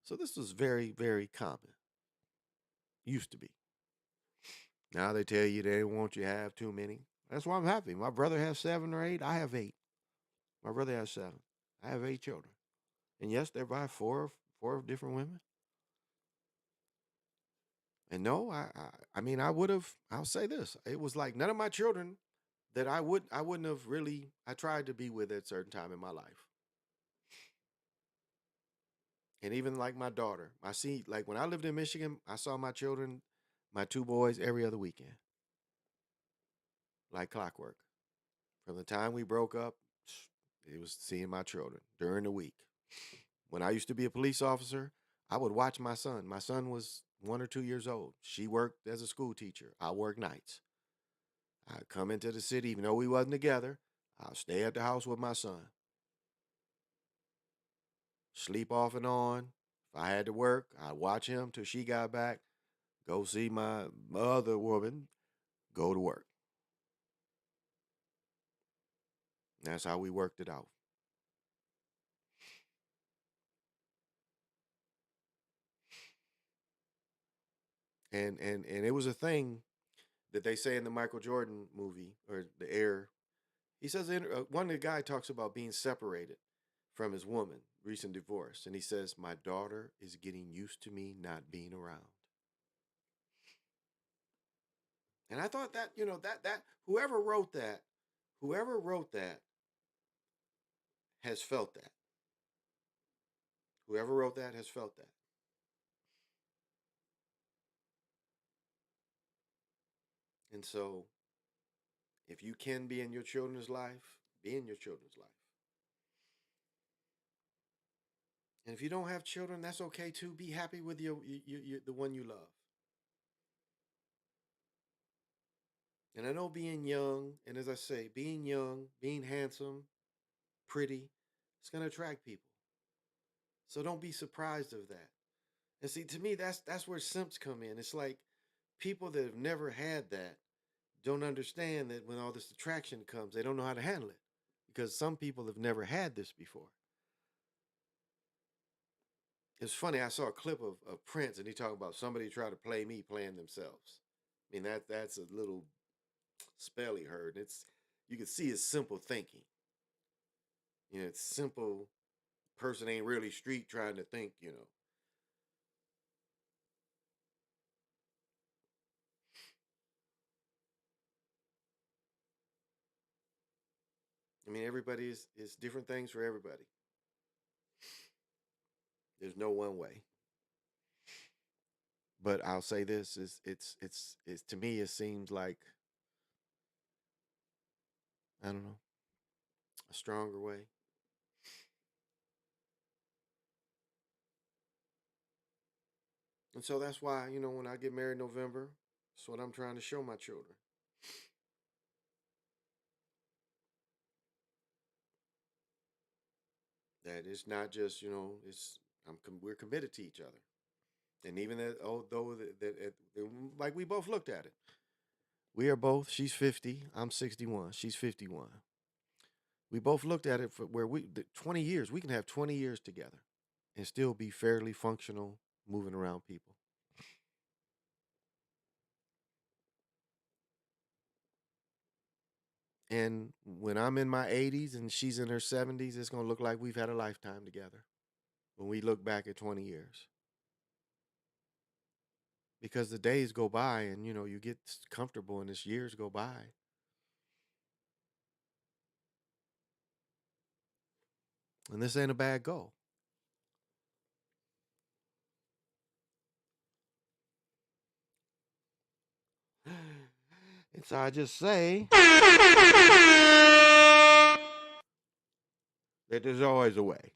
So this was very, very common. Used to be. Now they tell you they don't want you to have too many. That's why I'm happy. My brother has 7 or 8. I have 8. My brother has 7. I have 8 children. And yes, they're by four different women. And no, I mean, I'll say this. It was like none of my children that I wouldn't have really, I tried to be with at a certain time in my life. And even like my daughter, I see, like when I lived in Michigan, I saw my children, my 2 boys, every other weekend, like clockwork. From the time we broke up, it was seeing my children during the week. When I used to be a police officer, I would watch my son. My son was 1 or 2 years old. She worked as a school teacher. I worked nights. I'd come into the city, even though we wasn't together. I'll stay at the house with my son. Sleep off and on. If I had to work, I'd watch him till she got back. Go see my other woman. Go to work. That's how we worked it out. And it was a thing that they say in the Michael Jordan movie or the Air. He says one of the guy talks about being separated from his woman, recent divorce, and he says, "My daughter is getting used to me not being around." And I thought that that whoever wrote that has felt that. Whoever wrote that has felt that. And so, if you can be in your children's life, be in your children's life. And if you don't have children, that's okay too. Be happy with the one you love. And I know being young, and as I say, being young, being handsome, pretty, it's gonna attract people. So don't be surprised of that. And see, to me, that's where simps come in. It's like people that have never had that don't understand that when all this attraction comes, they don't know how to handle it because some people have never had this before. It's funny. I saw a clip of Prince, and he talking about somebody tried to play me playing themselves. I mean that's a little spell he heard. It's you can see his simple thinking. It's simple. Person ain't really street trying to think. I mean, everybody is different things for everybody. There's no one way. But I'll say this: is it's to me it seems like I don't know a stronger way. And so that's why when I get married in November, that's what I'm trying to show my children. That it's not just it's we're committed to each other. And even that, although like we both looked at it, we are both. She's 50. I'm 61. She's 51. We both looked at it for where 20 years. We can have 20 years together and still be fairly functional, moving around people. And when I'm in my 80s and she's in her 70s, it's gonna look like we've had a lifetime together. When we look back at 20 years, because the days go by and you get comfortable and this years go by. And this ain't a bad goal. And so I just say that there's always a way.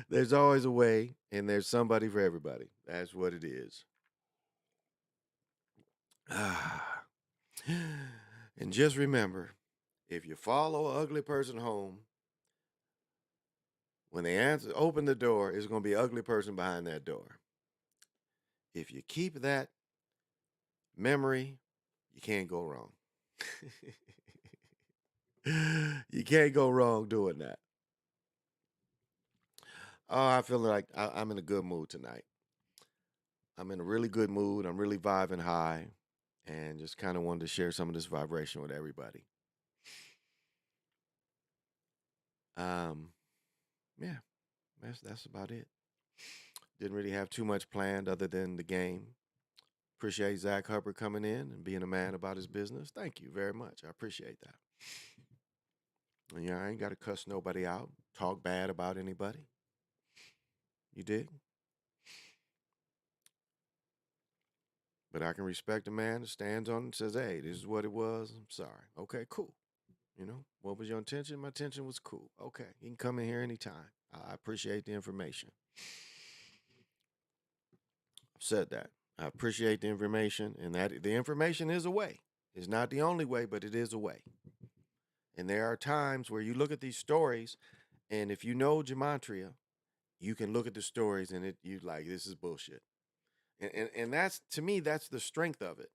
There's always a way, and there's somebody for everybody. That's what it is. Ah. And just remember, if you follow an ugly person home, when they open the door, it's going to be an ugly person behind that door. If you keep that memory, you can't go wrong. You can't go wrong doing that. Oh, I feel like I'm in a good mood tonight. I'm in a really good mood. I'm really vibing high, and just kind of wanted to share some of this vibration with everybody. Um, yeah, that's about it. Didn't really have too much planned other than the game. Appreciate Zach Hubbard coming in and being a man about his business. Thank you very much. I appreciate that. And yeah, I ain't got to cuss nobody out, talk bad about anybody. You dig? But I can respect a man that stands on and says, hey, this is what it was. I'm sorry. Okay, cool. You know, what was your intention? My intention was cool. Okay, you can come in here anytime. I appreciate the information. I've said that. I appreciate the information, and that the information is a way. It's not the only way, but it is a way. And there are times where you look at these stories, and if you know gematria, you can look at the stories and you like this is bullshit. And that's to me that's the strength of it.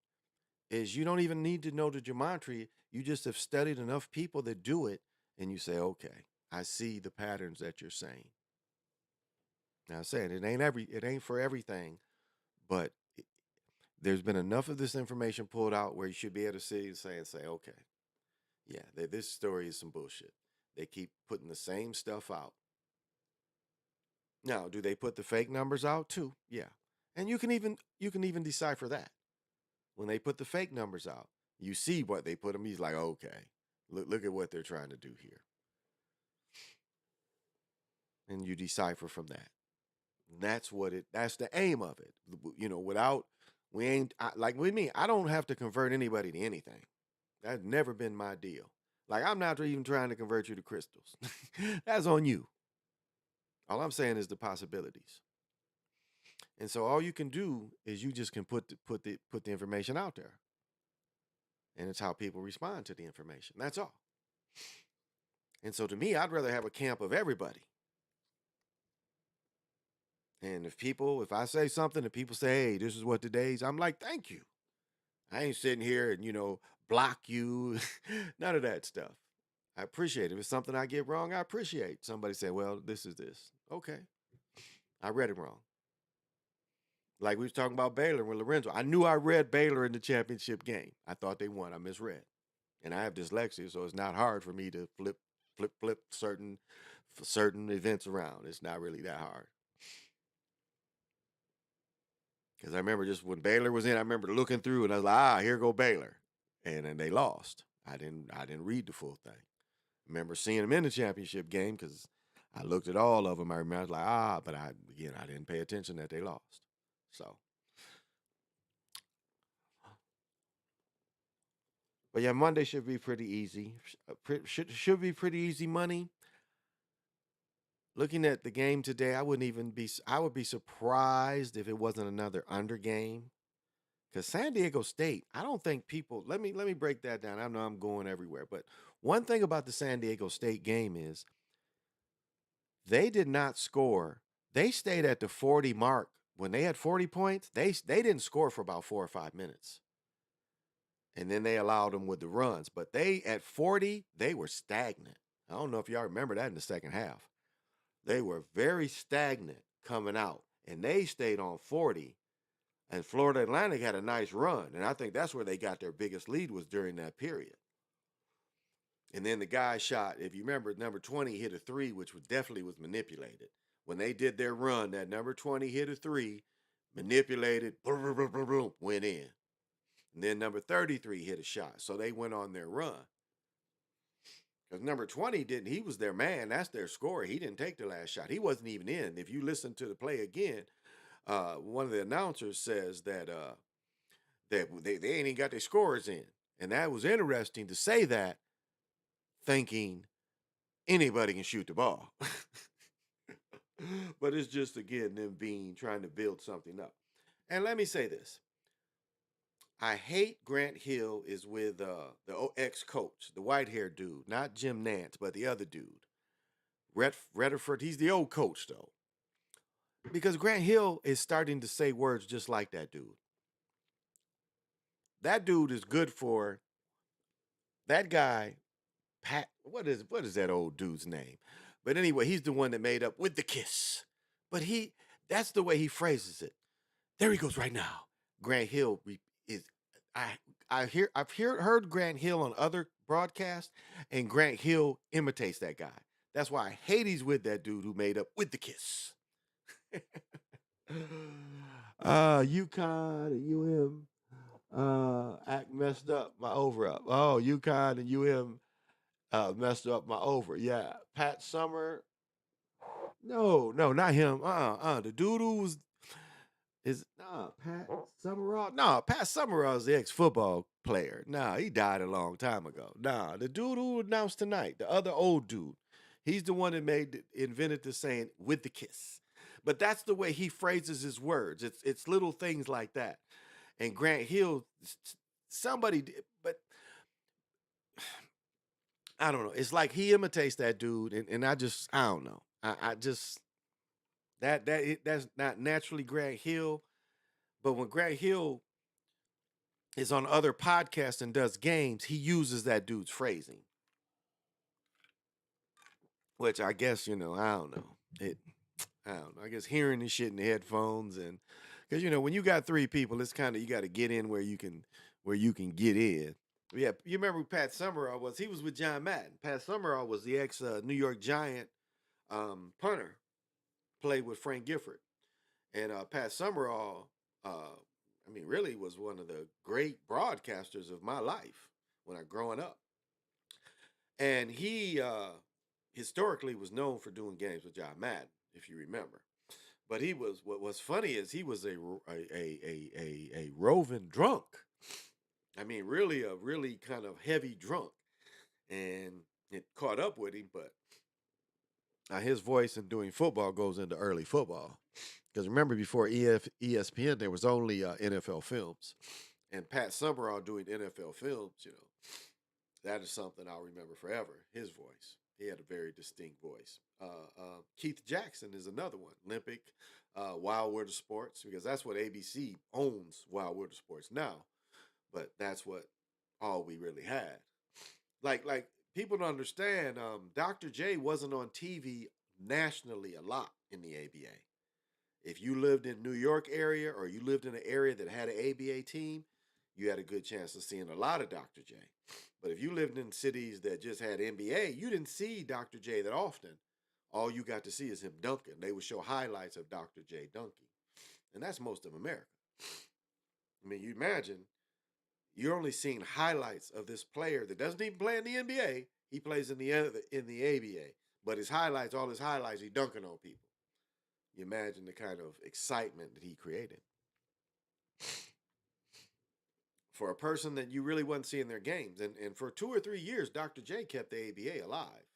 Is you don't even need to know the gematria. You just have studied enough people that do it, and you say, okay, I see the patterns that you're saying. Now, I'm saying it ain't for everything, but there's been enough of this information pulled out where you should be able to see and say, okay, yeah, this story is some bullshit. They keep putting the same stuff out. Now, do they put the fake numbers out too? Yeah, and you can even decipher that when they put the fake numbers out. You see what they put them. He's like, okay, look at what they're trying to do here, and you decipher from that. And that's what it. That's the aim of it. Without we ain't like with me. I don't have to convert anybody to anything. That's never been my deal. Like I'm not even trying to convert you to crystals. That's on you. All I'm saying is the possibilities. And so all you can do is you just can put the information out there. And it's how people respond to the information. That's all. And so to me, I'd rather have a camp of everybody. And if I say something and people say, hey, this is what today's, I'm like, thank you. I ain't sitting here and, block you. None of that stuff. I appreciate it. If it's something I get wrong, I appreciate somebody say, well, this is this. Okay. I read it wrong. Like we was talking about Baylor with Lorenzo. I knew I read Baylor in the championship game. I thought they won. I misread. And I have dyslexia, so it's not hard for me to flip certain events around. It's not really that hard. Because I remember just when Baylor was in, I remember looking through and I was like, here go Baylor. And then they lost. I didn't read the full thing. I remember seeing them in the championship game because I looked at all of them. I remember I was like, but I didn't pay attention that they lost. So, but yeah, Monday should be pretty easy. Should be pretty easy money. Looking at the game today, I would be surprised if it wasn't another under game. Because San Diego State, I don't think people. Let me break that down. I know I'm going everywhere, but one thing about the San Diego State game is they did not score. They stayed at the 40 mark when they had 40 points. They didn't score for about 4 or 5 minutes, and then they allowed them with the runs. But they at 40, they were stagnant. I don't know if y'all remember that in the second half. They were very stagnant coming out, and they stayed on 40. And Florida Atlantic had a nice run, and I think that's where they got their biggest lead was during that period. And then the guy shot, if you remember, number 20 hit a three, which definitely was manipulated. When they did their run, that number 20 hit a three, manipulated, boom, boom, boom, boom, boom, went in. And then number 33 hit a shot. So they went on their run. Because number 20 didn't, he was their man. That's their scorer. He didn't take the last shot. He wasn't even in. If you listen to the play again, one of the announcers says that they ain't even got their scorers in. And that was interesting to say that, thinking anybody can shoot the ball. But it's just again them being trying to build something up. And let me say this: I hate Grant Hill is with the ex coach, the white haired dude, not Jim Nance, but the other dude, Rutherford. He's the old coach though, because Grant Hill is starting to say words just like that dude. That dude is good for that guy. Pat, what is that old dude's name? But anyway, he's the one that made up with the kiss. But that's the way he phrases it. There he goes right now. Grant Hill is I heard Grant Hill on other broadcasts, and Grant Hill imitates that guy. That's why I hate he's with that dude who made up with the kiss. UConn and act messed up my over up. Oh, UConn and messed up my over. Yeah, Pat Summer. No, no, not him. The dude who was is Pat Summerall. No, Pat Summerall is the ex-football player. Nah, he died a long time ago. Nah, the dude who announced tonight, the other old dude, he's the one that invented the saying with the kiss. But that's the way he phrases his words. It's little things like that. And Grant Hill, somebody did, but I don't know. It's like he imitates that dude, and I don't know. I just that's not naturally Grant Hill. But when Grant Hill is on other podcasts and does games, he uses that dude's phrasing, which I guess I don't know. I don't know. I guess hearing this shit in the headphones and because when you got three people, it's kind of you got to get in where you can get in. Yeah, you remember who Pat Summerall was? He was with John Madden. Pat Summerall was the ex New York Giant punter, played with Frank Gifford, and Pat Summerall. I mean, really was one of the great broadcasters of my life when I growing up, and he historically was known for doing games with John Madden, if you remember. But he was what was funny is he was a roving drunk. I mean, really a really kind of heavy drunk, and it caught up with him. But his voice in doing football goes into early football. Because remember, before ESPN, there was only NFL films, and Pat Summerall doing NFL films. That is something I'll remember forever. His voice. He had a very distinct voice. Keith Jackson is another one. Olympic, Wild World of Sports, because that's what ABC owns. Wild World of Sports now, but that's what all we really had. Like people don't understand. Dr. J wasn't on TV nationally a lot in the ABA. If you lived in New York area or you lived in an area that had an ABA team, you had a good chance of seeing a lot of Dr. J. But if you lived in cities that just had NBA, you didn't see Dr. J that often. All you got to see is him dunking. They would show highlights of Dr. J dunking. And that's most of America. I mean, you imagine you're only seeing highlights of this player that doesn't even play in the NBA. He plays in the ABA. But all his highlights, he dunking on people. You imagine the kind of excitement that he created for a person that you really wasn't seeing their games. And for 2 or 3 years, Dr. J kept the ABA alive.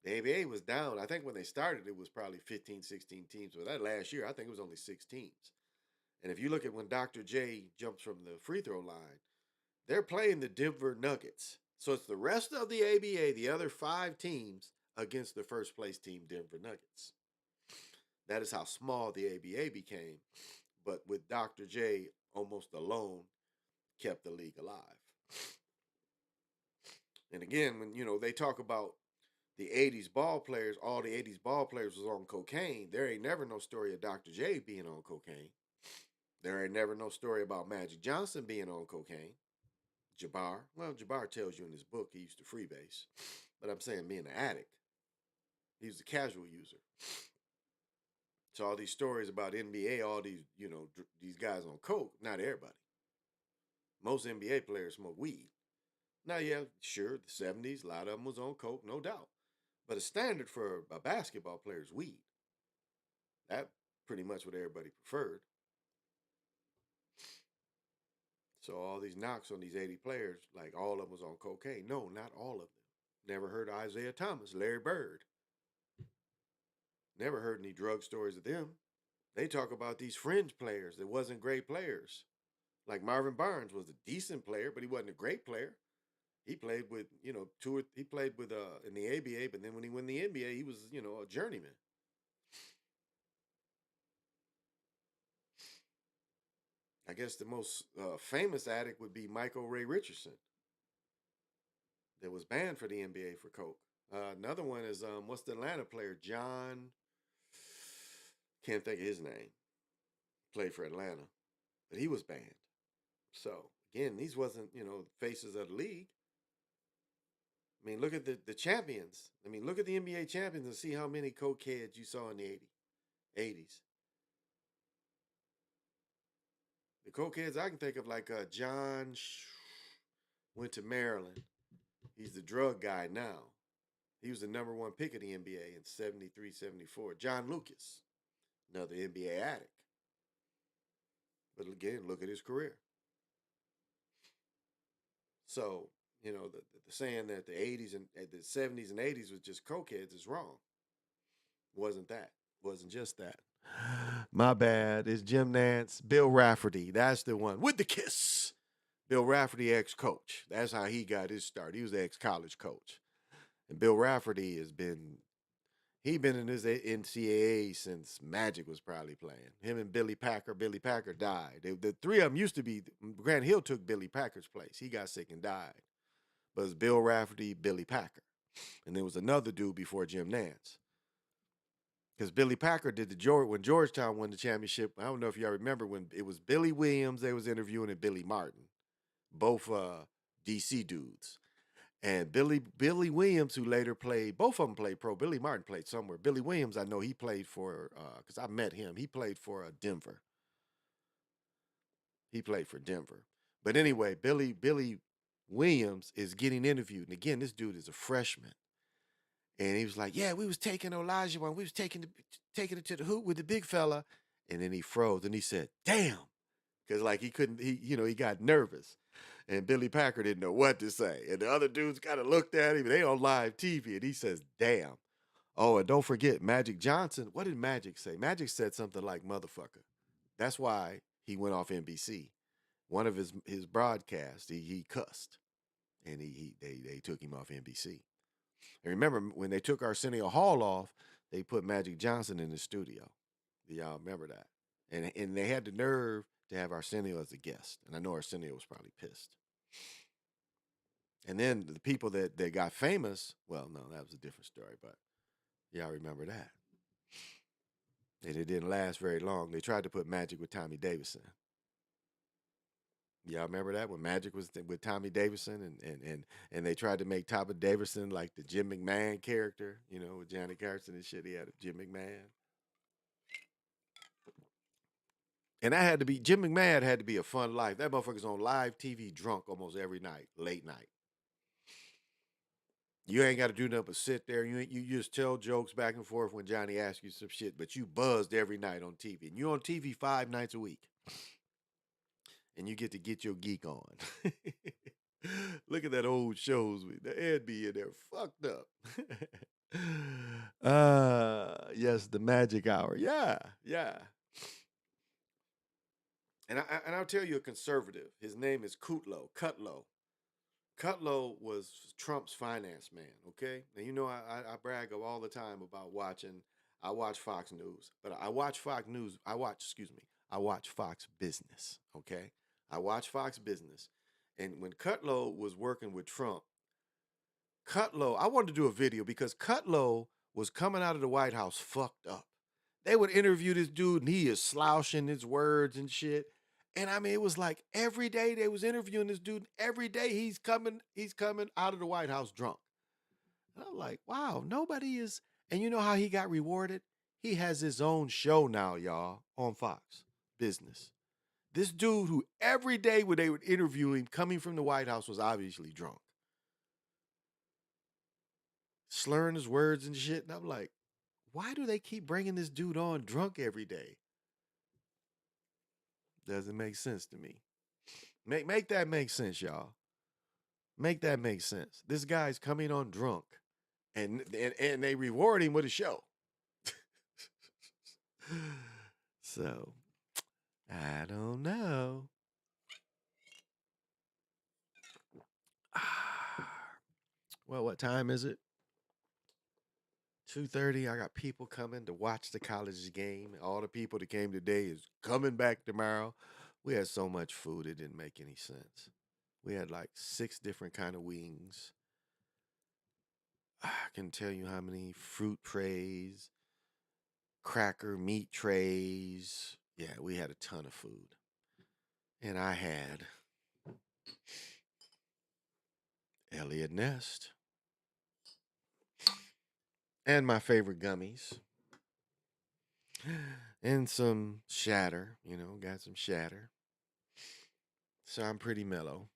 The ABA was down. I think when they started, it was probably 15, 16 teams. But that last year, I think it was only 6 teams. And if you look at when Dr. J jumps from the free throw line, they're playing the Denver Nuggets. So it's the rest of the ABA, the other 5 teams, against the first place team, Denver Nuggets. That is how small the ABA became. But with Dr. J almost alone, kept the league alive. And again, when they talk about the 80s ball players, all the 80s ball players was on cocaine. There ain't never no story of Dr. J being on cocaine. There ain't never no story about Magic Johnson being on cocaine. Jabbar. Well, Jabbar tells you in his book he used to freebase. But I'm saying being an addict. He was a casual user. So all these stories about NBA, all these, these guys on coke, not everybody. Most NBA players smoke weed. Now, yeah, sure, the 70s, a lot of them was on coke, no doubt. But a standard for a basketball player is weed. That pretty much what everybody preferred. So all these knocks on these 80 players, like all of them was on cocaine. No, not all of them. Never heard of Isaiah Thomas, Larry Bird. Never heard any drug stories of them. They talk about these fringe players that wasn't great players. Like Marvin Barnes was a decent player, but he wasn't a great player. He played with, he played with in the ABA, but then when he went in the NBA, he was, a journeyman. I guess the most famous addict would be Michael Ray Richardson, that was banned for the NBA for coke. Another one is what's the Atlanta player? John, can't think of his name. Played for Atlanta, but he was banned. So again, these wasn't faces of the league. I mean, look at the champions. I mean, look at the NBA champions and see how many cokeheads you saw in the 80s. The cokeheads I can think of, like John went to Maryland. He's the drug guy now. He was the number one pick of the NBA in 73, 74. John Lucas, another NBA addict. But again, look at his career. So, the saying that the 80s and the 70s and 80s was just cokeheads is wrong. Wasn't that. Wasn't just that. My bad. It's Jim Nantz, Bill Raftery. That's the one with the kiss. Bill Raftery, ex-coach. That's how he got his start. He was the ex-college coach. And Bill Raftery he'd been in this NCAA since Magic was probably playing. Him and Billy Packer. Billy Packer died. The three of them used to be, Grant Hill took Billy Packer's place. He got sick and died. But it's Bill Raftery, Billy Packer. And there was another dude before Jim Nantz. Because Billy Packer did when Georgetown won the championship. I don't know if y'all remember when it was Billy Williams they was interviewing and Billy Martin. Both DC dudes. And Billy Williams, who later played, both of them played pro. Billy Martin played somewhere. Billy Williams, I know he played for, because I met him. He played for Denver. He played for Denver. But anyway, Billy Williams is getting interviewed. And again, this dude is a freshman. And he was like, yeah, we was taking Olajuwon. We was taking it to the hoop with the big fella. And then he froze and he said, damn. Because like he couldn't, he got nervous. And Billy Packer didn't know what to say. And the other dudes kind of looked at him. They on live TV. And he says, damn. Oh, and don't forget, Magic Johnson. What did Magic say? Magic said something like motherfucker. That's why he went off NBC. One of his broadcasts, he cussed. And they took him off NBC. And remember, when they took Arsenio Hall off, they put Magic Johnson in the studio. Do y'all remember that? And they had the nerve to have Arsenio as a guest. And I know Arsenio was probably pissed. And then the people that got famous, well, no, that was a different story, but y'all remember that. And it didn't last very long. They tried to put Magic with Tommy Davidson. Y'all remember that when Magic was with Tommy Davidson and they tried to make Tommy Davidson like the Jim McMahon character, with Johnny Carson and shit. He had a Jim McMahon. And that had to be, Jim McMahon had to be a fun life. That motherfucker's on live TV drunk almost every night, late night. You ain't got to do nothing but sit there. You just tell jokes back and forth when Johnny asks you some shit, but you buzzed every night on TV. And you're on TV 5 nights a week. And you get your geek on. Look at that old shows. The Ed be in there fucked up. Yes, the Magic Hour. Yeah. And I'll tell you a conservative. His name is Kudlow. Cutlow was Trump's finance man, okay? And I brag all the time about I watch Fox News, but I watch Fox Business, okay? I watch Fox Business. And when Cutlow was working with Trump, I wanted to do a video because Cutlow was coming out of the White House fucked up. They would interview this dude and he is slouching his words and shit. And I mean, it was like every day they was interviewing this dude. Every day he's coming out of the White House drunk. And I'm like, wow, nobody is. And you know how he got rewarded? He has his own show now, y'all, on Fox Business. This dude who every day when they would interview him coming from the White House was obviously drunk. Slurring his words and shit. And I'm like, why do they keep bringing this dude on drunk every day? Doesn't make sense to me. Make that make sense, y'all. Make that make sense. This guy's coming on drunk, and they reward him with a show. So I don't know. Well, what time is it? 2:30. I got people coming to watch the college game. All the people that came today is coming back tomorrow. We had so much food it didn't make any sense. We had like six different kind of wings. I can tell you how many fruit trays, cracker meat trays. Yeah, we had a ton of food. And I had Elliot Nest and my favorite gummies and some shatter, got some shatter. So I'm pretty mellow.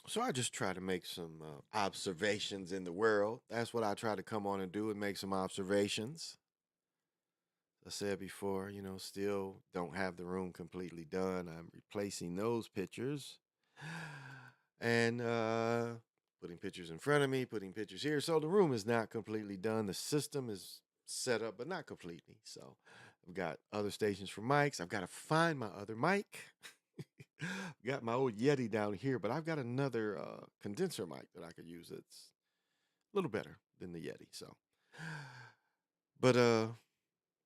So I just try to make some observations in the world. That's what I try to come on and do and make some observations. I said before, still don't have the room completely done. I'm replacing those pictures and putting pictures in front of me, putting pictures here. So the room is not completely done. The system is set up, but not completely. So I've got other stations for mics. I've got to find my other mic. Got my old Yeti down here, but I've got another condenser mic that I could use. It's a little better than the Yeti. So, but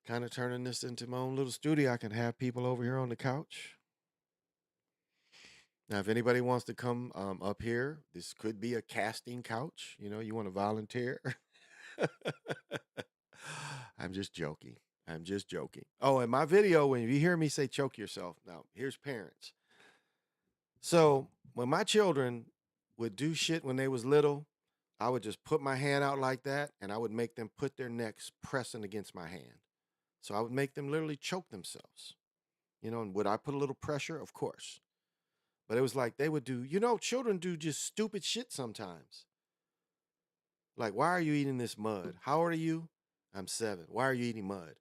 kind of turning this into my own little studio. I can have people over here on the couch. Now, if anybody wants to come up here, this could be a casting couch. You want to volunteer? I'm just joking. I'm just joking. Oh, in my video, when you hear me say choke yourself, now here's parents. So when my children would do shit when they was little, I would just put my hand out like that and I would make them put their necks pressing against my hand. So I would make them literally choke themselves. And would I put a little pressure? Of course. But it was like they would do, children do just stupid shit sometimes. Like, why are you eating this mud? How old are you? I'm 7. Why are you eating mud?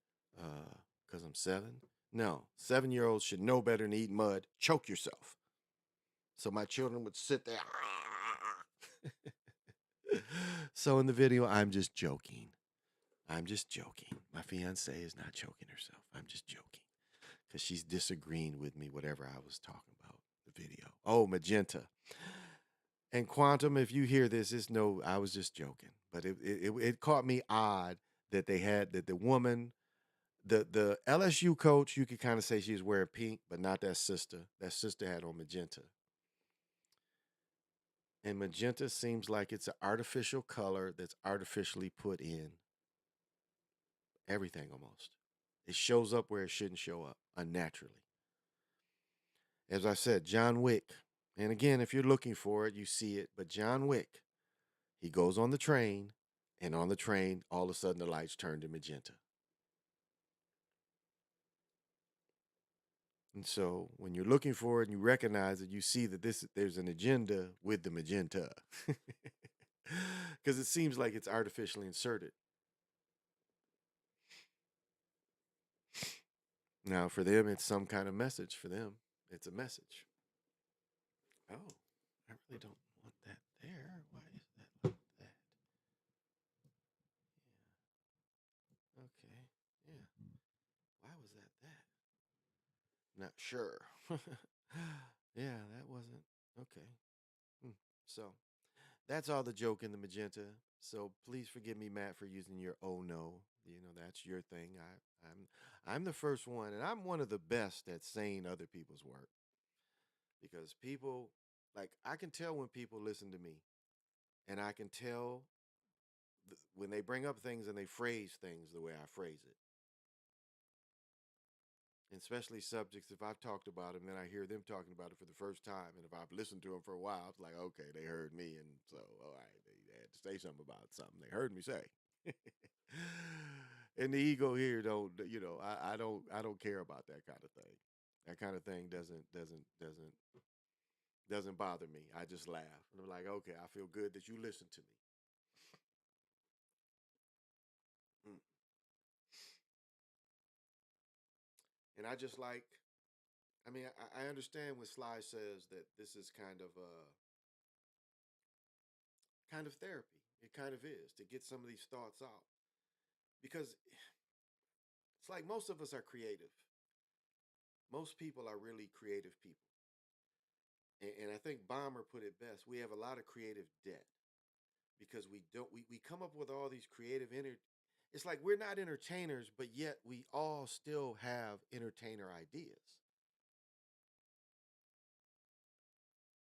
Because I'm 7. No, 7-year-olds should know better than eat mud. Choke yourself. So my children would sit there. So in the video, I'm just joking. I'm just joking. My fiance is not choking herself. I'm just joking because she's disagreeing with me, whatever I was talking about the video. Oh, magenta. And Quantum, if you hear this, it's no, I was just joking. But it caught me odd that they had that the woman, the LSU coach, you could kind of say she was wearing pink, but not that sister. That sister had on magenta. And magenta seems like it's an artificial color that's artificially put in everything almost. It shows up where it shouldn't show up unnaturally. As I said, John Wick. And again, if you're looking for it, you see it. But John Wick, he goes on the train, and on the train, all of a sudden the lights turn to magenta. And so when you're looking for it and you recognize it, you see that there's an agenda with the magenta. Because it seems like it's artificially inserted. Now, for them, it's some kind of message. For them, it's a message. Oh, I really don't want that there. Why is that like that? Yeah. Okay. Yeah. Why was that? Not sure. Yeah, that wasn't okay. Hmm. So that's all the joke in the magenta. So please forgive me, Matt, for using your oh no. That's your thing. I'm the first one, and I'm one of the best at saying other people's work because people like I can tell when people listen to me, and I can tell when they bring up things and they phrase things the way I phrase it. And especially subjects, if I've talked about them, then I hear them talking about it for the first time. And if I've listened to them for a while, it's like, okay, they heard me. And so, all right, they had to say something about something they heard me say. And the ego here don't, I don't care about that kind of thing. That kind of thing doesn't bother me. I just laugh. And I'm like, okay, I feel good that you listened to me. Mm. And I just like, I mean, I understand when Sly says that this is kind of kind of therapy. It kind of is to get some of these thoughts out because it's like most of us are creative. Most people are really creative people. And I think Bomber put it best. We have a lot of creative debt because we come up with all these creative it's like we're not entertainers, but yet we all still have entertainer ideas.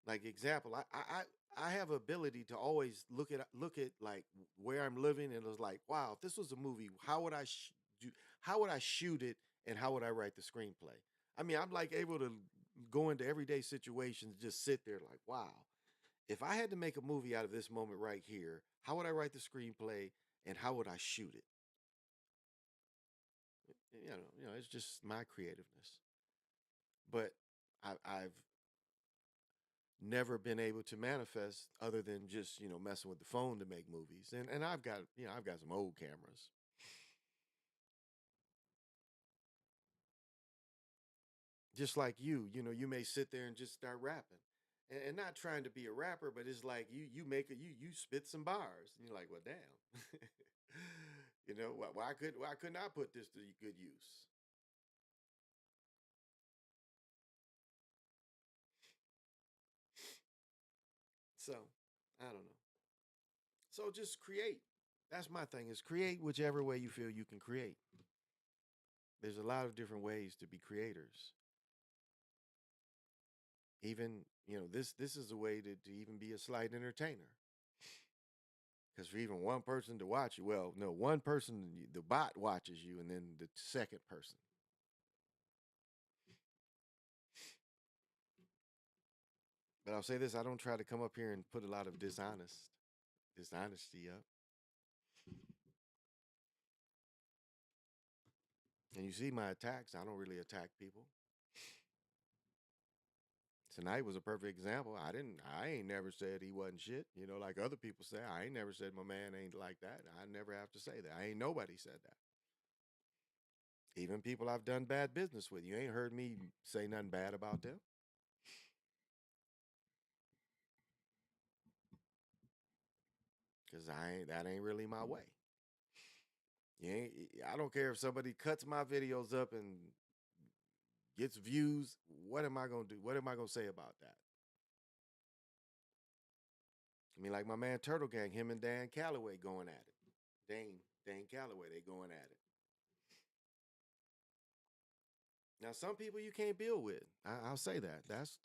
Like example, I have ability to always look at like where I'm living and it's like, wow, if this was a movie, do how would I shoot it and how would I write the screenplay? I mean, I'm like able to go into everyday situations, and just sit there like, wow, if I had to make a movie out of this moment right here, how would I write the screenplay and how would I shoot it? It's just my creativeness. But I've never been able to manifest other than just messing with the phone to make movies. And I've got some old cameras. Just like you may sit there and just start rapping. And not trying to be a rapper, but it's like you spit some bars and you're like, well, damn. Why couldn't I put this to good use? So I don't know. So just create. That's my thing, is create whichever way you feel you can create. There's a lot of different ways to be creators. Even, this is a way to even be a slight entertainer. Because for even one person to watch you, well, no, one person, the bot watches you, and then the second person. But I'll say this: I don't try to come up here and put a lot of dishonesty up. And you see my attacks. I don't really attack people. Tonight was a perfect example. I ain't never said he wasn't shit. Like other people say, I ain't never said my man ain't like that. I never have to say that. I ain't nobody said that. Even people I've done bad business with, you ain't heard me say nothing bad about them. Cause that ain't really my way. You ain't, I don't care if somebody cuts my videos up and gets views. What am I gonna do? What am I gonna say about that? I mean, like my man Turtle Gang, him and Dan Calloway going at it. Dan Calloway, they going at it. Now, some people you can't build with. I'll say that. That's.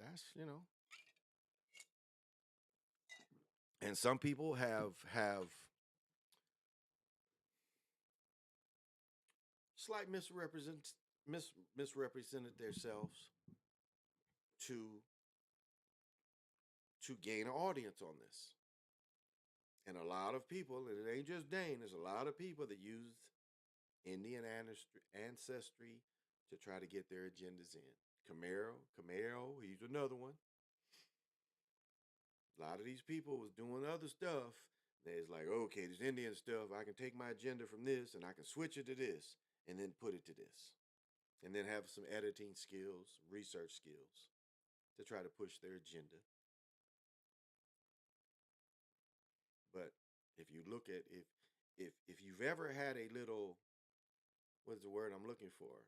And some people have slight misrepresented themselves to gain an audience on this. And a lot of people, and it ain't just Dane, there's a lot of people that use Indian ancestry to try to get their agendas in. Camaro, he's another one. A lot of these people was doing other stuff. It's like, okay, this Indian stuff, I can take my agenda from this and I can switch it to this and then put it to this. And then have some editing skills, research skills to try to push their agenda. But if you look at if you've ever had a little, what's the word I'm looking for?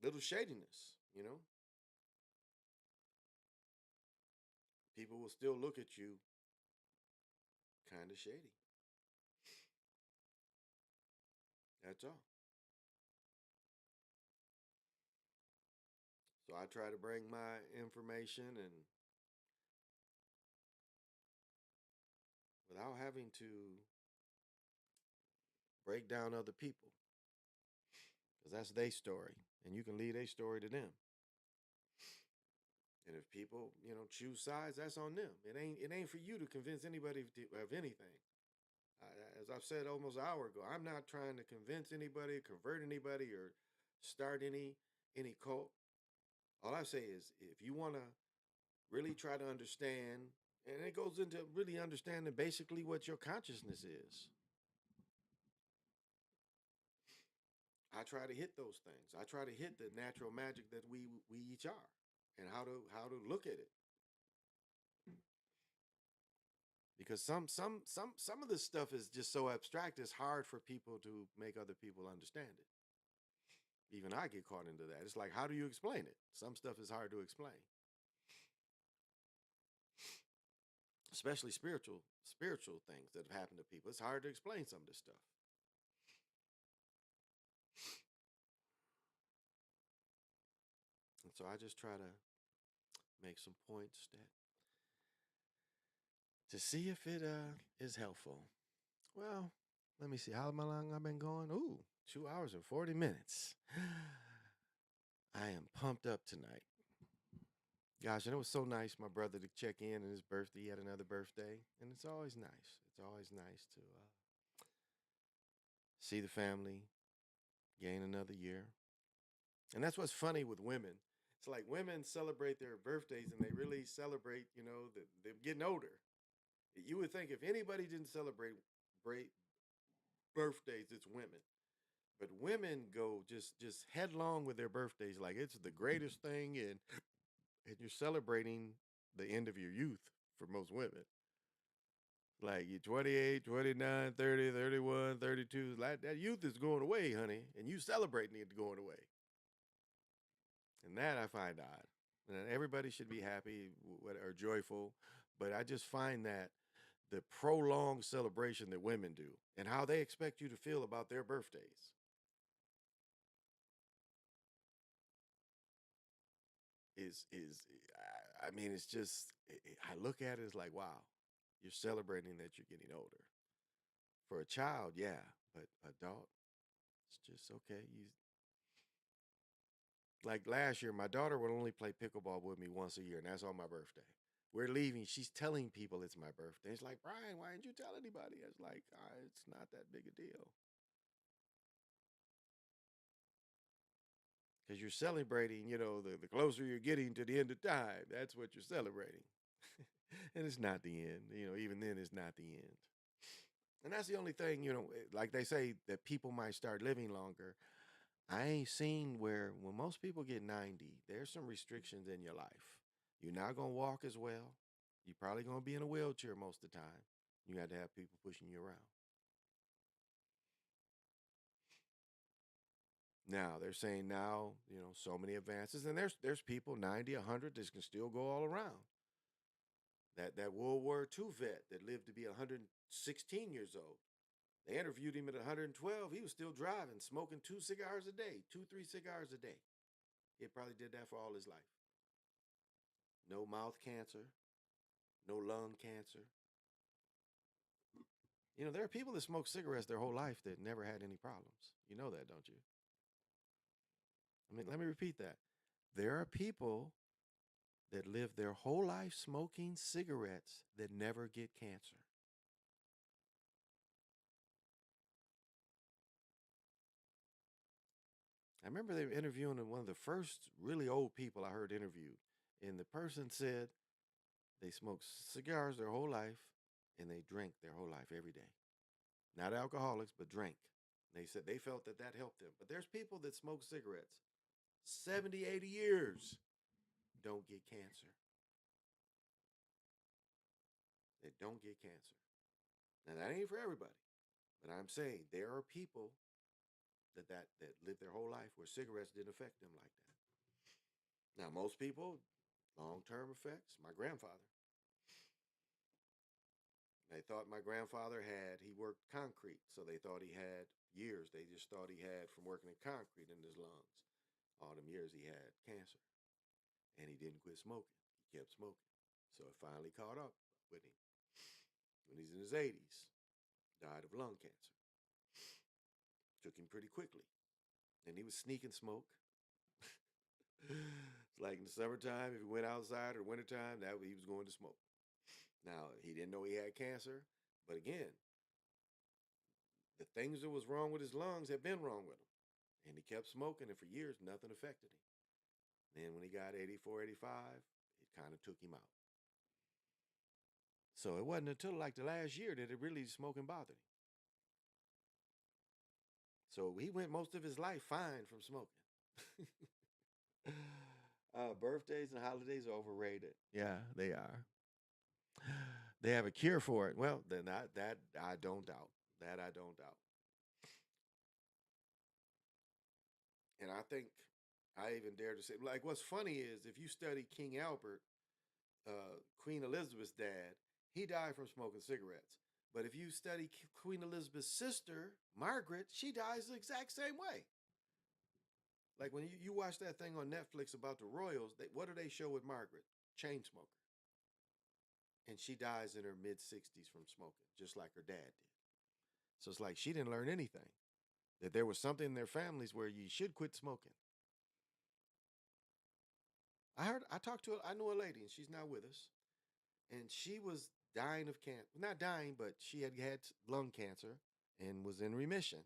Little shadiness, people will still look at you kind of shady. That's all. So I try to bring my information and without having to break down other people, because that's their story, and you can leave their story to them. And if people, choose sides, that's on them. It ain't for you to convince anybody of anything. As I've said almost an hour ago, I'm not trying to convince anybody, convert anybody, or start any cult. All I say is, if you want to really try to understand, and it goes into really understanding basically what your consciousness is. I try to hit those things. I try to hit the natural magic that we each are, and how to look at it. because some of this stuff is just so abstract. It's hard for people to make other people understand it. Even I get caught into that. It's like, how do you explain it? Some stuff is hard to explain, especially spiritual things that have happened to people. It's hard to explain some of this stuff. And so I just try to make some points that to see if it is helpful. Well, let me see how long I've been going. Ooh, 2 hours and 40 minutes. I am pumped up tonight. Gosh, and it was so nice, my brother, to check in on his birthday. He had another birthday, and it's always nice. It's always nice to see the family gain another year. And that's what's funny with women. It's like women celebrate their birthdays, and they really celebrate, that they're getting older. You would think if anybody didn't celebrate birthdays, it's women. But women go just headlong with their birthdays, like it's the greatest thing, and you're celebrating the end of your youth for most women. Like you're 28, 29, 30, 31, 32. Like that youth is going away, honey, and you celebrating it going away. And that I find odd. And everybody should be happy or joyful, but I just find that the prolonged celebration that women do and how they expect you to feel about their birthdays is I mean, it's just I look at it as like, wow, you're celebrating that you're getting older. For a child, yeah, but adult, it's just okay. You like last year, my daughter would only play pickleball with me once a year, and that's on my birthday. We're leaving. She's telling people it's my birthday. It's like, Brian, why didn't you tell anybody? It's like, it's not that big a deal. Because you're celebrating, the closer you're getting to the end of time, that's what you're celebrating. And it's not the end. Even then, it's not the end. And that's the only thing, like they say that people might start living longer. I ain't seen where when most people get 90, there's some restrictions in your life. You're not going to walk as well. You're probably going to be in a wheelchair most of the time. You got to have people pushing you around. Now they're saying now, so many advances, and there's people 90, 100 that can still go all around. That World War II vet that lived to be 116 years old. They interviewed him at 112. He was still driving, smoking 2 cigars a day, 2, 3 cigars a day. He probably did that for all his life. No mouth cancer, no lung cancer. There are people that smoke cigarettes their whole life that never had any problems. You know that, don't you? I mean, let me repeat that. There are people that live their whole life smoking cigarettes that never get cancer. I remember they were interviewing one of the first really old people I heard interviewed, and the person said they smoked cigars their whole life and they drank their whole life every day. Not alcoholics, but drank. They said they felt that helped them. But there's people that smoke cigarettes 70, 80 years, don't get cancer. They don't get cancer. Now, that ain't for everybody. But I'm saying there are people that live their whole life where cigarettes didn't affect them like that. Now, most people, long-term effects. My grandfather. They thought my grandfather he worked concrete, so they thought he had years. They just thought he had from working in concrete in his lungs. All them years he had cancer. And he didn't quit smoking. He kept smoking. So it finally caught up with him. When he's in his 80s, died of lung cancer. Took him pretty quickly. And he was sneaking smoke. It's like in the summertime, if he went outside or wintertime, he was going to smoke. Now, he didn't know he had cancer, but again, the things that was wrong with his lungs had been wrong with him. And he kept smoking, and for years, nothing affected him. Then when he got 84, 85, it kind of took him out. So it wasn't until like the last year that it really smoking bothered him. So he went most of his life fine from smoking. Birthdays and holidays are overrated. Yeah, they are. They have a cure for it. Well, then that I don't doubt. That I don't doubt. And I think I even dare to say, like, what's funny is if you study King Albert, Queen Elizabeth's dad, he died from smoking cigarettes. But if you study Queen Elizabeth's sister, Margaret, she dies the exact same way. Like when you watch that thing on Netflix about the royals, what do they show with Margaret? Chain smoker. And she dies in her mid 60s from smoking, just like her dad did. So it's like she didn't learn anything. That there was something in their families where you should quit smoking. I talked to I know a lady and she's not with us. And she was dying of cancer. Not dying, but she had had lung cancer and was in remission.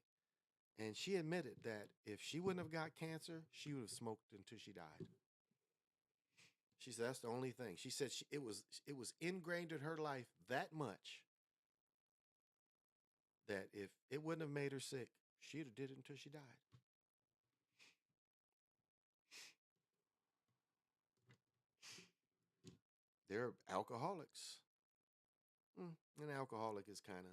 And she admitted that if she wouldn't have got cancer, she would have smoked until she died. She said that's the only thing. She said it was ingrained in her life that much that if it wouldn't have made her sick, she'd have did it until she died. They're alcoholics. An alcoholic is kind of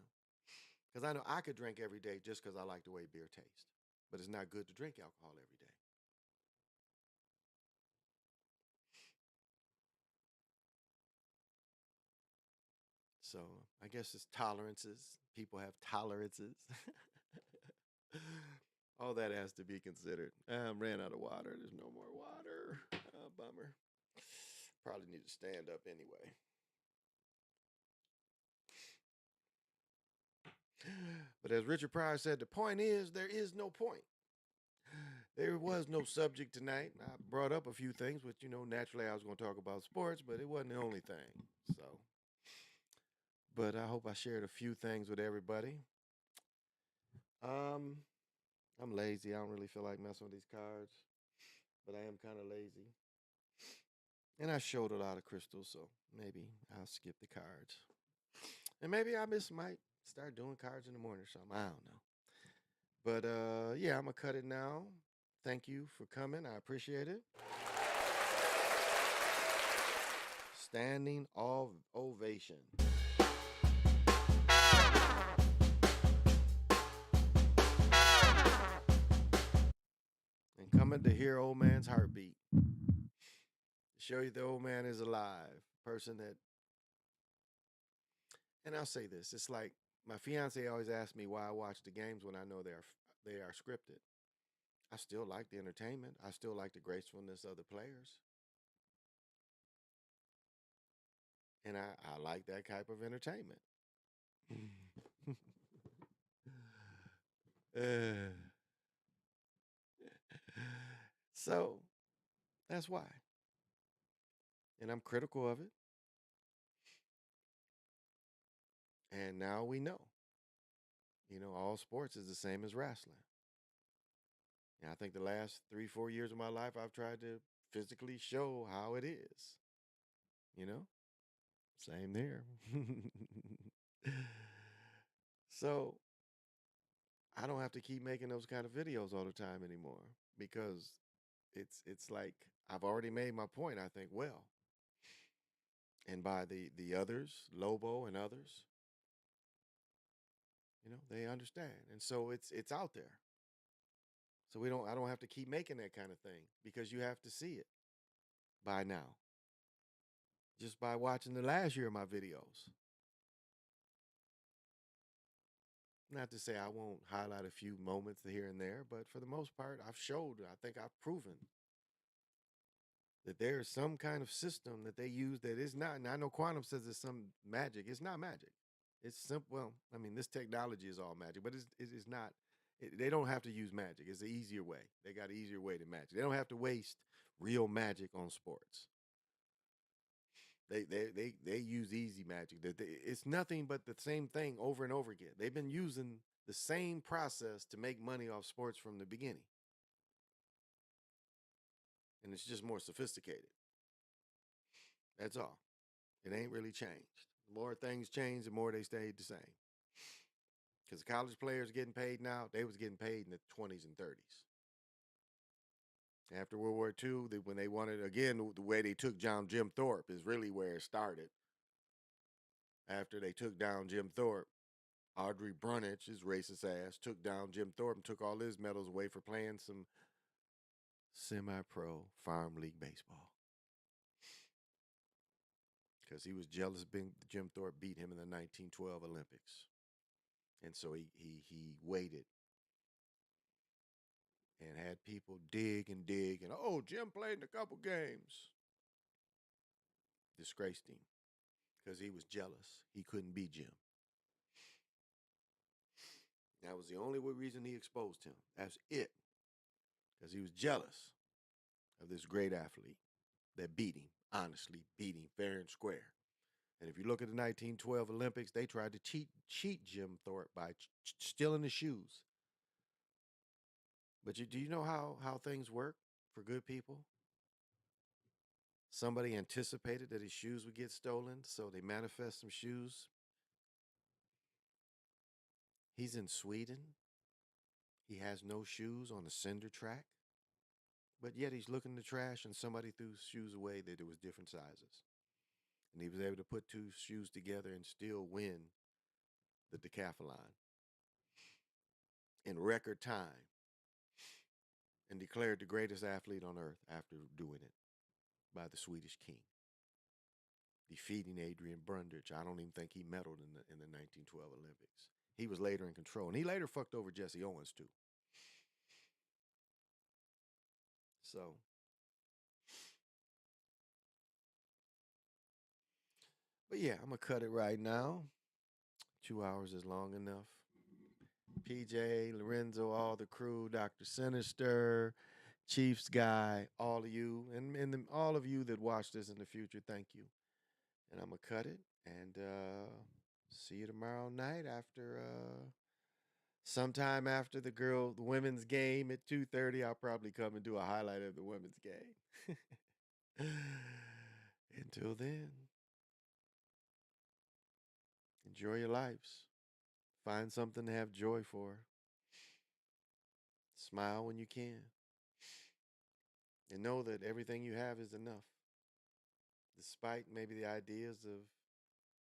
because I know I could drink every day just because I like the way beer tastes, but it's not good to drink alcohol every day. So I guess it's tolerances. People have tolerances. All that has to be considered. I ran out of water. There's no more water. Oh, bummer. Probably need to stand up anyway. But as Richard Pryor said, the point is there is no point. There was no subject tonight. I brought up a few things, which naturally I was going to talk about sports, but it wasn't the only thing. So, but I hope I shared a few things with everybody. Um, I'm lazy. I don't really feel like messing with these cards, but I am kind of lazy. And I showed a lot of crystals, so maybe I'll skip the cards. And maybe I just might start doing cards in the morning or something. I don't know. But yeah, I'm gonna cut it now. Thank you for coming. I appreciate it. Standing ovation. And coming to hear old man's heartbeat. Show you the old man is alive. Person that, and I'll say this: it's like my fiance always asks me why I watch the games when I know they are scripted. I still like the entertainment. I still like the gracefulness of the players, and I like that type of entertainment. Uh, so that's why, and I'm critical of it. And now we know, all sports is the same as wrestling. And I think the last 3, 4 years of my life, I've tried to physically show how it is. You know, same there. So I don't have to keep making those kind of videos all the time anymore because it's like I've already made my point. I think well, and by the others, Lobo and others, they understand, and so it's out there. So I don't have to keep making that kind of thing because you have to see it by now just by watching the last year of my videos. Not to say I won't highlight a few moments here and there, but for the most part, I've showed, I think I've proven that there is some kind of system that they use that is not, and I know quantum says it's some magic. It's not magic. It's simple. Well, I mean, this technology is all magic, but it's not. They don't have to use magic. It's an easier way. They got an easier way to magic. They don't have to waste real magic on sports. They use easy magic. It's nothing but the same thing over and over again. They've been using the same process to make money off sports from the beginning, and it's just more sophisticated. That's all. It ain't really changed. The more things change, the more they stayed the same. Because college players getting paid now, they was getting paid in the 20s and 30s. After World War II, when they wanted again, the way they took Jim Thorpe is really where it started. after they took down Jim Thorpe. Audrey Brunich, his racist ass, took down Jim Thorpe and took all his medals away for playing some semi pro farm league baseball because he was jealous Jim Thorpe beat him in the 1912 Olympics. And so he waited and had people dig and dig. And, oh, Jim played in a couple games. Disgraced him because he was jealous. He couldn't beat Jim. That was the only reason he exposed him. That's it. Because he was jealous of this great athlete that beat him, honestly, beat him fair and square. And if you look at the 1912 Olympics, they tried to cheat Jim Thorpe by stealing his shoes. But do you know how things work for good people? Somebody anticipated that his shoes would get stolen, so they manifest some shoes. He's in Sweden. He has no shoes on the cinder track. But yet he's looking in the trash and somebody threw shoes away that it was different sizes. And he was able to put two shoes together and still win the decathlon in record time and declared the greatest athlete on earth after doing it by the Swedish king, defeating Adrian Brundage. I don't even think he medaled in the 1912 Olympics. He was later in control, and he later fucked over Jesse Owens too. So, but yeah, I'm gonna cut it right now. 2 hours is long enough. PJ, Lorenzo, all the crew, Dr. Sinister, Chiefs guy, all of you, and all of you that watch this in the future, thank you. And I'm gonna cut it and see you tomorrow night after sometime after the women's game at 2:30. I'll probably come and do a highlight of the women's game. Until then, enjoy your lives. Find something to have joy for. Smile when you can. And know that everything you have is enough. Despite maybe the ideas of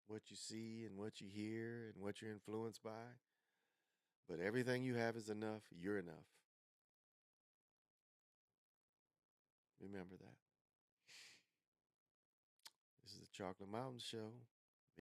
what you see and what you hear and what you're influenced by. But everything you have is enough. You're enough. Remember that. This is the Chocolate Mountain Show.